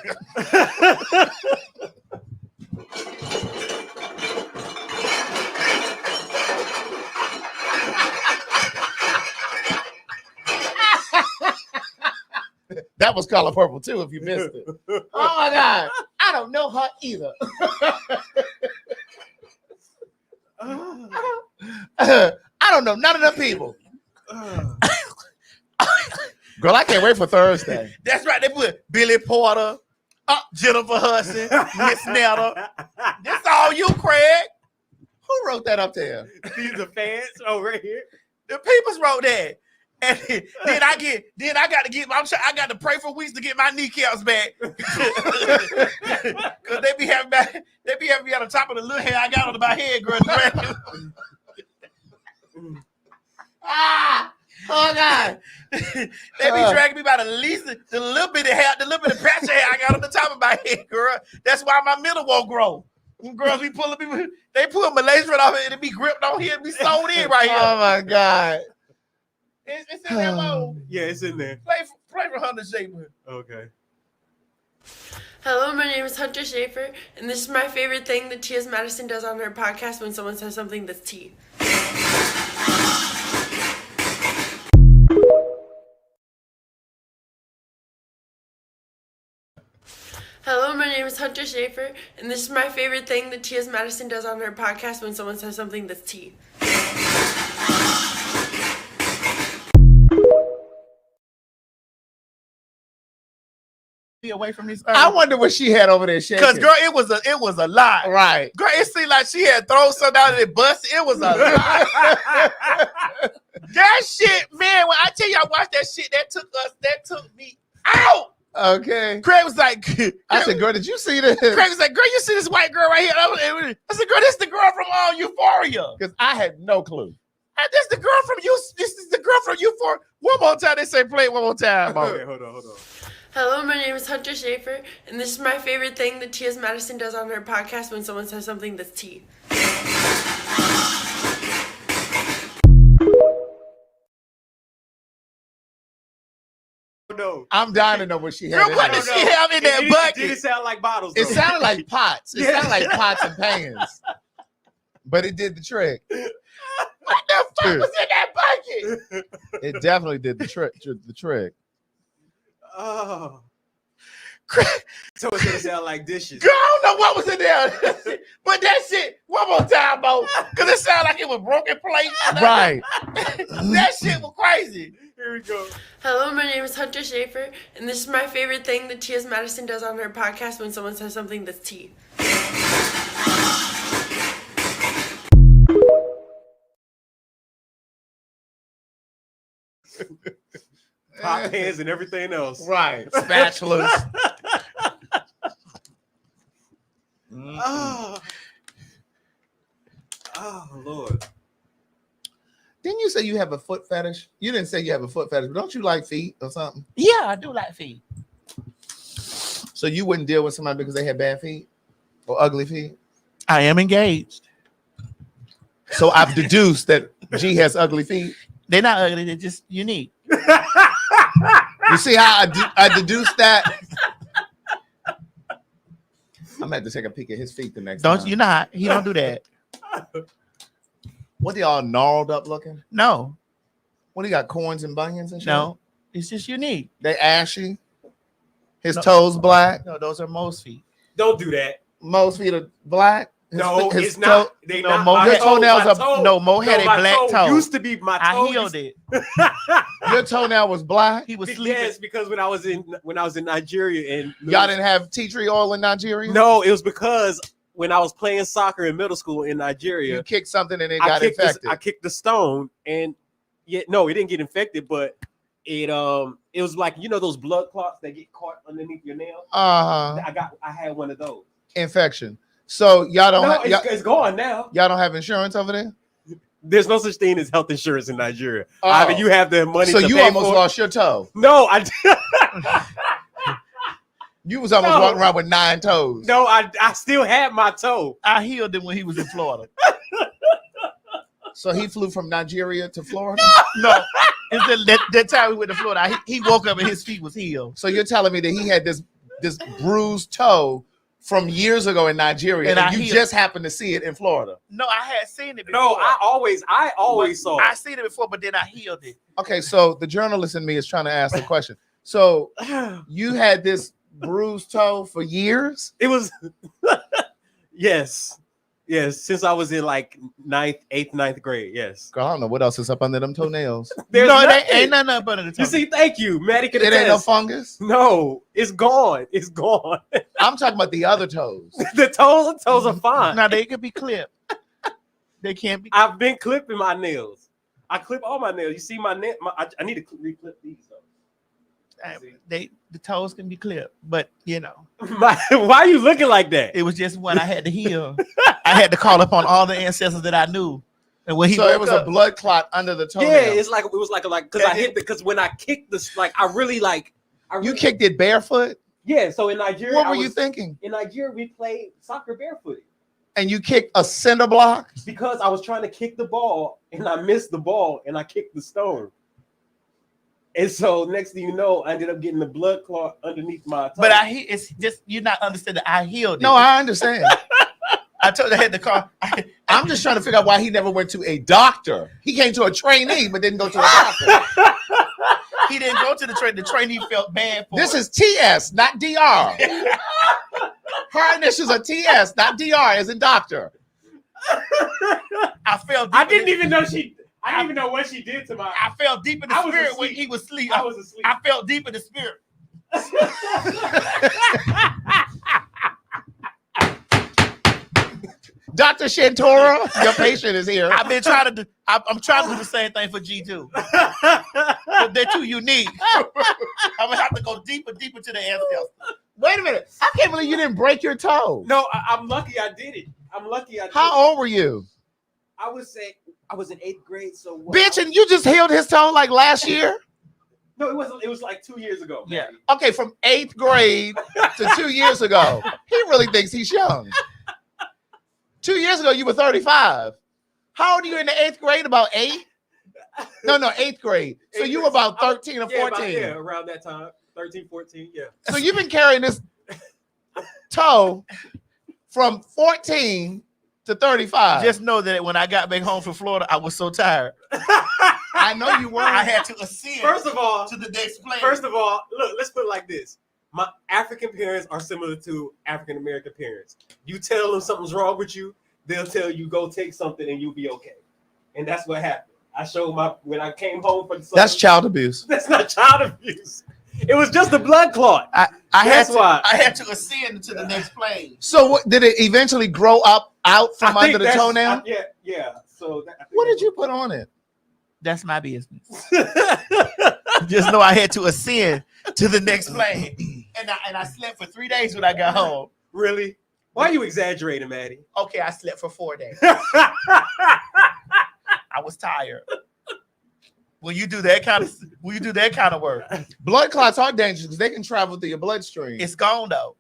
I: That was Color Purple too, if you missed it. Oh my God. I don't know her either. I don't know none of them people. Girl, I can't wait for Thursday.
G: That's right. They put Billy Porter, Jennifer Hudson, Miss Netter. That's all you, Craig.
I: Who wrote that up there?
F: These are fans. Oh, right here.
G: The peoples wrote that. And then I got to pray for weeks to get my kneecaps back. Cause they be having me on the top of the little hair I got on my head, girl.
I: Oh God.
G: They be dragging me by the little bit of hair, the little bit of patch of hair I got on the top of my head, girl. That's why my middle won't grow. Them girls be pulling people, they pull Malaysia right off it and it be gripped on here and be sewn in right here.
I: Oh my God.
G: It's in there, Mo.
F: Yeah, it's in there.
G: Play for Hunter Shaper.
F: Okay.
L: Hello, my name is Hunter Schaefer, and this is my favorite thing that T.S. Madison does on her podcast when someone says something that's T. Hello, my name is Hunter Schaefer, and this is my favorite thing that T.S. Madison does on her podcast when someone says something that's T.
G: Away from these.
I: I wonder what she had over there shaking.
G: Because girl, it was a lot.
I: Right.
G: Girl, it seemed like she had thrown something out of the bus. It was a lot. That shit, man. When I tell you I watched that shit, that took me out.
I: Okay.
G: Craig was like,
I: I said, girl, did you see this?
G: Craig was like, girl, you see this white girl right here? I said, girl, this is the girl from Euphoria.
I: Because I had no clue.
G: This is the girl from you. This is the girl from Euphoria. One more time. They say play it one more time.
F: Okay, hold on.
L: Hello, my name is Hunter Schaefer, and this is my favorite thing that T.S. Madison does on her podcast when someone says something that's T.
F: No.
I: I'm dying to know what she had.
G: Girl, what did she have in that bucket?
F: Did it sound like bottles?
I: It
F: though?
I: sounded like pots. It sounded like pots and pans. But it did the trick.
G: What the fuck was in that bucket?
I: It definitely did the trick.
F: Oh. So it's gonna sound like dishes.
G: Girl, I don't know what was in there. But that shit, one more time, Bo. Because it sounded like it was broken plates.
I: Right.
G: That shit was crazy.
F: Here we go.
L: Hello, my name is Hunter Schaefer, and this is my favorite thing that T.S. Madison does on her podcast when someone says something that's T.
F: Pot pans and everything else.
I: Right. Spatulas.
F: Oh, Lord.
I: Didn't you say you have a foot fetish? You didn't say you have a foot fetish, but don't you like feet or something?
G: Yeah, I do like feet.
I: So you wouldn't deal with somebody because they had bad feet or ugly feet?
G: I am engaged.
I: So I've deduced that G has ugly feet.
G: They're not ugly, they're just unique.
I: You see how I deduced that? I'm gonna have to take a peek at his feet the next time.
G: You're not. He don't do that.
I: What, they all gnarled up looking?
G: No.
I: What, he got corns and bunions and shit?
G: No. It's just unique.
I: They ashy? His toes black.
G: No, those are Mo's feet.
F: Don't do that.
I: Mo's feet are black.
F: No,
I: his
F: it's not. They
G: no,
F: not.
G: Mo
F: My
G: had-
F: toe,
I: toenails
F: my
I: are-
F: toe-
G: no, Mo had a
F: my
G: black toe.
F: Used to be my toe.
G: I healed it.
I: Your toenail was black.
G: He was sleeping.
F: Yes, because when I was in Nigeria and
I: Y'all didn't have tea tree oil in Nigeria?
F: No, it was because when I was playing soccer in middle school in Nigeria,
I: You kicked something and it got infected.
F: I kicked the stone, and no, it didn't get infected, but it was like those blood clots that get caught underneath your nail. I had one of those.
I: Infection. So y'all don't.
F: No, it's gone now.
I: Y'all don't have insurance over there.
F: There's no such thing as health insurance in Nigeria.
I: Oh.
F: Either you have the money.
I: So
F: to
I: you
F: pay
I: almost
F: for it.
I: lost your toe.
F: No, I.
I: You was almost walking around with 9 toes.
F: No, I still had my toe.
G: I healed it when he was in Florida.
I: So he flew from Nigeria to Florida.
G: No, it's that time we went to Florida. He woke up and his feet was healed.
I: So you're telling me that he had this bruised toe from years ago in Nigeria, and you just happened to see it in Florida.
G: No, I had seen it before.
F: No, I always saw it.
G: I seen it before, but then I healed it.
I: Okay, so the journalist in me is trying to ask the question. So you had this bruised toe for years?
F: It was yes, since I was in like 9th grade. Yes.
I: Girl, I don't know what else is up under them toenails.
F: There's
G: No, it
F: nothing.
G: ain't nothing up under the toe.
F: You see, thank you, Maddie.
I: It ain't no fungus.
F: No, it's gone. It's gone.
I: I'm talking about the other toes.
F: The toes are fine.
G: Now they could be clipped. They can't be.
F: I've been clipping my nails. I clip all my nails. You see my nail? I need to re-clip these though.
G: The toes can be clipped, but
F: Why are you looking like that?
G: it was just one I had to heal. I had to call upon all the ancestors that I knew, and when he
I: So it
G: woke
I: was
G: up,
I: a blood clot under the toenail.
F: Yeah, it was like because when I kicked this,
I: You kicked it barefoot?
F: Yeah, so in Nigeria,
I: What were you thinking?
F: In Nigeria, we played soccer barefooted
I: And you kicked a cinder block?
F: because I was trying to kick the ball and I missed the ball and I kicked the stone. And so next thing you know, I ended up getting the blood clot underneath my toe.
G: but it's just you're not understanding. I healed it.
I: No, I understand.
G: I told you I had to call.
I: I'm just trying to figure out why he never went to a doctor. He came to a trainee, but didn't go to a doctor.
G: He didn't go to the train. The trainee felt bad for
I: This
G: it.
I: is TS, not DR. Her initials are TS, not DR, as in doctor.
G: I felt.
F: I didn't even know what she did to my.
G: I felt deep in the
F: I was
G: spirit when
F: asleep.
G: he was asleep.
F: I was asleep.
G: I felt deep in the spirit.
I: Dr. Shantora, your patient is here.
G: I've been trying to do. I'm trying to do the same thing for G2. But they're too unique. I'm gonna have to go deeper to the ancestors.
I: Wait a minute. I can't believe you didn't break your toe.
F: No, I'm lucky I did it. I'm lucky I did
I: How
F: it.
I: old were you?
F: I would say I was in 8th grade. So what?
I: Bitch, and you just healed his toe like last year?
F: No, it wasn't. It was like 2 years ago.
G: Yeah.
F: Maddie.
I: Okay, from 8th grade to 2 years ago. He really thinks he's young. 2 years ago, you were 35. How old are you in the 8th grade? About 8? No, 8th grade. So you were about 13 or 14.
F: Around that time. 13, 14, yeah.
I: So you've been carrying this toe from 14 to 35.
G: Just know that when I got back home from Florida, I was so tired.
I: I know you were.
G: I had to ascend.
F: First of all,
G: to the next plane.
F: look, let's put it like this. My African parents are similar to African American parents. You tell them something's wrong with you, they'll tell you go take something and you'll be okay. And that's what happened. I showed when I came home from the summer.
I: That's child abuse.
F: That's not child abuse. It was just a blood clot.
G: I
F: That's why.
G: I had to ascend to the next plane.
I: So what, did it eventually grow up out from under the toenail?
F: Yeah. So
I: What did you put on it?
G: That's my business. Just know I had to ascend to the next plane. And I slept for 3 days when I got home.
F: Really? Why are you exaggerating, Maddie?
G: Okay, I slept for 4 days. I was tired. When you do that kind of work,
I: Blood clots are dangerous because they can travel through your bloodstream.
G: it's gone though.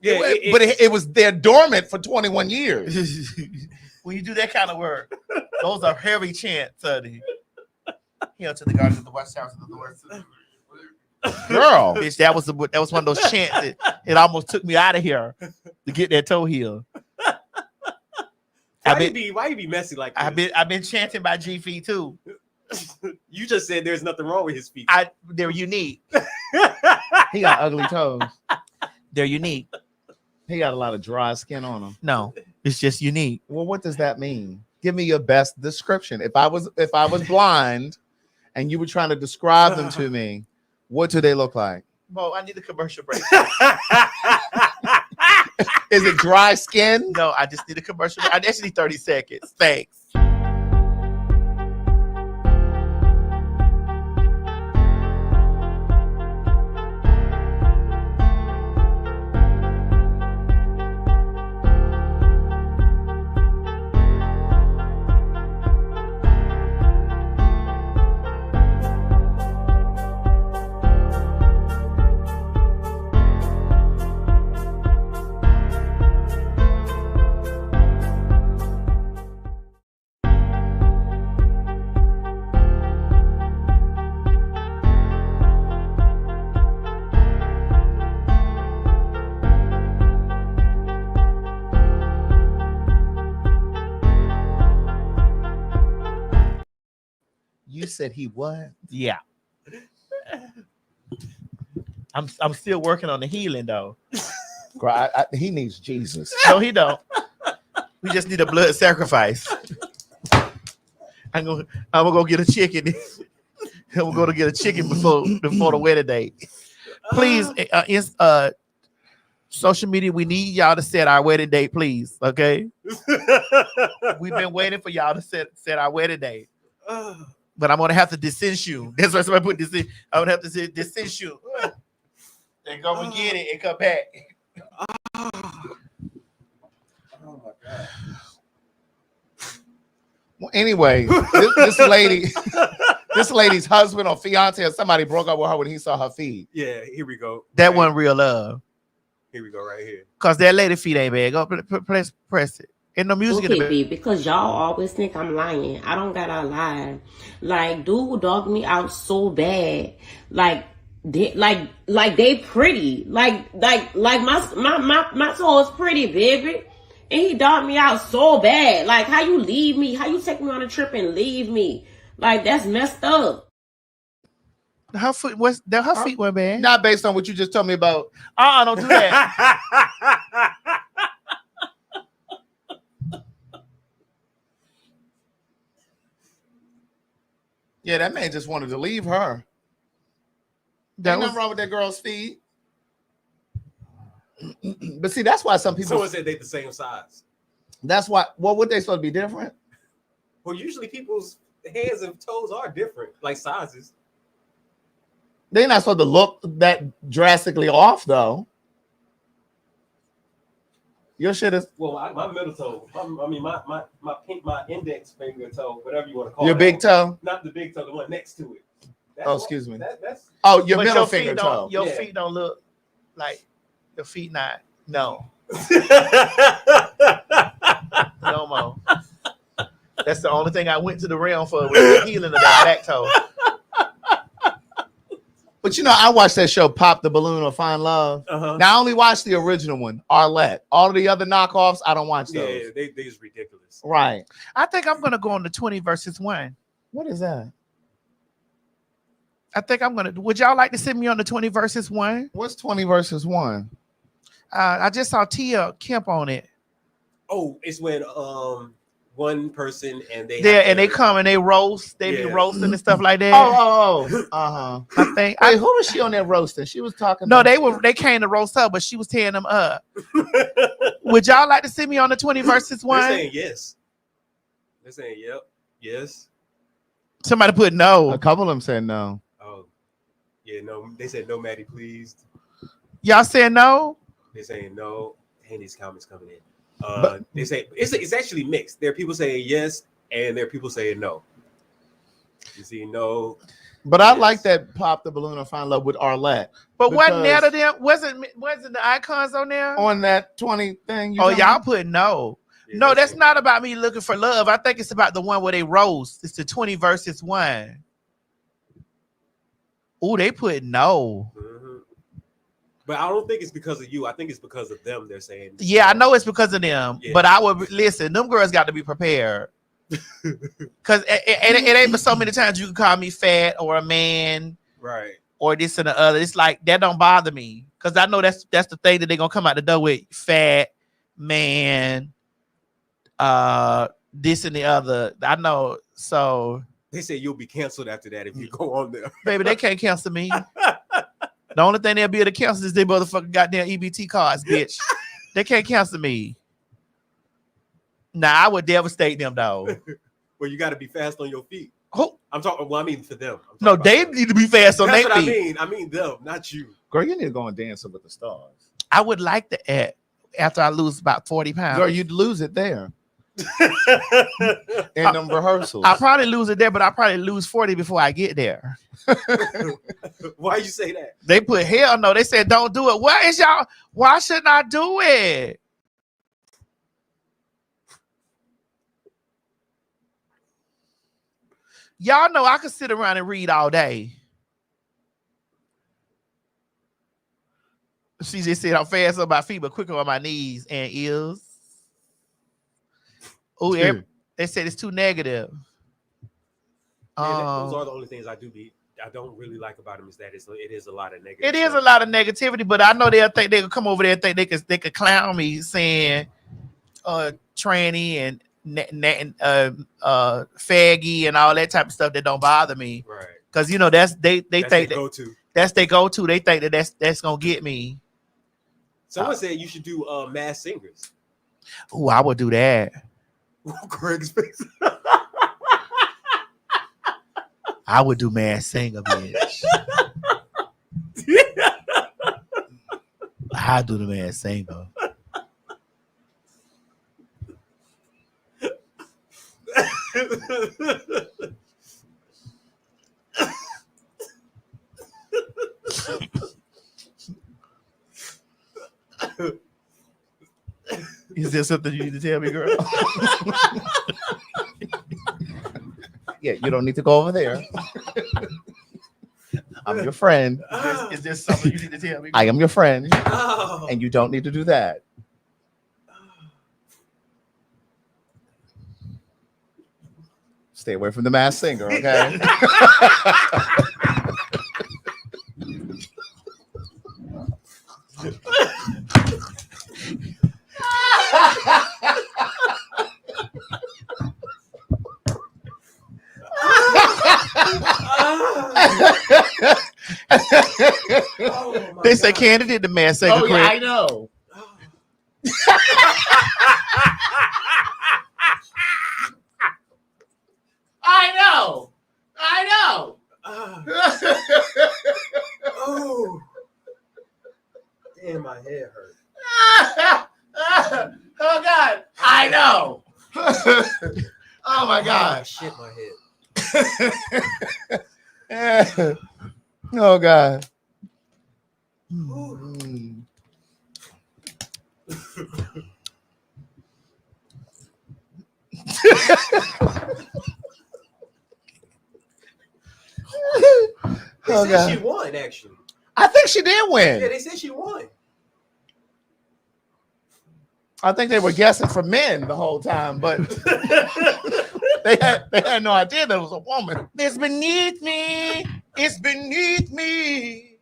F: Yeah,
I: but it was there dormant for 21 years.
G: When you do that kind of work, those are heavy chants, honey. Hail to the guardians of the watchtowers of the Lord.
I: Girl.
G: Bitch, that was one of those chants. It almost took me out of here to get that toe healed.
F: Why you be messy like this?
G: I've been chanting by G feet too.
F: You just said there's nothing wrong with his feet.
G: They're unique.
I: He got ugly toes.
G: They're unique.
I: He got a lot of dry skin on him.
G: No, it's just unique.
I: Well, what does that mean? Give me your best description. If I was blind and you were trying to describe them to me, what do they look like?
G: Well, I need a commercial break.
I: Is it dry skin?
G: No, I just need a commercial break. I just need 30 seconds. Thanks.
I: You said he what?
G: Yeah. I'm still working on the healing though.
I: He needs Jesus.
G: No, he don't. We just need a blood sacrifice. I'm gonna go get a chicken. I'm gonna go to get a chicken before the wedding date. Please, social media, we need y'all to set our wedding date, please. Okay. We've been waiting for y'all to set our wedding date. But I'm gonna have to distance you. That's why somebody put this in. I'm gonna have to say distance you. And go and get it and come back.
F: Oh my God.
I: Well, anyway, this lady's husband or fiance or somebody broke up with her when he saw her feet.
F: Yeah, here we go.
G: That wasn't real love.
F: Here we go right here.
G: Cause that lady feet ain't bad. Go press it. And the music
M: Okay, B, because y'all always think I'm lying. I don't gotta lie. Like, dude dogged me out so bad. Like they pretty. Like my soul is pretty, baby. And he dogged me out so bad. Like, how you leave me? How you take me on a trip and leave me? Like, that's messed up.
G: Her feet went bad.
I: Not based on what you just told me about.
G: Don't do that.
I: Yeah, that man just wanted to leave her. Ain't nothing wrong with that girl's feet. But see, that's why some people.
F: Someone said they the same size.
I: That's why. Well, would they supposed to be different?
F: Well, usually people's hands and toes are different, like sizes.
I: They're not supposed to look that drastically off, though. Your shit is.
F: Well, my middle toe. My index finger toe, whatever you want to call it.
I: Your big toe?
F: Not the big toe, the one next to it.
I: Excuse me.
F: That's
I: your middle finger toe.
G: Your feet don't look like your feet not. No. No more. That's the only thing I went to the realm for, was the healing of that back toe.
I: But I watched that show, Pop the Balloon or Find Love. Now I only watched the original one, Arlette. All of the other knockoffs, I don't watch those.
F: Yeah, they just ridiculous.
I: Right.
G: I think I'm gonna go on the 20 versus 1.
I: What is that?
G: I think I'm gonna. Would y'all like to send me on the 20 versus 1?
I: What's 20 versus 1?
G: I just saw Tia Kemp on it.
F: Oh, it's when one person and
G: they come and they roast. They be roasting and stuff like that.
I: I think. Wait, who was she on that roasting? She was talking.
G: No, they came to roast her, but she was tearing them up. Would y'all like to see me on the 20 versus 1?
F: They're saying yes. They're saying yep, yes.
G: Somebody put no.
I: A couple of them said no.
F: Oh, yeah, no. They said no, Maddie, please.
G: Y'all saying no?
F: They're saying no. And these comments coming in. They say it's actually mixed. There are people saying yes, and there are people saying no. You see, no.
I: But I like that Pop the Balloon or Find Love with Arlette.
G: But wasn't none of them? Wasn't the icons on there?
I: On that 20 thing?
G: Y'all put no. Yeah, no, that's not about me looking for love. I think it's about the one where they roast. It's the 20 versus 1. Oh, they put no.
F: Mm-hmm. But I don't think it's because of you. I think it's because of them. They're saying.
G: Yeah, I know it's because of them. Yeah. But I would listen. Them girls got to be prepared. Because it ain't but so many times you can call me fat or a man.
F: Right.
G: or this and the other. It's like that don't bother me because I know that's the thing that they're gonna come out the door with. Fat man, this and the other. I know. So
F: they say you'll be canceled after that if you go on there.
G: Baby, they can't cancel me. The only thing they'll be able to cancel is they motherfucking goddamn EBT cards, bitch. They can't cancel me. Nah, I would devastate them though.
F: Well, you got to be fast on your feet.
G: Oh,
F: I'm talking. Well, I mean for them.
G: No, they need to be fast on their feet.
F: That's what I mean them, not you.
I: Girl, you need to go and dance with the stars.
G: I would like to add after I lose about 40 pounds.
I: Girl, you'd lose it there. In them rehearsals.
G: I'll probably lose it there, but I'll probably lose 40 before I get there.
F: Why you say that?
G: They put hell no. They said don't do it. Why is y'all? Why shouldn't I do it? Y'all know I could sit around and read all day. She just said I'm fast on my feet, but quicker on my knees and ears. Oh, they said it's too negative.
F: Those are the only things I don't really like about him is that it is a lot of negative.
G: It is a lot of negativity, but I know they'll think they could come over there and think they could clown me saying tranny and faggy and all that type of stuff that don't bother me.
F: Right.
G: Because you know that's they think
F: their go-to.
G: That's their go-to. They think that's gonna get me.
F: Someone said you should do Masked Singers.
G: Oh, I would do that.
F: Craig's face.
G: I would do Masked Singer, bitch. I do the Masked Singer. Is there something you need to tell me, girl?
I: Yeah, you don't need to go over there. I'm your friend.
G: Is there something you need to tell me?
I: I am your friend, and you don't need to do that. Stay away from the Masked Singer, okay?
G: They say Candy did the Masked Singer.
I: Oh, yeah, I know.
G: I know.
F: Oh, damn, my head hurt.
G: Oh God, I know. Oh my God,
F: shit, my head.
I: Oh God.
F: They said she won, actually.
I: I think she did win.
F: Yeah, they said she won.
I: I think they were guessing for men the whole time, but they had no idea that it was a woman.
G: It's beneath me. It's beneath me.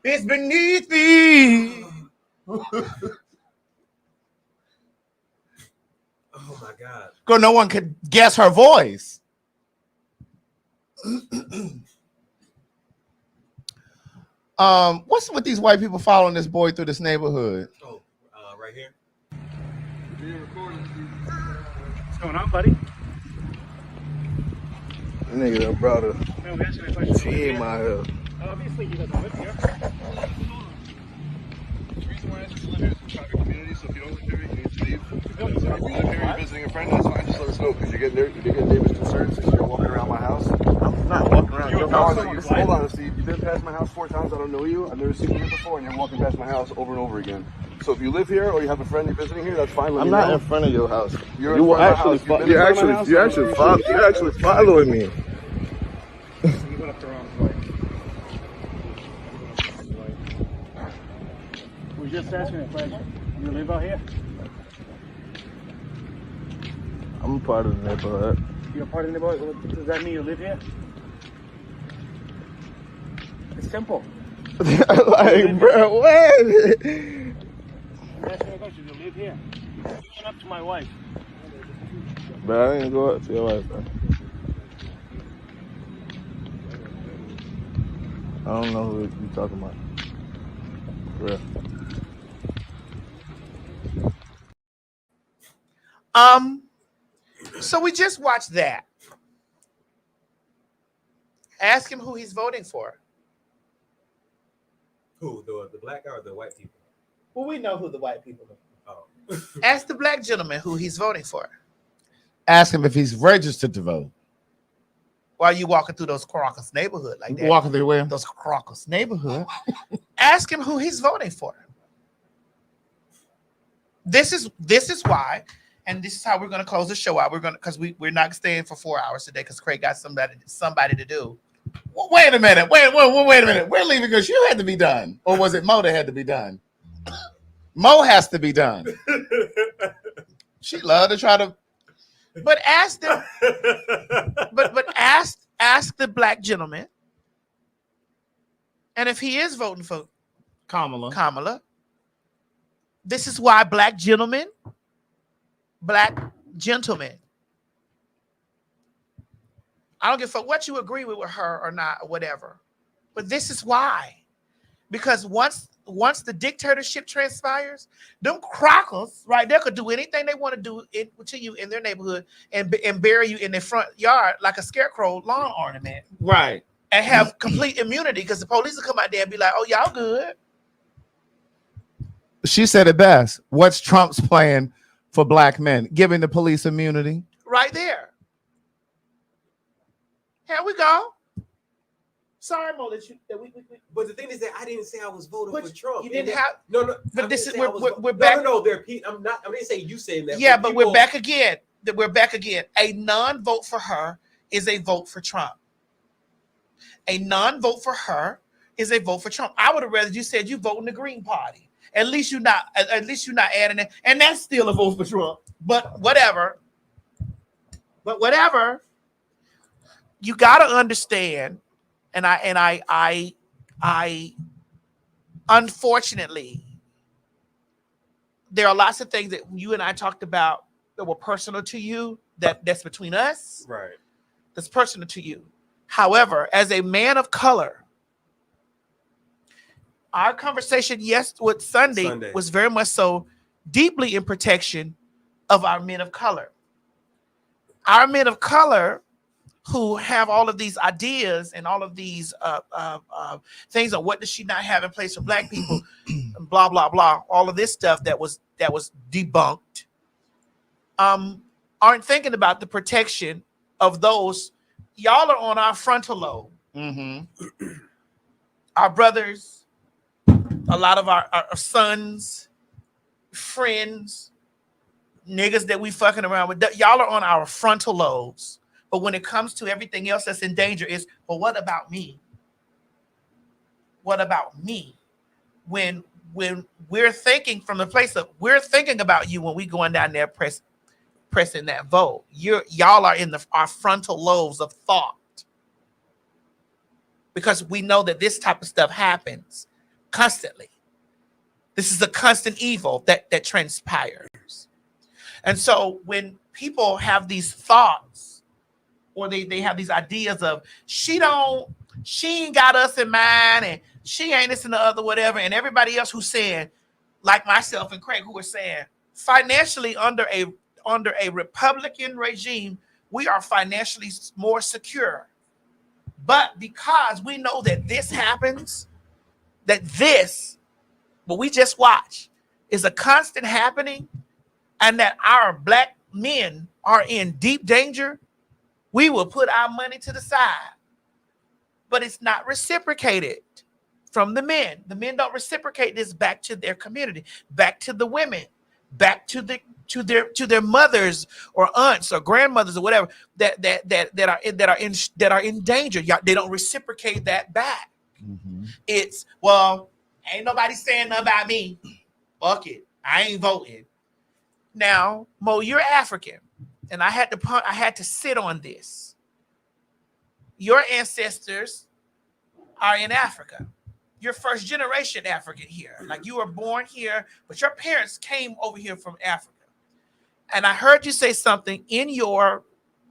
G: It's beneath me.
F: Oh my God.
I: Girl, no one could guess her voice. What's with these white people following this boy through this neighborhood?
F: Oh, right here.
N: What's going on, buddy?
O: Nigga that brought her. She ain't my help.
N: Obviously, he doesn't live here.
O: The reason why I just live here is a private community, so if you don't live here, you need to leave. If you live here, you're visiting a friend, that's fine. Just let us know because you're getting neighbors concerned since you're walking around my house. I'm not walking around your house. Hold on, Steve. You've been past my house 4 times. I don't know you. I've never seen you here before, and you're walking past my house over and over again. So if you live here or you have a friend you're visiting here, that's fine. I'm not in front of your house. You're actually following me.
N: You went up the wrong way. We're just asking a question. You live out here?
O: I'm a part of the neighborhood.
N: You're a part of the neighborhood? Does that mean you live here? It's simple.
I: Like, bro, what?
N: Last thing I got you to live here. You went up to my wife.
O: But I didn't go up to your wife, man. I don't know who you talking about. For real.
G: So we just watched that. Ask him who he's voting for.
F: Who? The black guy or the white people?
G: Well, we know who the white people are.
F: Oh.
G: Ask the black gentleman who he's voting for.
I: Ask him if he's registered to vote.
G: While you walking through those Caracas neighborhood like that.
I: Walking through where?
G: Those Caracas neighborhood. Ask him who he's voting for. This is why, and this is how we're going to close the show out. We're going to, because we're not staying for 4 hours today because Craig got somebody to do.
I: Well, wait a minute. Wait a minute. We're leaving because you had to be done, or was it Mo that had to be done? Mo has to be done. She loved to try to.
G: But ask them. but ask the black gentleman, and if he is voting for Kamala, this is why black gentlemen, I don't give a fuck what you agree with her or not or whatever, but this is why, because once the dictatorship transpires, them crackers right there could do anything they want to do to you in their neighborhood and bury you in their front yard like a scarecrow lawn ornament,
I: right?
G: And have complete immunity because the police will come out there and be like, "Oh, y'all good."
I: She said it best. What's Trump's plan for black men? Giving the police immunity.
G: Right there. Here we go. Sorry, Mo,
F: But the thing is that I didn't say I was voting for Trump.
G: You didn't have
F: no.
G: But this is we're
F: back.
G: back.
F: No, I'm not. I didn't say you saying that.
G: Yeah, but we're back again. We're back again. A non-vote for her is a vote for Trump. A non-vote for her is a vote for Trump. I would have rather you said you vote in the Green Party. At least you're not adding it, and that's still a vote for Trump. But whatever. You gotta understand. And I unfortunately, there are lots of things that you and I talked about that were personal to you, that's between us.
F: Right.
G: That's personal to you. However, as a man of color, our conversation with Sunday was very much so deeply in protection of our men of color. Our men of color who have all of these ideas and all of these things on what does she not have in place for black people, blah, blah, blah, all of this stuff that was debunked, aren't thinking about the protection of those. Y'all are on our frontal lobe. Mm-hmm. Our brothers, a lot of our sons, friends, niggas that we fucking around with, y'all are on our frontal lobes. But when it comes to everything else that's in danger, is, well, what about me? What about me? When we're thinking from the place of, we're thinking about you when we going down there pressing that vote. Y'all are in our frontal lobes of thought. Because we know that this type of stuff happens constantly. This is a constant evil that transpires. And so when people have these thoughts, or they have these ideas of she ain't got us in mind, and she ain't this and the other, whatever, and everybody else who's saying, like myself and Craig, who are saying, financially under a Republican regime, we are financially more secure. But because we know that this happens, what we just watched is a constant happening, and that our black men are in deep danger, we will put our money to the side. But it's not reciprocated from the men. The men don't reciprocate this back to their community, back to the women, back to their mothers or aunts or grandmothers or whatever that are in danger. They don't reciprocate that back. Mm-hmm. It's, well, ain't nobody saying nothing about me. Fuck it, I ain't voting. Now, Mo, you're African. And I had to sit on this. Your ancestors are in Africa. You're first generation African here. Like you were born here, but your parents came over here from Africa. And I heard you say something in your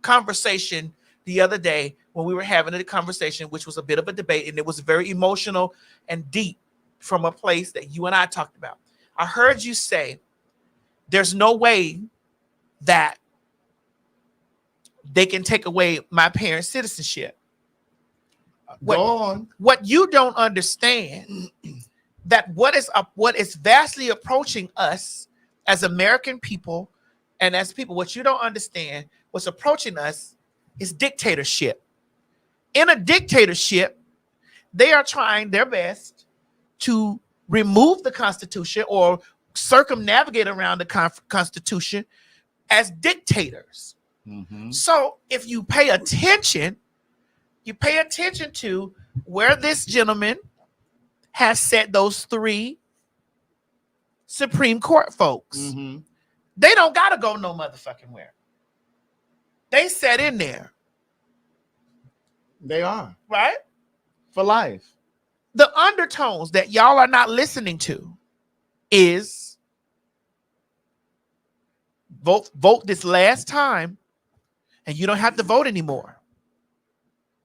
G: conversation the other day when we were having a conversation, which was a bit of a debate, and it was very emotional and deep from a place that you and I talked about. I heard you say there's no way that they can take away my parents' citizenship.
I: Go on.
G: What you don't understand that what is vastly approaching us as American people and as people, what you don't understand, what's approaching us is dictatorship. In a dictatorship, they are trying their best to remove the Constitution or circumnavigate around the Constitution as dictators.
I: Mm-hmm.
G: So if you pay attention to where this gentleman has set those 3 Supreme Court folks.
I: Mm-hmm.
G: They don't gotta go no motherfucking where. They set in there.
I: They are.
G: Right?
I: For life.
G: The undertones that y'all are not listening to is vote this last time and you don't have to vote anymore.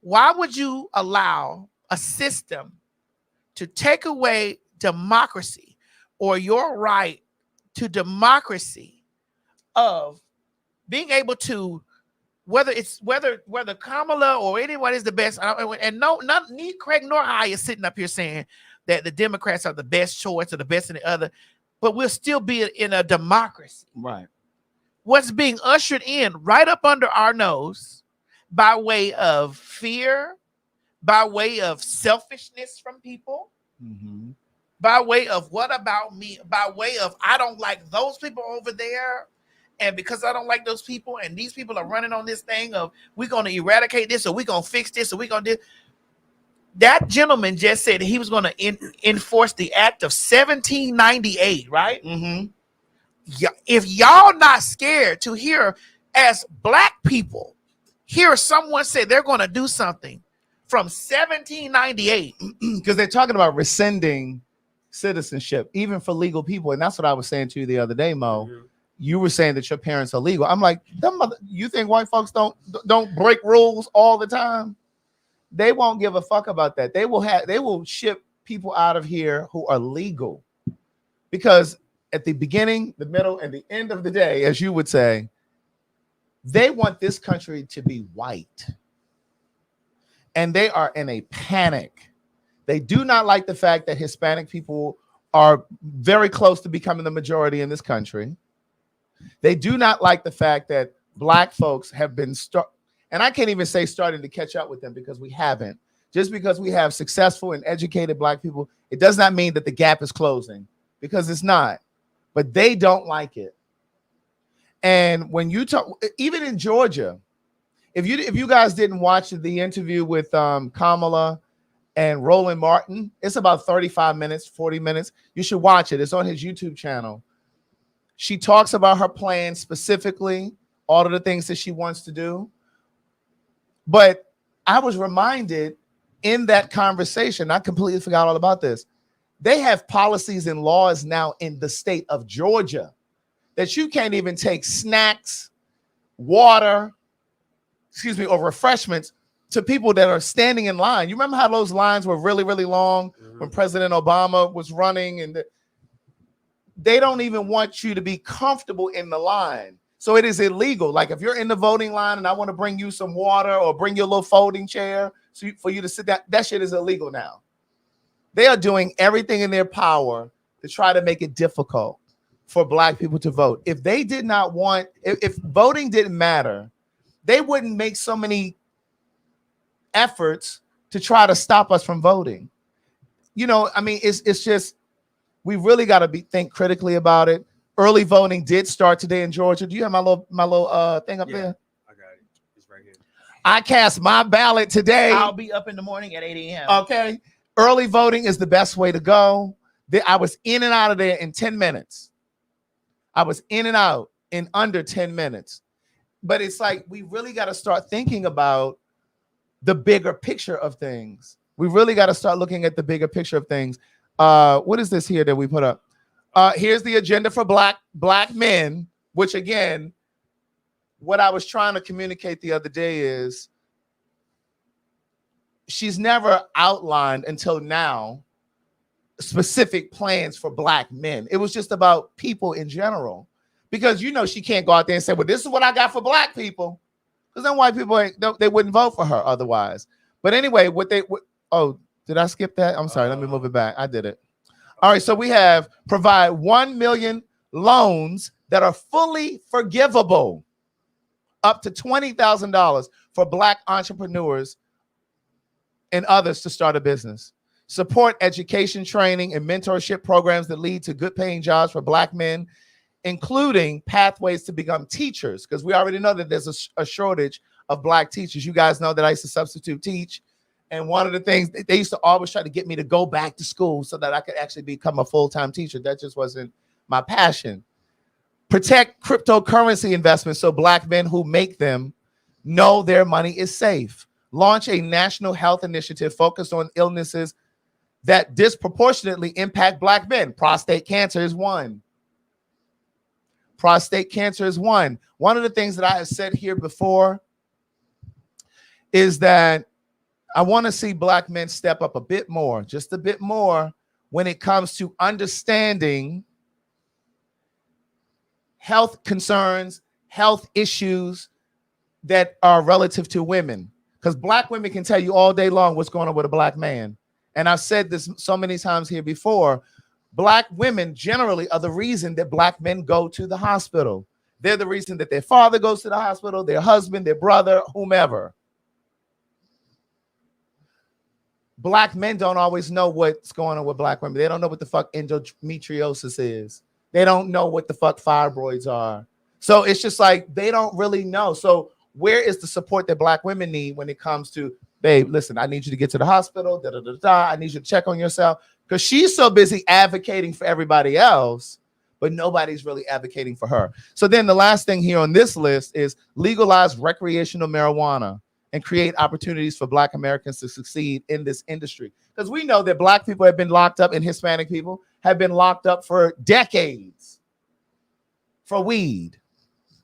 G: Why would you allow a system to take away democracy or your right to democracy of being able to, whether Kamala or anyone is the best, and neither Craig nor I is sitting up here saying that the Democrats are the best choice or the best in the other, but we'll still be in a democracy.
I: Right.
G: What's being ushered in right up under our nose by way of fear, by way of selfishness from people,
I: mm-hmm.
G: by way of what about me, by way of I don't like those people over there, and because I don't like those people, and these people are running on this thing of we're going to eradicate this, or we're going to fix this, or we're going to do. That gentleman just said he was going to enforce the Act of 1798, right?
I: Mm-hmm.
G: Yeah, if y'all not scared to hear as black people hear someone say they're going to do something from 1798,
I: because they're talking about rescinding citizenship, even for legal people. And that's what I was saying to you the other day, Mo. Mm-hmm. You were saying that your parents are legal. I'm like, you think white folks don't break rules all the time? They won't give a fuck about that. They will ship people out of here who are legal, because at the beginning, the middle, and the end of the day, as you would say, they want this country to be white. And they are in a panic. They do not like the fact that Hispanic people are very close to becoming the majority in this country. They do not like the fact that black folks have been and I can't even say starting to catch up with them, because we haven't. Just because we have successful and educated black people, it does not mean that the gap is closing, because it's not. But they don't like it. And when you talk, even in Georgia, if you guys didn't watch the interview with Kamala and Roland Martin, it's about 35 minutes, 40 minutes. You should watch it. It's on his YouTube channel. She talks about her plan specifically, all of the things that she wants to do. But I was reminded in that conversation, I completely forgot all about this. They have policies and laws now in the state of Georgia that you can't even take snacks, water, or refreshments to people that are standing in line. You remember how those lines were really, really long when President Obama was running? And they don't even want you to be comfortable in the line. So it is illegal. Like if you're in the voting line and I want to bring you some water or bring you a little folding chair for you to sit down, that shit is illegal now. They are doing everything in their power to try to make it difficult for black people to vote. If they did not want, if voting didn't matter, they wouldn't make so many efforts to try to stop us from voting. You know, I mean, it's just, we really got to think critically about it. Early voting did start today in Georgia. Do you have my little thing up there?
F: I got it. It's right here.
I: I cast my ballot today.
G: I'll be up in the morning at 8 a.m.
I: Okay. Early voting is the best way to go. I was in and out of there in 10 minutes. I was in and out in under 10 minutes. But it's like we really got to start thinking about the bigger picture of things. We really got to start looking at the bigger picture of things. What is this here that we put up? Here's the agenda for black men, which again, what I was trying to communicate the other day is she's never outlined until now specific plans for black men. It was just about people in general, because you know she can't go out there and say, well, this is what I got for black people, because then white people they wouldn't vote for her otherwise. But anyway, did I skip that? I'm sorry, let me move it back. I did it. All right, so we have provide 1 million loans that are fully forgivable, up to $20,000 for black entrepreneurs and others to start a business. Support education, training, and mentorship programs that lead to good paying jobs for black men, including pathways to become teachers, because we already know that there's a shortage of black teachers. You guys know that I used to substitute teach. And one of the things, they used to always try to get me to go back to school so that I could actually become a full-time teacher. That just wasn't my passion. Protect cryptocurrency investments so black men who make them know their money is safe. Launch a national health initiative focused on illnesses that disproportionately impact black men. Prostate cancer is one. Prostate cancer is one. One of the things that I have said here before is that I want to see black men step up a bit more, just a bit more, when it comes to understanding health concerns, health issues that are relative to women. Because black women can tell you all day long what's going on with a black man. And I've said this so many times here before. Black women generally are the reason that black men go to the hospital. They're the reason that their father goes to the hospital, their husband, their brother, whomever. Black men don't always know what's going on with black women. They don't know what the fuck endometriosis is. They don't know what the fuck fibroids are. So it's just like they don't really know. So where is the support that black women need when it comes to, babe, listen, I need you to get to the hospital, I need you to check on yourself. Because she's so busy advocating for everybody else, but nobody's really advocating for her. So then the last thing here on this list is legalize recreational marijuana and create opportunities for black Americans to succeed in this industry. Because we know that black people have been locked up and Hispanic people have been locked up for decades for weed.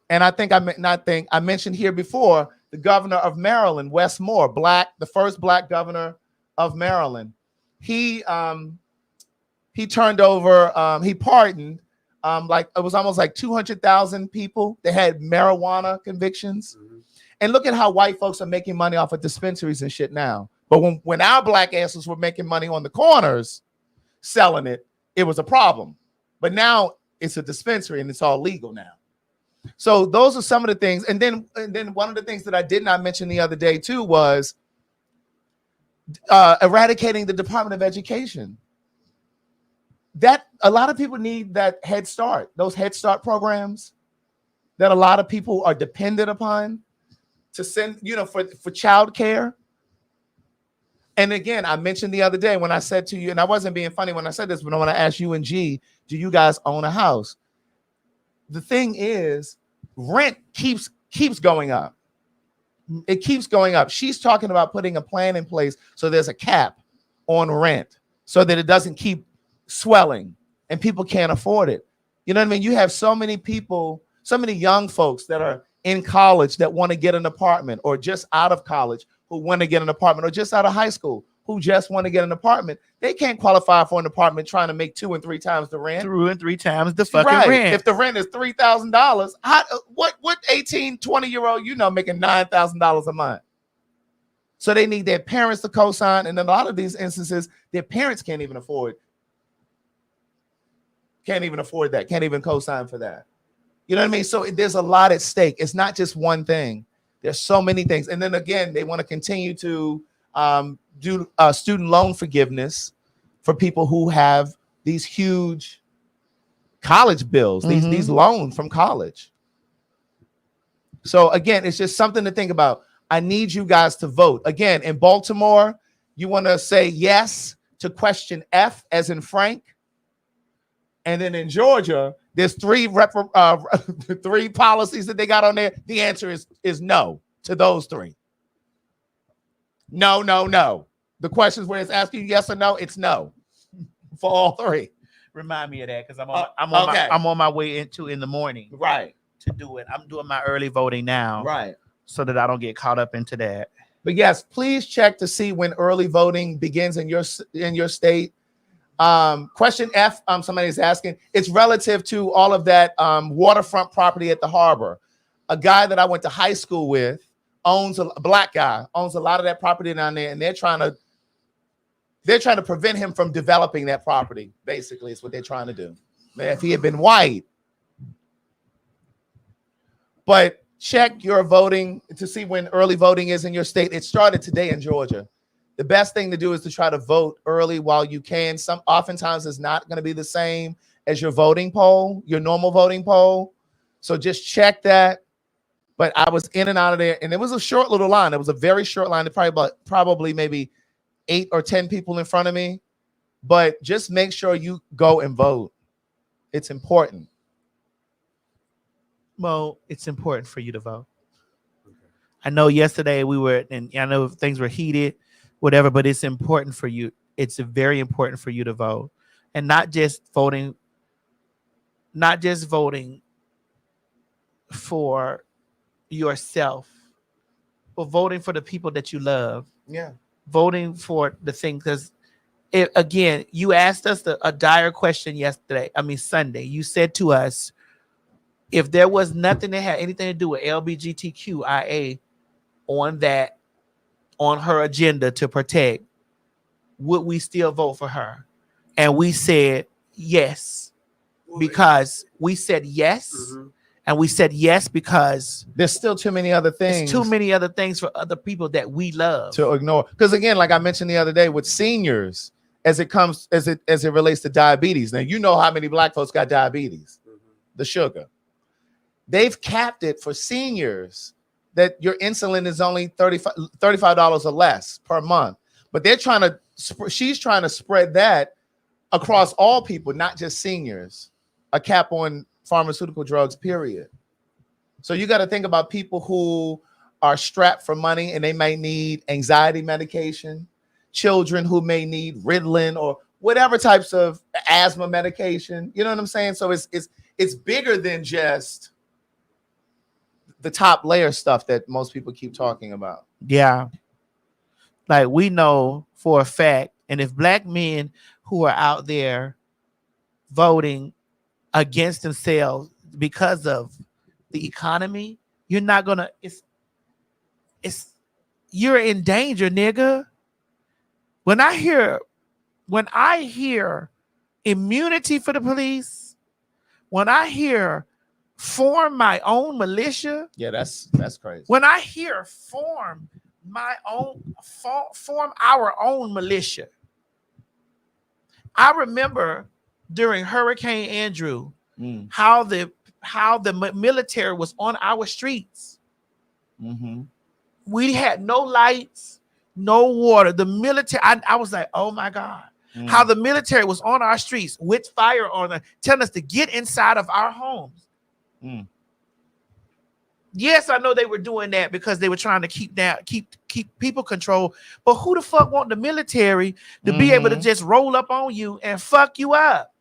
I: And I mentioned here before, the governor of Maryland, Wes Moore, the first black governor of Maryland. He turned over, he pardoned like it was almost like 200,000 people that had marijuana convictions. Mm-hmm. And look at how white folks are making money off of dispensaries and shit now. But when our black asses were making money on the corners selling it, it was a problem. But now it's a dispensary and it's all legal now. So those are some of the things. And then one of the things that I did not mention the other day too was eradicating the Department of Education. That a lot of people need that Head Start, those Head Start programs that a lot of people are dependent upon to send, for child care. And again, I mentioned the other day when I said to you, and I wasn't being funny when I said this, but I want to ask you and G, do you guys own a house? The thing is, rent keeps going up. It keeps going up. She's talking about putting a plan in place so there's a cap on rent so that it doesn't keep swelling and people can't afford it. You know what I mean? You have so many people, so many young folks that are in college that want to get an apartment, or just out of college who want to get an apartment, or just out of high school who just want to get an apartment. They can't qualify for an apartment trying to make 2 and 3 times the rent.
G: 2 and 3 times the fucking rent.
I: If the rent is $3,000, what 18, 20-year-old making $9,000 a month? So they need their parents to co-sign, and in a lot of these instances, their parents can't even afford that, can't even co-sign for that. You know what I mean? So there's a lot at stake. It's not just one thing. There's so many things. And then again, they want to continue to do student loan forgiveness for people who have these huge college bills, these loans from college. So again, it's just something to think about. I need you guys to vote. Again, in Baltimore, you want to say yes to question F as in Frank. And then in Georgia, there's 3 policies that they got on there. The answer is no to those 3. No. The questions where it's asking you yes or no, it's no for all three.
G: Remind me of that because
I: Okay.
G: I'm on my way in the morning.
I: Right.
G: To do it. I'm doing my early voting now.
I: Right.
G: So that I don't get caught up into that.
I: But yes, please check to see when early voting begins in your state. Question F, somebody's asking, it's relative to all of that waterfront property at the harbor. A guy that I went to high school with owns a black guy, owns a lot of that property down there, and they're trying to prevent him from developing that property. Basically, is what they're trying to do. Man, if he had been white. But check your voting to see when early voting is in your state. It started today in Georgia. The best thing to do is to try to vote early while you can. Oftentimes it's not going to be the same as your voting poll, your normal voting poll. So just check that. But I was in and out of there, and it was a short little line. It was a very short line. Probably maybe 8 or 10 people in front of me. But just make sure you go and vote. It's important.
G: Well, it's important for you to vote. I know yesterday and I know things were heated, whatever, but it's important for you. It's very important for you to vote, and not just voting for yourself, but voting for the people that you love.
I: Yeah.
G: Voting for the thing, because again, you asked us a dire question Sunday. You said to us, if there was nothing that had anything to do with LGBTQIA on her agenda to protect, would we still vote for her? And we said yes, because we said yes. Mm-hmm. And we said yes because
I: there's still too many other things.
G: Too many other things for other people that we love
I: to ignore. Because again, like I mentioned the other day with seniors, as it relates to diabetes. Now you know how many black folks got diabetes, the sugar. They've capped it for seniors that your insulin is only $35 or less per month. But she's trying to spread that across all people, not just seniors. A cap on pharmaceutical drugs, period. So you got to think about people who are strapped for money and they may need anxiety medication, children who may need Ritalin or whatever types of asthma medication. You know what I'm saying? So it's bigger than just the top layer stuff that most people keep talking about.
G: Yeah. Like we know for a fact, and if black men who are out there voting against themselves because of the economy, you're not gonna, you're in danger, nigga. When I hear immunity for the police, when I hear form my own militia.
I: Yeah, that's crazy.
G: When I hear form our own militia. I remember during Hurricane Andrew, how the military was on our streets.
I: Mm-hmm.
G: We had no lights, no water. The military, I was like, oh my God. How the military was on our streets with fire on them, telling us to get inside of our homes. Yes, I know they were doing that because they were trying to keep people control. But who the fuck want the military to be able to just roll up on you and fuck you up?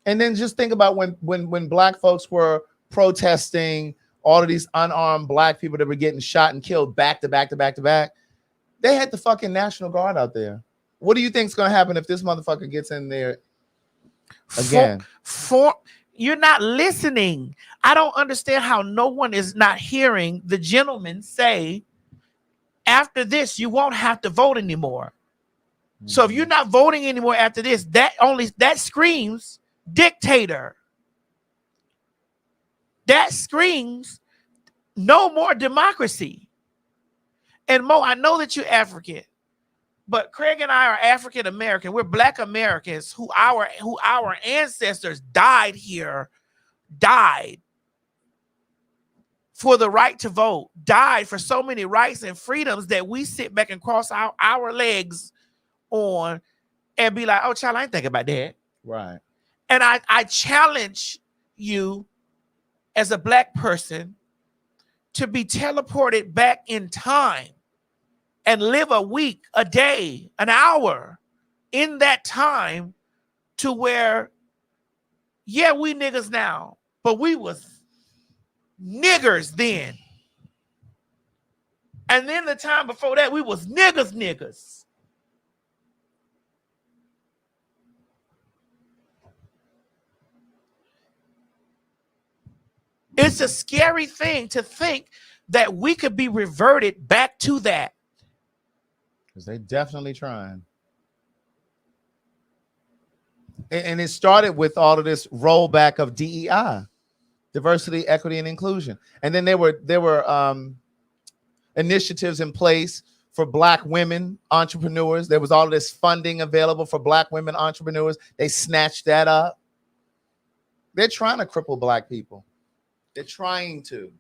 I: And then just think about when black folks were protesting, all of these unarmed black people that were getting shot and killed back to back to back to back. They had the fucking National Guard out there. What do you think is going to happen if this motherfucker gets in there again?
G: You're not listening. I don't understand how no one is not hearing the gentleman say, after this, you won't have to vote anymore. So if you're not voting anymore after this, that screams dictator. That screams no more democracy. And Mo, I know that you're African, but Craig and I are African American. We're Black Americans who our ancestors died for the right to vote, died for so many rights and freedoms that we sit back and cross our legs on and be like, oh, child, I ain't thinking about that.
I: Right.
G: And I challenge you as a Black person to be teleported back in time and live a week, a day, an hour in that time to where, yeah, we niggas now, but we was niggers then. And then the time before that, we was niggas. It's a scary thing to think that we could be reverted back to that.
I: Because they definitely trying. And it started with all of this rollback of DEI, diversity, equity, and inclusion. And then there were initiatives in place for Black women entrepreneurs. There was all of this funding available for Black women entrepreneurs. They snatched that up. They're trying to cripple Black people. They're trying to.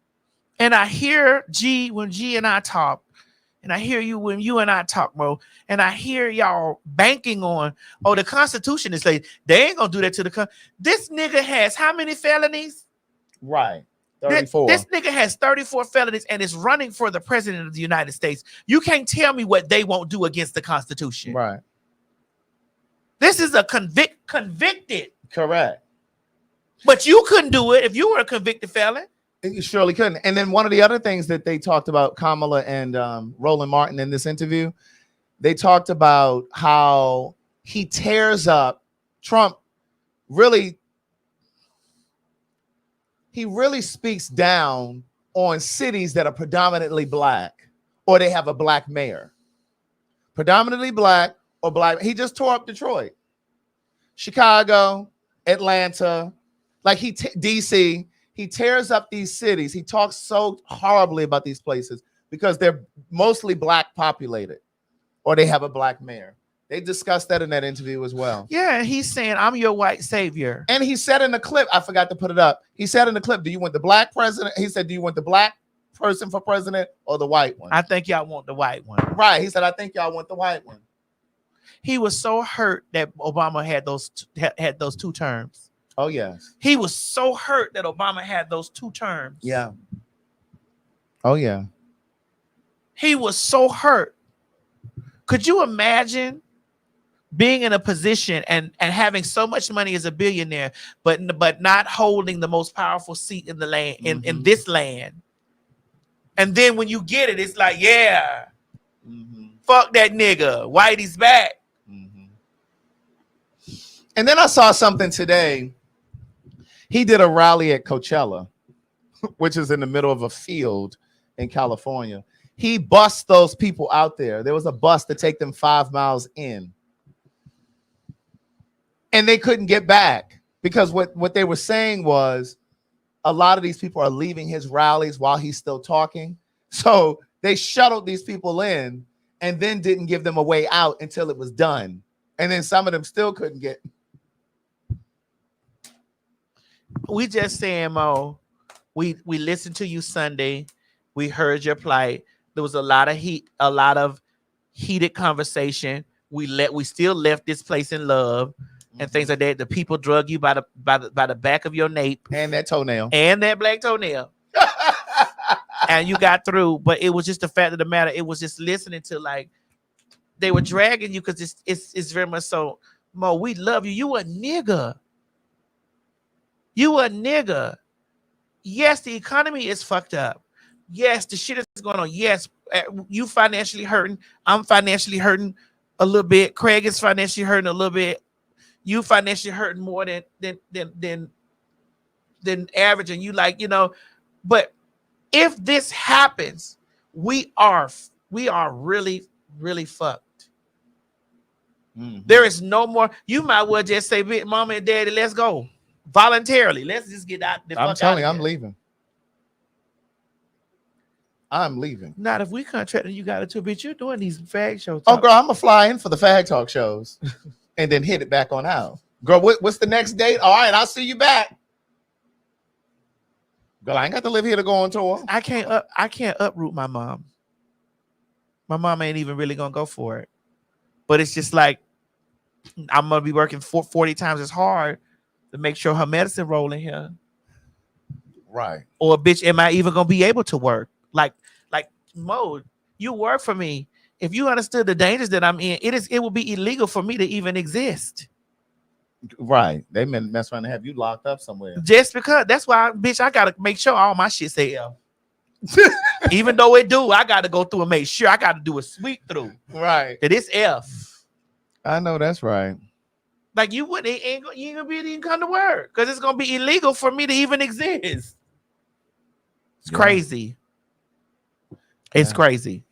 G: And I hear when G and I talk, and I hear you when you and I talk, bro, and I hear y'all banking on, oh, the Constitution is like, they ain't gonna do that to the This nigga has how many felonies?
I: Right. 34.
G: This nigga has 34 felonies and is running for the president of the United States. You can't tell me what they won't do against the Constitution.
I: Right.
G: This is a convicted.
I: Correct.
G: But you couldn't do it if you were a convicted felon.
I: You surely couldn't. And then one of the other things that they talked about, Kamala and Roland Martin in this interview, they talked about how he tears up Trump. He really speaks down on cities that are predominantly Black or they have a Black mayor. Predominantly Black or Black. He just tore up Detroit, Chicago, Atlanta, like DC. He tears up these cities. He talks so horribly about these places because they're mostly Black populated or they have a Black mayor. They discussed that in that interview as well.
G: Yeah, he's saying, I'm your white savior.
I: And he said in the clip, I forgot to put it up. He said in the clip, do you want the Black president? He said, do you want the Black person for president or the white one?
G: I think y'all want the white one.
I: Right. He said, I think y'all want the white one.
G: He was so hurt that Obama had those two terms.
I: Oh, yes.
G: He was so hurt that Obama had those two terms.
I: Yeah. Oh, yeah.
G: He was so hurt. Could you imagine being in a position and having so much money as a billionaire, but not holding the most powerful seat in the land, in this land? And then when you get it, it's like, yeah, fuck that nigga. Whitey's back.
I: And then I saw something today. He did a rally at Coachella, which is in the middle of a field in California. He bussed those people out there. There was a bus to take them 5 miles in. And they couldn't get back because what they were saying was a lot of these people are leaving his rallies while he's still talking. So they shuttled these people in and then didn't give them a way out until it was done. And then some of them still couldn't get.
G: We just saying, Mo, we listened to you Sunday. We heard your plight. There was a lot of heated conversation. We still left this place in love and things like that. The people drug you by the back of your nape
I: and that toenail
G: and that black toenail, and you got through. But it was just the fact of the matter. It was just listening to, like, they were dragging you because it's very much so. Mo, we love you. You a nigga. You a nigga. Yes, the economy is fucked up. Yes, the shit is going on. Yes, you financially hurting. I'm financially hurting a little bit. Craig is financially hurting a little bit. You financially hurting more than average. And you, like, but if this happens, we are really, really fucked. There is no more. You might well just say, Mama and Daddy, let's go. Voluntarily. Let's just get out.
I: I'm telling you, I'm leaving. I'm leaving.
G: Not if we contracted you got it too, bitch. You're doing these fag shows.
I: Oh, girl, I'm gonna fly in for the Fag Talk shows and then hit it back on out. Girl, what's the next date? All right, I'll see you back. Girl, I ain't got to live here to go on tour.
G: I can't uproot my mom. My mom ain't even really gonna go for it. But it's just like I'm gonna be working 40 times as hard to make sure her medicine rolling here.
I: Right.
G: Or bitch, am I even gonna be able to work? Like Mo, you work for me. if you understood the dangers that I'm in, it will be illegal for me to even exist.
I: Right. They mess around and have you locked up somewhere.
G: Just because. That's why, bitch, I gotta make sure all my shit say F. Even though it do, I gotta go through and make sure I gotta do a sweep through.
I: Right.
G: That it's F.
I: I know that's right.
G: Like you ain't gonna be able to even come to work because it's gonna be illegal for me to even exist. It's crazy. It's crazy.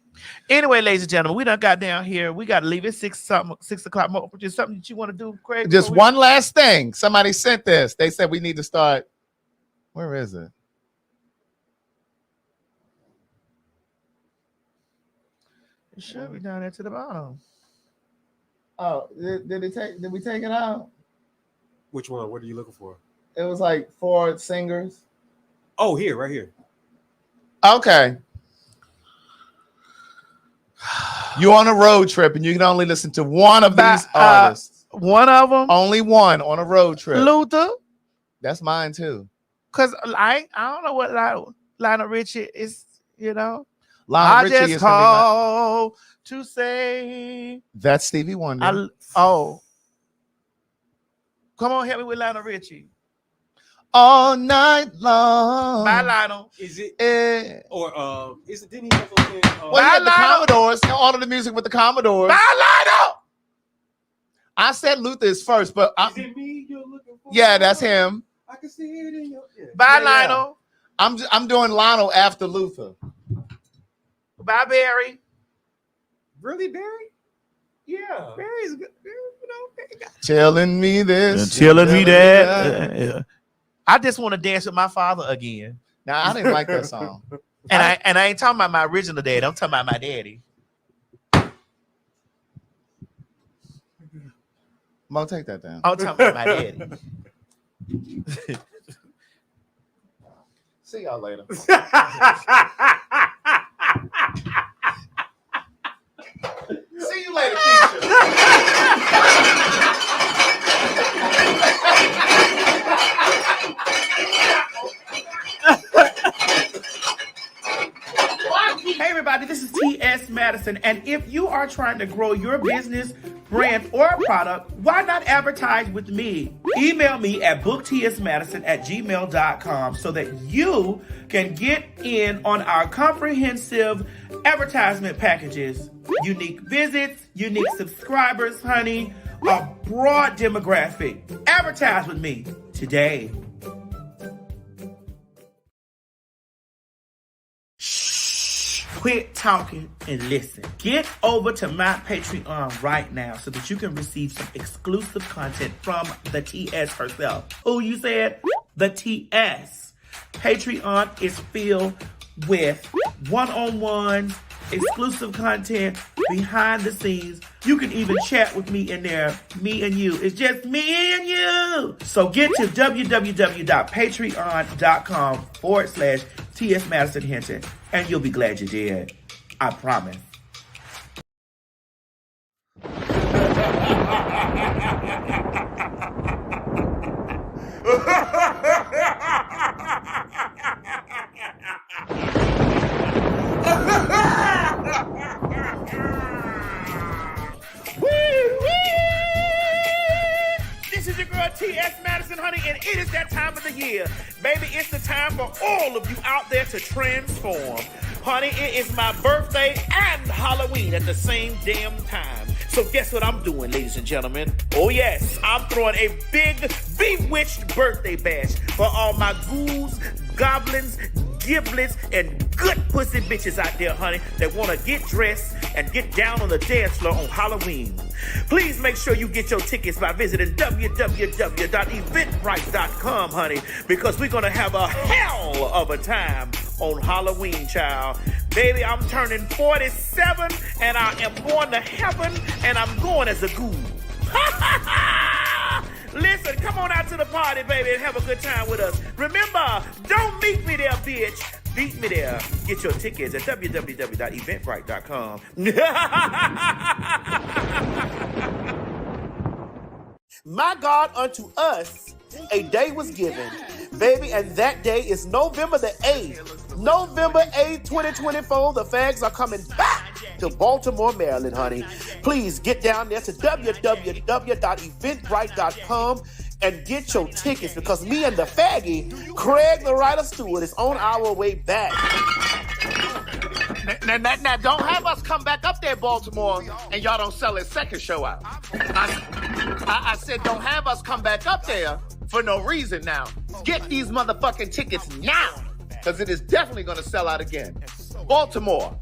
G: Anyway, ladies and gentlemen, we done got down here. We got to leave it 6 o'clock more. Just something that you want to do, Craig?
I: Just one last thing. Somebody sent this. They said we need to start. Where is it?
G: It should be down there to the bottom.
I: Oh, did we take it out?
F: Which one? What are you looking for?
I: It was like 4 singers.
F: Oh, here, right here.
I: Okay. You on a road trip and you can only listen to one of these artists.
G: One of them?
I: Only one on a road trip.
G: Luther?
I: That's mine too.
G: Because I don't know what Lionel Richie is, you know.
I: Lionel Richie
G: just
I: is
G: call to say.
I: That's Stevie Wonder.
G: Come on, help me with Lionel Richie.
I: All night long.
G: Bye, Lionel.
F: Is it?
G: Or
F: is it? Didn't he have something?
I: Well, he had the Commodores. All of the music with the Commodores.
G: Bye, Lionel.
I: I said Luther is first, but
F: is it me you're looking for?
I: Yeah, that's him.
F: I can see it in your. Yeah.
G: Bye, Lionel.
I: I'm doing Lionel after Luther.
G: Bye, Barry.
F: Really, Barry?
G: Yeah.
F: Barry's good.
I: Telling me this.
G: Telling me that. I just want to dance with my father again.
I: Now, I didn't like that song.
G: And I ain't talking about my original dad. I'm talking about my daddy.
I: Mo, take that down.
G: I'm talking about my daddy.
I: See y'all later. See you later,
G: Hey everybody, this is T.S. Madison, and if you are trying to grow your business, brand, or product, why not advertise with me? Email me at booktsmadison@gmail.com so that you can get in on our comprehensive advertisement packages. Unique visits, unique subscribers, honey, a broad demographic. Advertise with me today. Quit talking and listen. Get over to my Patreon right now so that you can receive some exclusive content from the TS herself. Who you said? The TS. Patreon is filled with one-on-ones, exclusive content, behind the scenes. You can even chat with me in there. Me and you. It's just me and you. So get to www.patreon.com/TS Madison Hinton, and you'll be glad you did. I promise. This is your girl T.S. Madison, honey, and it is that time of the year. Baby, it's the time for all of you out there to transform. Honey, it is my birthday and Halloween at the same damn time. So guess what I'm doing, ladies and gentlemen? Oh yes, I'm throwing a big bewitched birthday bash for all my ghouls, goblins, giblets, and good pussy bitches out there, honey, that want to get dressed and get down on the dance floor on Halloween. Please make sure you get your tickets by visiting www.eventbrite.com, honey, because we're going to have a hell of a time on Halloween, child. Baby, I'm turning 47, and I am going to heaven, and I'm going as a ghoul. Listen, come on out to the party, baby, and have a good time with us. Remember, don't meet me there, bitch. Beat me there. Get your tickets at www.eventbrite.com.
H: My God, unto us a day was given, baby, and that day is November the 8th. November 8th, 2024. The Fags are coming back to Baltimore, Maryland, honey. Please get down there to www.eventbrite.com and get your tickets, because me and the faggy, Craig the Writer Stewart, is on our way back.
A: Now, don't have us come back up there, Baltimore, and y'all don't sell his second show out. I said don't have us come back up there for no reason now. Get these motherfucking tickets now, because it is definitely going to sell out again. Baltimore,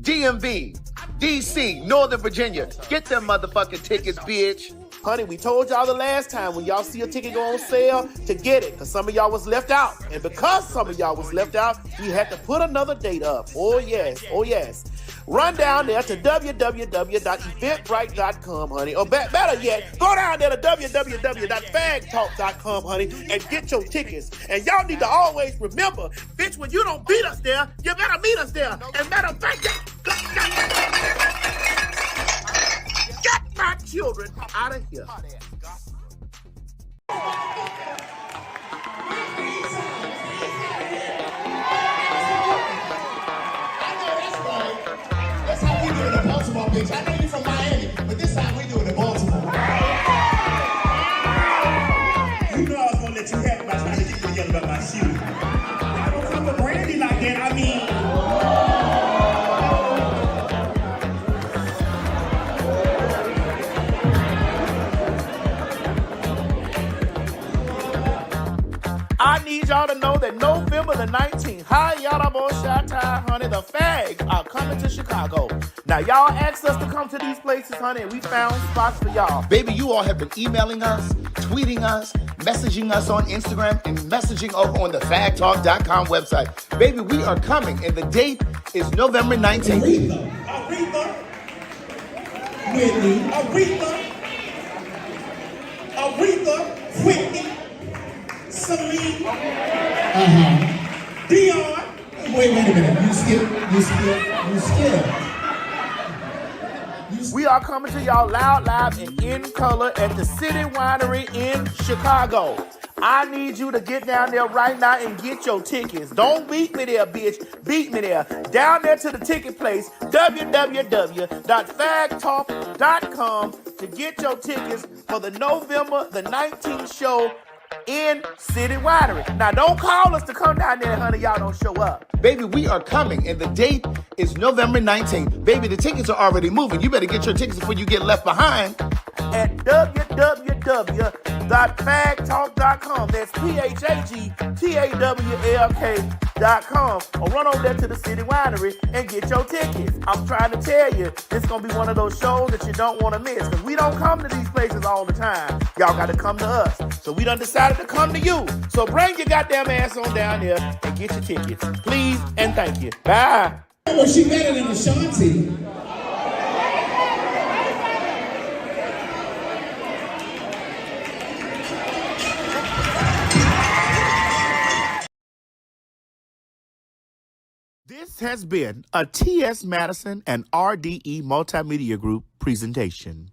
A: DMV, DC, Northern Virginia, get them motherfucking tickets, bitch.
H: Honey, we told y'all the last time when y'all see a ticket go on sale to get it, because some of y'all was left out. And because some of y'all was left out, we had to put another date up. Oh, yes. Oh, yes. Run down there to www.eventbrite.com, honey. Or better yet, go down there to www.phagtalk.com, honey, and get your tickets. And y'all need to always remember, bitch, when you don't beat us there, you better meet us there. And matter of fact, get my children out of here.
K: That's how we do it in Baltimore, bitch. I know you from Miami, but this time we do it in Baltimore. You know I was gonna let you have my trying to get you yell about my shoe. I don't come to Brandy like that. I mean.
H: I need y'all to know that November the 19th, hi y'all, honey, the Phag are coming to Chicago. Now y'all asked us to come to these places, honey, and we found spots for y'all.
I: Baby, you all have been emailing us, tweeting us, messaging us on Instagram, and messaging over on the phagtalk.com website. Baby, we are coming, and the date is November 19th.
K: Aretha, Whitney, Celine, Dion. Wait a minute. You skip.
H: We are coming to y'all loud, live, and in color at the City Winery in Chicago. I need you to get down there right now and get your tickets. Don't beat me there, bitch. Beat me there. Down there to the ticket place, www.phagtalk.com, to get your tickets for the November the 19th show in City Winery. Now, don't call us to come down there, honey. Y'all don't show up.
I: Baby, we are coming, and the date is November 19th. Baby, the tickets are already moving. You better get your tickets before you get left behind.
H: At www.phagtalk.com. That's PHAGTAWLK.com. Or run over there to the City Winery and get your tickets. I'm trying to tell you, it's going to be one of those shows that you don't want to miss, because we don't come to these places all the time. Y'all got to come to us. So we done decided to come to you. So bring your goddamn ass on down here and get your tickets. Please and thank you. Bye.
K: Well, she better than Ashanti.
H: This has been a T.S. Madison and RDE Multimedia Group presentation.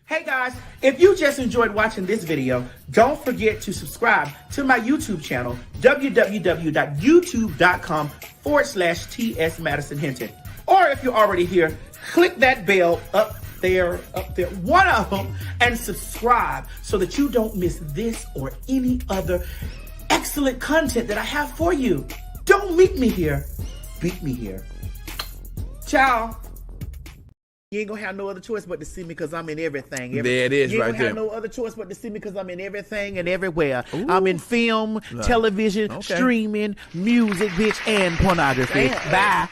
H: Hey guys, if you just enjoyed watching this video, don't forget to subscribe to my YouTube channel, www.youtube.com/TS Madison Hinton. Or if you're already here, click that bell up there, one of them, and subscribe so that you don't miss this or any other excellent content that I have for you. Don't meet me here, beat me here. Ciao. You ain't gonna have no other choice but to see me because I'm in everything.
P: There it is, right there.
H: You ain't gonna have no other choice but to see me because I'm in everything and everywhere. Ooh. I'm in film, television, streaming, music, bitch, and pornography. Bye.